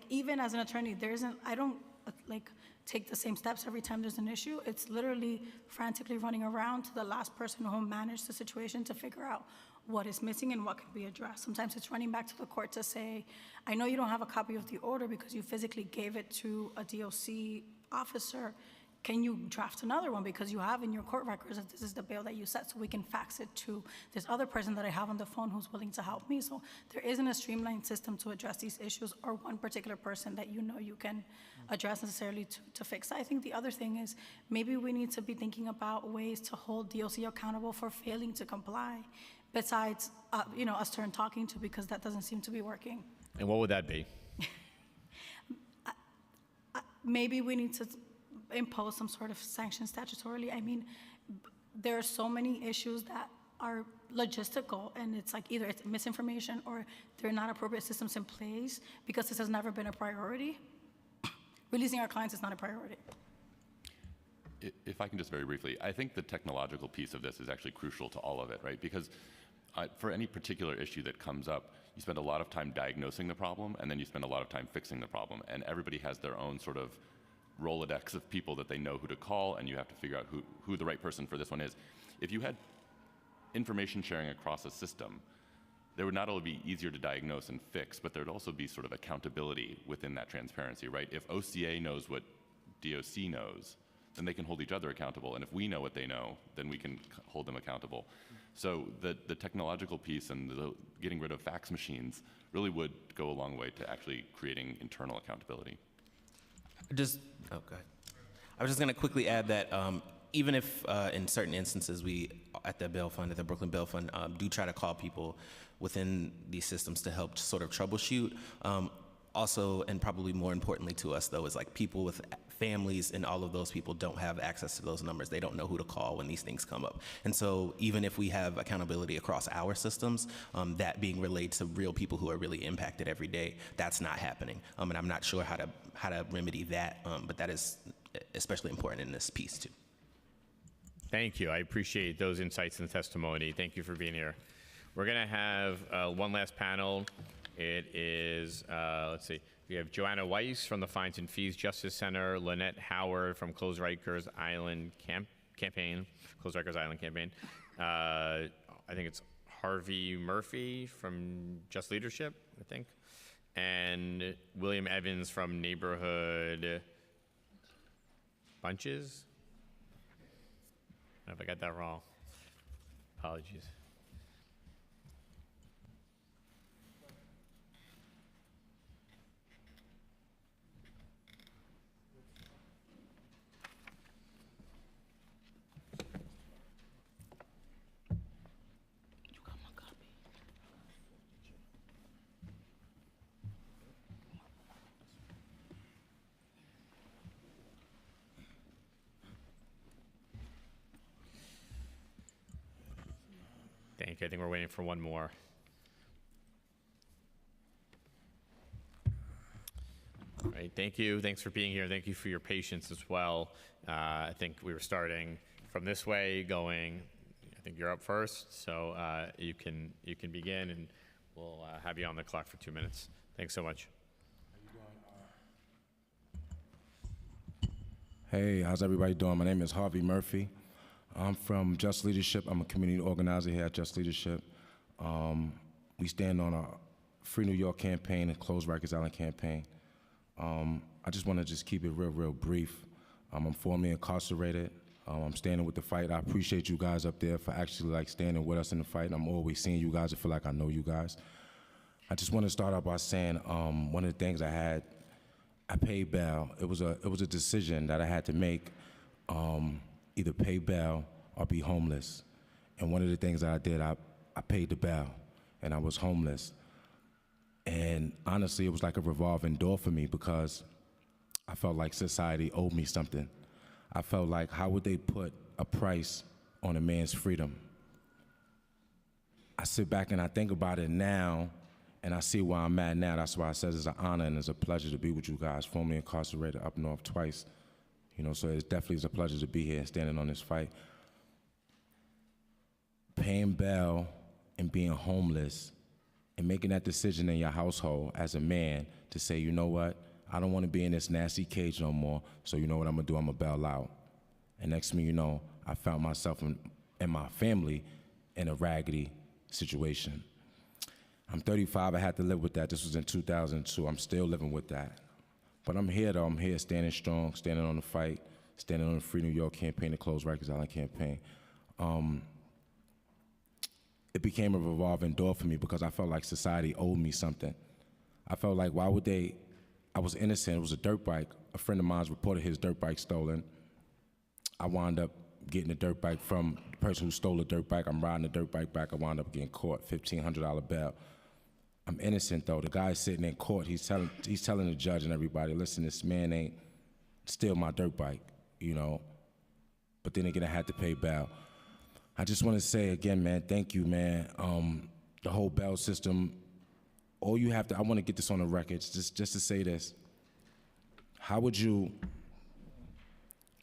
even as an attorney, I don't take the same steps every time there's an issue. It's literally frantically running around to the last person who managed the situation to figure out what is missing and what can be addressed. Sometimes it's running back to the court to say, I know you don't have a copy of the order because you physically gave it to a DOC officer. Can you draft another one because you have in your court records that this is the bail that you set, so we can fax it to this other person that I have on the phone who's willing to help me. So there isn't a streamlined system to address these issues or one particular person that you can address necessarily to fix. I think the other thing is maybe we need to be thinking about ways to hold DOC accountable for failing to comply besides us turn talking to, because that doesn't seem to be working. And what would that be? Maybe we need to impose some sort of sanction statutorily. I mean, there are so many issues that are logistical, and it's like either it's misinformation or there are not appropriate systems in place because this has never been a priority. Releasing our clients is not a priority. If I can just very briefly, I think the technological piece of this is actually crucial to all of it, right? Because for any particular issue that comes up, you spend a lot of time diagnosing the problem, and then you spend a lot of time fixing the problem. And everybody has their own sort of Rolodex of people that they know who to call, and you have to figure out who the right person for this one is. If you had information sharing across a system, there would not only be easier to diagnose and fix, but there would also be sort of accountability within that transparency, right? If OCA knows what DOC knows, then they can hold each other accountable. And if we know what they know, then we can hold them accountable. So the technological piece and getting rid of fax machines really would go a long way to actually creating internal accountability. Oh, go ahead. I was just going to quickly add that even if in certain instances we, at the bail fund, at the Brooklyn Bail Fund, do try to call people within these systems to help sort of troubleshoot, also, and probably more importantly to us though, is like people with families, and all of those people don't have access to those numbers. They don't know who to call when these things come up. And so even if we have accountability across our systems, that being relayed to real people who are really impacted every day, that's not happening. And I'm not sure how to remedy that, but that is especially important in this piece too. Thank you. I appreciate those insights and testimony. Thank you for being here. We're going to have one last panel. It is, let's see, we have Joanna Weiss from the Fines and Fees Justice Center, Lynette Howard from Close Rikers Island Campaign, Close Rikers Island Campaign. I think it's Harvey Murphy from Just Leadership, I think, and William Evans from Neighborhood Bunches. I don't know if I got that wrong. Apologies. Thank you. I think we're waiting for one more. All right, thank you. Thanks for being here. Thank you for your patience as well. I think we were starting from this way, going. I think you're up first, so you can begin, and we'll have you on the clock for 2 minutes. Thanks so much. Hey, how's everybody doing? My name is Harvey Murphy. I'm from Just Leadership. I'm a community organizer here at Just Leadership. We stand on a Free New York campaign and Close Rikers Island campaign. I just want to just keep it real brief. I'm formerly incarcerated. I'm standing with the fight. I appreciate you guys up there for actually standing with us in the fight. I'm always seeing you guys. I feel like I know you guys. I just want to start out by saying one of the things I paid bail. It was a decision that I had to make, either pay bail or be homeless. And one of the things that I did, I paid the bail, and I was homeless. And honestly, it was like a revolving door for me because I felt like society owed me something. I felt like, how would they put a price on a man's freedom? I sit back and I think about it now, and I see where I'm at now. That's why I said it's an honor and it's a pleasure to be with you guys, formerly incarcerated up north twice. So it definitely is a pleasure to be here and standing on this fight. Paying bail and being homeless and making that decision in your household as a man to say, you know what, I don't want to be in this nasty cage no more, so you know what I'm going to do, I'm going to bail out. And next thing you know, I found myself and my family in a raggedy situation. I'm 35, I had to live with that. This was in 2002. I'm still living with that. But I'm here, though. I'm here standing strong, standing on the fight, standing on the Free New York campaign, the Close Rikers Island campaign. It became a revolving door for me because I felt like society owed me something. I felt like, why would they? I was innocent. It was a dirt bike. A friend of mine reported his dirt bike stolen. I wound up getting a dirt bike from the person who stole the dirt bike. I'm riding the dirt bike back. I wound up getting caught, $1,500 bail. I'm innocent, though. The guy's sitting in court. He's telling the judge and everybody, listen, this man ain't steal my dirt bike, But then again, I had to pay bail. I just want to say again, man, thank you, man. The whole bail system, all you have to, I want to get this on the record, just to say this. How would you,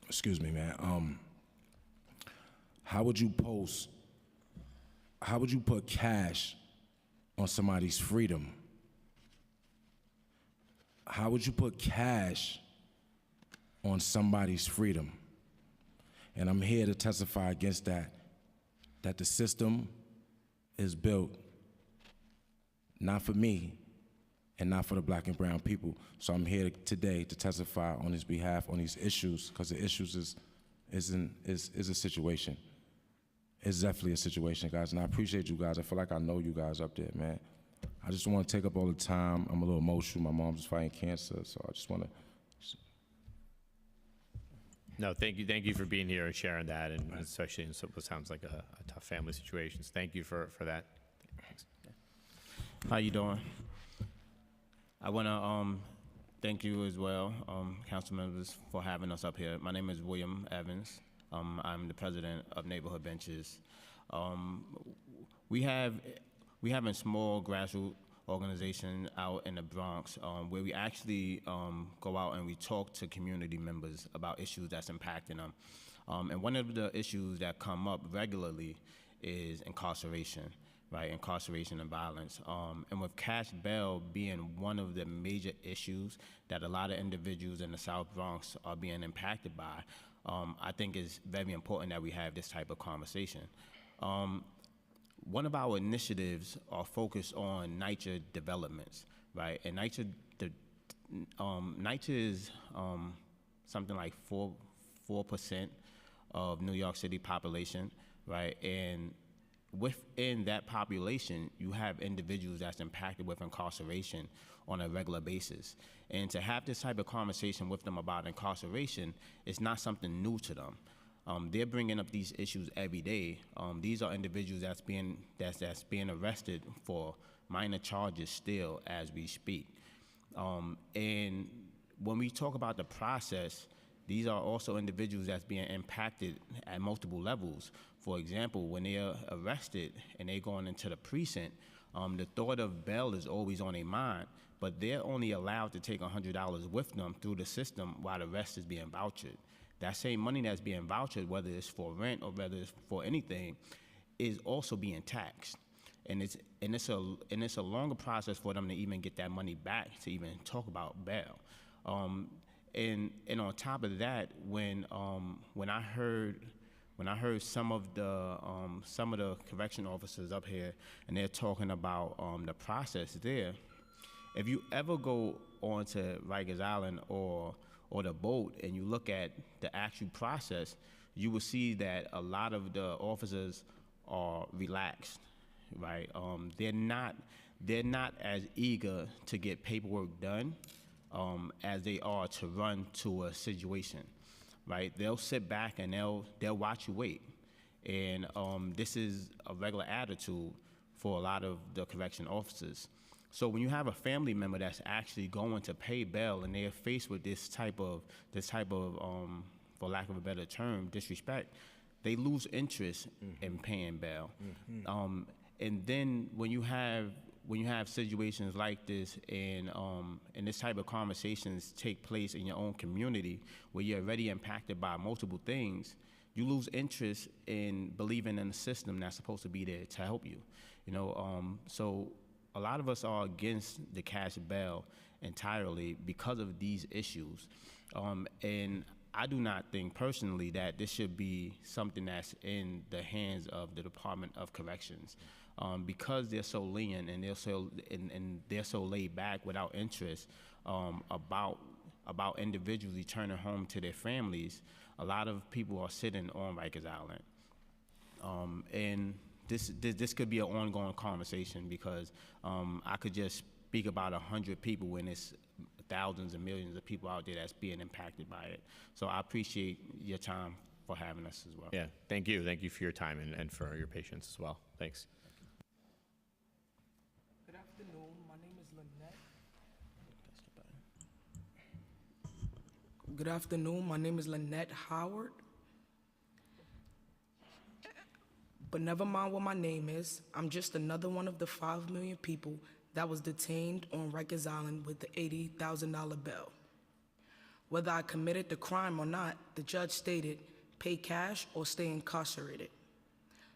excuse me, man, how would you put cash on somebody's freedom? How would you put cash on somebody's freedom? And I'm here to testify against that the system is built not for me and not for the black and brown people. So I'm here today to testify on his behalf on these issues, because the issues is a situation. It's definitely a situation, guys, and I appreciate you guys. I feel like I know you guys up there, man. I just want to take up all the time. I'm a little emotional. My mom's fighting cancer, so I just want to. No, thank you for being here and sharing that, and especially in what sounds like a tough family situation. So thank you for that. Thanks. How you doing? I want to thank you as well, council members, for having us up here. My name is William Evans. I'm the president of Neighborhood Benches. We have a small grassroots organization out in the Bronx where we actually go out and we talk to community members about issues that's impacting them. And one of the issues that come up regularly is incarceration, right? Incarceration and violence. And with cash bail being one of the major issues that a lot of individuals in the South Bronx are being impacted by, I think it's very important that we have this type of conversation. One of our initiatives are focused on NYCC developments, right? And NYCC is something like 4% of New York City population, right? And within that population, you have individuals that's impacted with incarceration on a regular basis. And to have this type of conversation with them about incarceration is not something new to them. They're bringing up these issues every day. These are individuals that's being arrested for minor charges still as we speak. And when we talk about the process, these are also individuals that's being impacted at multiple levels. For example, when they're arrested and they're going into the precinct, the thought of bail is always on their mind, but they're only allowed to take $100 with them through the system while the rest is being vouchered. That same money that's being vouchered, whether it's for rent or whether it's for anything, is also being taxed. And it's a longer process for them to even get that money back to even talk about bail. And on top of that, when I heard some of the correction officers up here and they're talking about the process there, if you ever go onto Rikers Island or the boat and you look at the actual process, you will see that a lot of the officers are relaxed, right? They're not as eager to get paperwork done as they are to run to a situation, right? They'll sit back and they'll watch you wait, and this is a regular attitude for a lot of the correction officers. So when you have a family member that's actually going to pay bail and they're faced with this type of for lack of a better term, disrespect, they lose interest in paying bail. And then when you have situations like this and this type of conversations take place in your own community where you're already impacted by multiple things, you lose interest in believing in the system that's supposed to be there to help you. So a lot of us are against the cash bail entirely because of these issues. And I do not think personally that this should be something that's in the hands of the Department of Corrections. Because they're so lenient and they're so laid back without interest about individuals returning home to their families, a lot of people are sitting on Rikers Island. And this could be an ongoing conversation because I could just speak about 100 people when it's thousands and millions of people out there that's being impacted by it. So I appreciate your time for having us as well. Yeah, thank you. Thank you for your time and for your patience as well. Thanks. Good afternoon. My name is Lynette. Good afternoon. My name is Lynette Howard. But never mind what my name is. I'm just another one of the 5 million people that was detained on Rikers Island with the $80,000 bail. Whether I committed the crime or not, the judge stated, pay cash or stay incarcerated.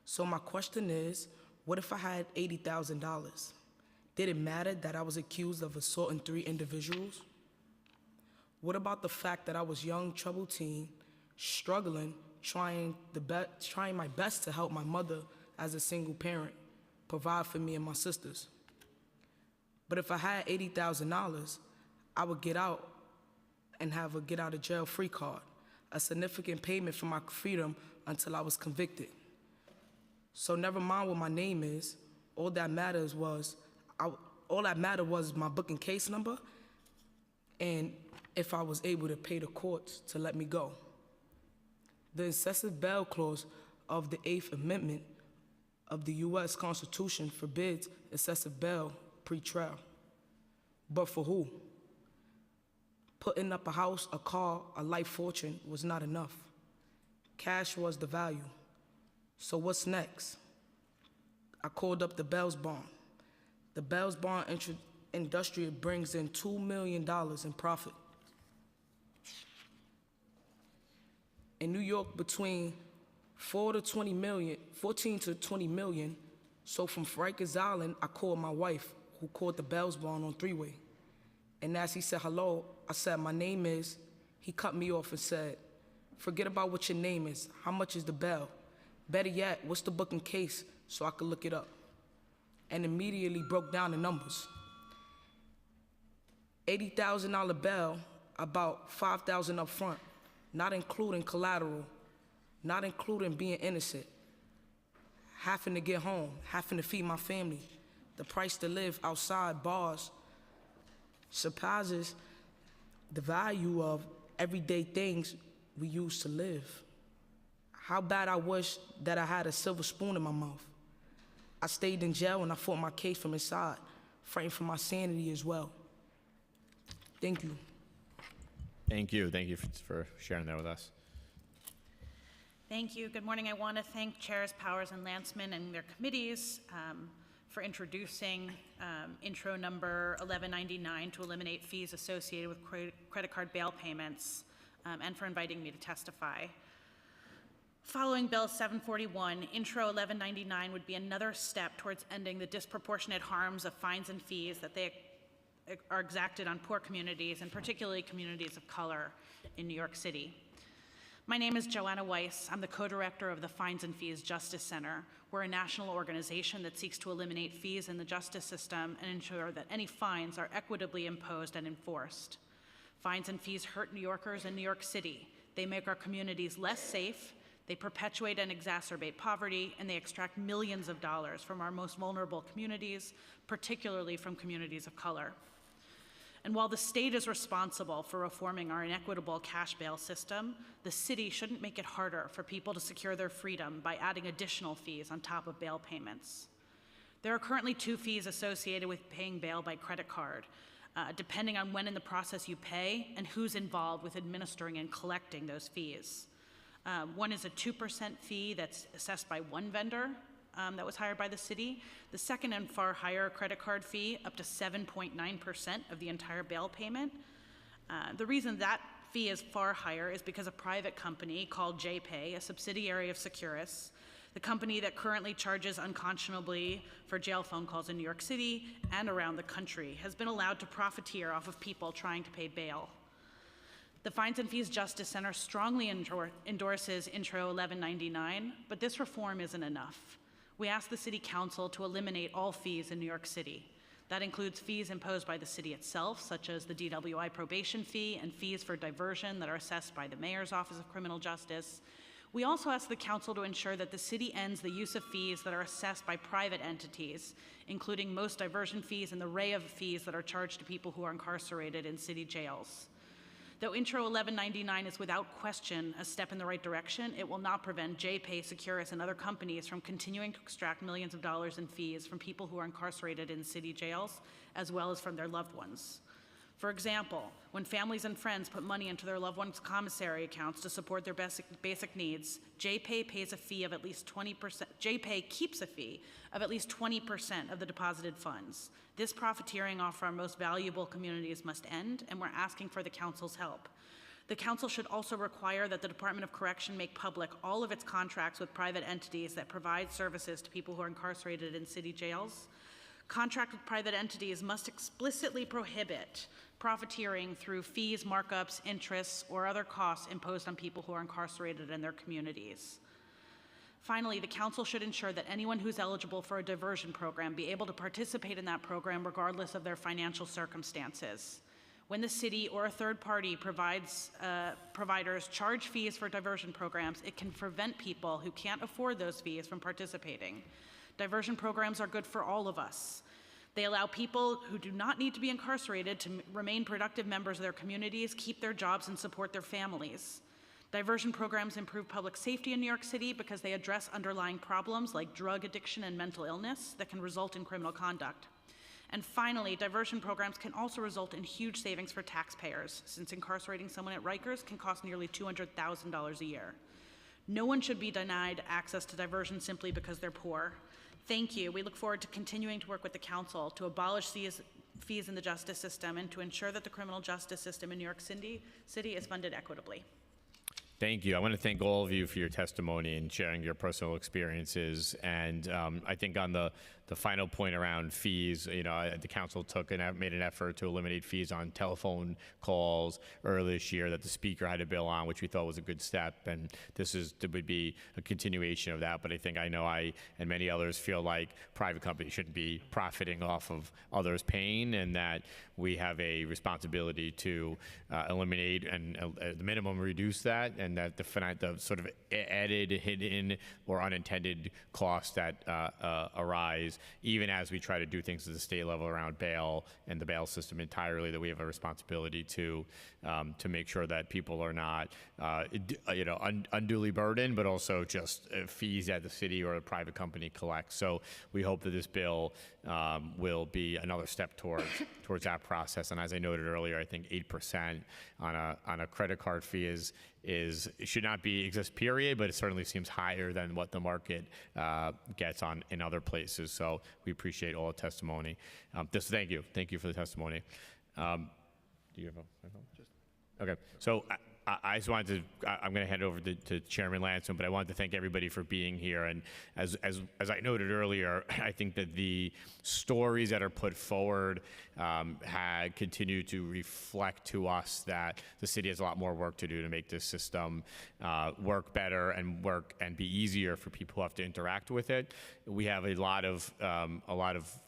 So my question is, what if I had $80,000? Did it matter that I was accused of assaulting 3 individuals? What about the fact that I was young, troubled teen, struggling, trying my best to help my mother as a single parent, provide for me and my sisters? But if I had $80,000, I would get out and have a get out of jail free card, a significant payment for my freedom until I was convicted. So never mind what my name is, all that mattered was my booking case number and if I was able to pay the courts to let me go. The excessive bail clause of the 8th Amendment of the U.S. Constitution forbids excessive bail pre-trial. But for who? Putting up a house, a car, a life fortune was not enough. Cash was the value. So what's next? I called up the Bells Bond. The Bells Bond industry brings in $2 million in profit. In New York, between 14 to 20 million. So from Rikers Island, I called my wife, who called the Bells Bond on 3-way. And as he said hello, I said, my name is, he cut me off and said, forget about what your name is. How much is the bail? Better yet, what's the booking case so I could look it up? And immediately broke down the numbers. $80,000 bail, about $5,000 up front, not including collateral, not including being innocent, having to get home, having to feed my family. The price to live outside bars surpasses the value of everyday things we use to live. How bad I wish that I had a silver spoon in my mouth. I stayed in jail and I fought my case from inside, fighting for my sanity as well. Thank you. Thank you. Thank you for sharing that with us. Thank you. Good morning. I want to thank Chairs Powers and Landsman and their committees for introducing intro number 1199 to eliminate fees associated with credit card bail payments and for inviting me to testify. Following Bill 741, Intro 1199 would be another step towards ending the disproportionate harms of fines and fees that they are exacted on poor communities, and particularly communities of color in New York City. My name is Joanna Weiss. I'm the co-director of the Fines and Fees Justice Center. We're a national organization that seeks to eliminate fees in the justice system and ensure that any fines are equitably imposed and enforced. Fines and fees hurt New Yorkers and New York City. They make our communities less safe, they perpetuate and exacerbate poverty, and they extract millions of dollars from our most vulnerable communities, particularly from communities of color. And while the state is responsible for reforming our inequitable cash bail system, the city shouldn't make it harder for people to secure their freedom by adding additional fees on top of bail payments. There are currently 2 fees associated with paying bail by credit card, depending on when in the process you pay and who's involved with administering and collecting those fees. One is a 2% fee that's assessed by one vendor that was hired by the city. The second and far higher credit card fee, up to 7.9% of the entire bail payment. The reason that fee is far higher is because a private company called JPay, a subsidiary of Securus, the company that currently charges unconscionably for jail phone calls in New York City and around the country, has been allowed to profiteer off of people trying to pay bail. The Fines and Fees Justice Center strongly endorses Intro 1199, but this reform isn't enough. We ask the City Council to eliminate all fees in New York City. That includes fees imposed by the city itself, such as the DWI probation fee and fees for diversion that are assessed by the Mayor's Office of Criminal Justice. We also ask the Council to ensure that the city ends the use of fees that are assessed by private entities, including most diversion fees and the array of fees that are charged to people who are incarcerated in city jails. Though Intro 1199 is without question a step in the right direction, it will not prevent JPay, Securus, and other companies from continuing to extract millions of dollars in fees from people who are incarcerated in city jails, as well as from their loved ones. For example, when families and friends put money into their loved ones' commissary accounts to support their basic needs, JPay pays a fee of at least 20%. JPay keeps a fee of at least 20% of the deposited funds. This profiteering off our most valuable communities must end, and we're asking for the Council's help. The Council should also require that the Department of Correction make public all of its contracts with private entities that provide services to people who are incarcerated in city jails. Contract with private entities must explicitly prohibit profiteering through fees, markups, interests, or other costs imposed on people who are incarcerated in their communities. Finally, the Council should ensure that anyone who's eligible for a diversion program be able to participate in that program regardless of their financial circumstances. When the city or a third party providers charge fees for diversion programs, it can prevent people who can't afford those fees from participating. Diversion programs are good for all of us. They allow people who do not need to be incarcerated to remain productive members of their communities, keep their jobs, and support their families. Diversion programs improve public safety in New York City because they address underlying problems like drug addiction and mental illness that can result in criminal conduct. And finally, diversion programs can also result in huge savings for taxpayers, since incarcerating someone at Rikers can cost nearly $200,000 a year. No one should be denied access to diversion simply because they're poor. Thank you. We look forward to continuing to work with the Council to abolish these fees in the justice system and to ensure that the criminal justice system in New York City is funded equitably. Thank you. I want to thank all of you for your testimony and sharing your personal experiences. And I think on the final point around fees, you know, the council made an effort to eliminate fees on telephone calls earlier this year that the speaker had a bill on, which we thought was a good step. And this would be a continuation of that. But I know I and many others feel like private companies shouldn't be profiting off of others' pain, and that we have a responsibility to eliminate and at the minimum reduce that, and that the sort of added, hidden, or unintended costs that arise even as we try to do things at the state level around bail and the bail system entirely, that we have a responsibility to make sure that people are not, unduly burdened, but also just fees that the city or a private company collects. So we hope that this bill will be another step towards that process. And as I noted earlier, I think 8% on a credit card fee should not exist, period, but it certainly seems higher than what the market gets in other places. So we appreciate all the testimony. Thank you for the testimony. Do you have a? Okay, so I just wanted to, I'm going to hand over to Chairman Lansman, but I wanted to thank everybody for being here. And as I noted earlier, I think that the stories that are put forward had continued to reflect to us that the city has a lot more work to do to make this system work better and be easier for people who have to interact with it. We have a lot of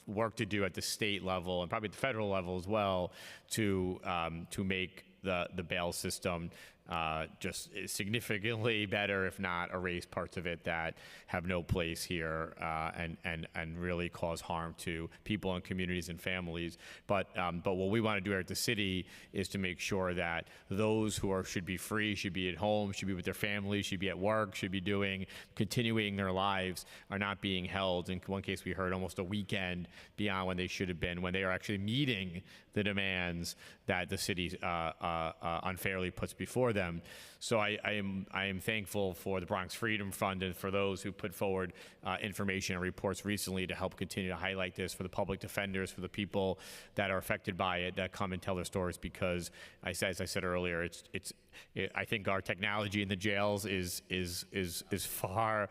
work to do at the state level and probably at the federal level as well to make the bail system just significantly better, if not erase parts of it that have no place here and really cause harm to people and communities and families. But what we want to do here at the city is to make sure that those who should be free, should be at home, should be with their families, should be at work, should be continuing their lives, are not being held. In one case, we heard almost a weekend beyond when they should have been, when they are actually meeting the demands that the city unfairly puts before them. So I am thankful for the Bronx Freedom Fund and for those who put forward information and reports recently to help continue to highlight this, for the public defenders, for the people that are affected by it, that come and tell their stories, because as I said earlier, I think our technology in the jails is far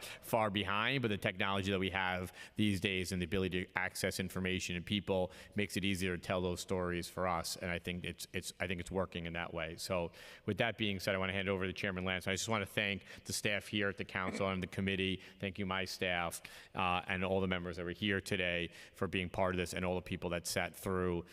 behind, but the technology that we have these days and the ability to access information and people makes it easier to tell those stories for us, and I think it's working in that way. So with that being said, I want to hand over to Chairman Lance. I just want to thank the staff here at the council and the committee. Thank you, my staff, and all the members that were here today for being part of this, and all the people that sat through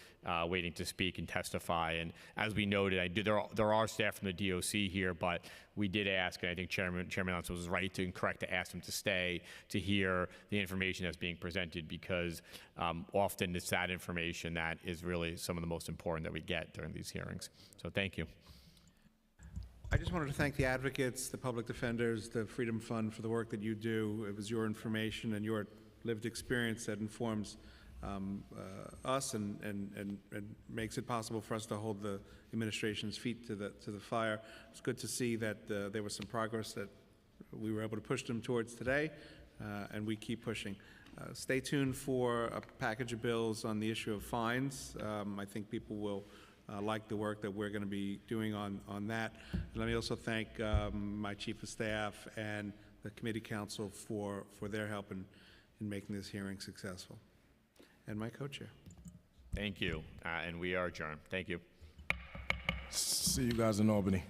waiting to speak and testify. And as we noted, there are staff from the DOC here, but we did ask, and I think Chairman Lance was right and correct to ask them to stay to hear the information that's being presented, because often it's that information that is really some of the most important that we get during these hearings. So thank you. I just wanted to thank the advocates, the public defenders, the Freedom Fund for the work that you do. It was your information and your lived experience that informs us and makes it possible for us to hold the administration's feet to the fire. It's good to see that there was some progress that we were able to push them towards today, and we keep pushing. Stay tuned for a package of bills on the issue of fines. I think people will like the work that we're going to be doing on that. And let me also thank my chief of staff and the committee council for their help in making this hearing successful. And my co-chair. Thank you, and we are adjourned. Thank you. See you guys in Albany.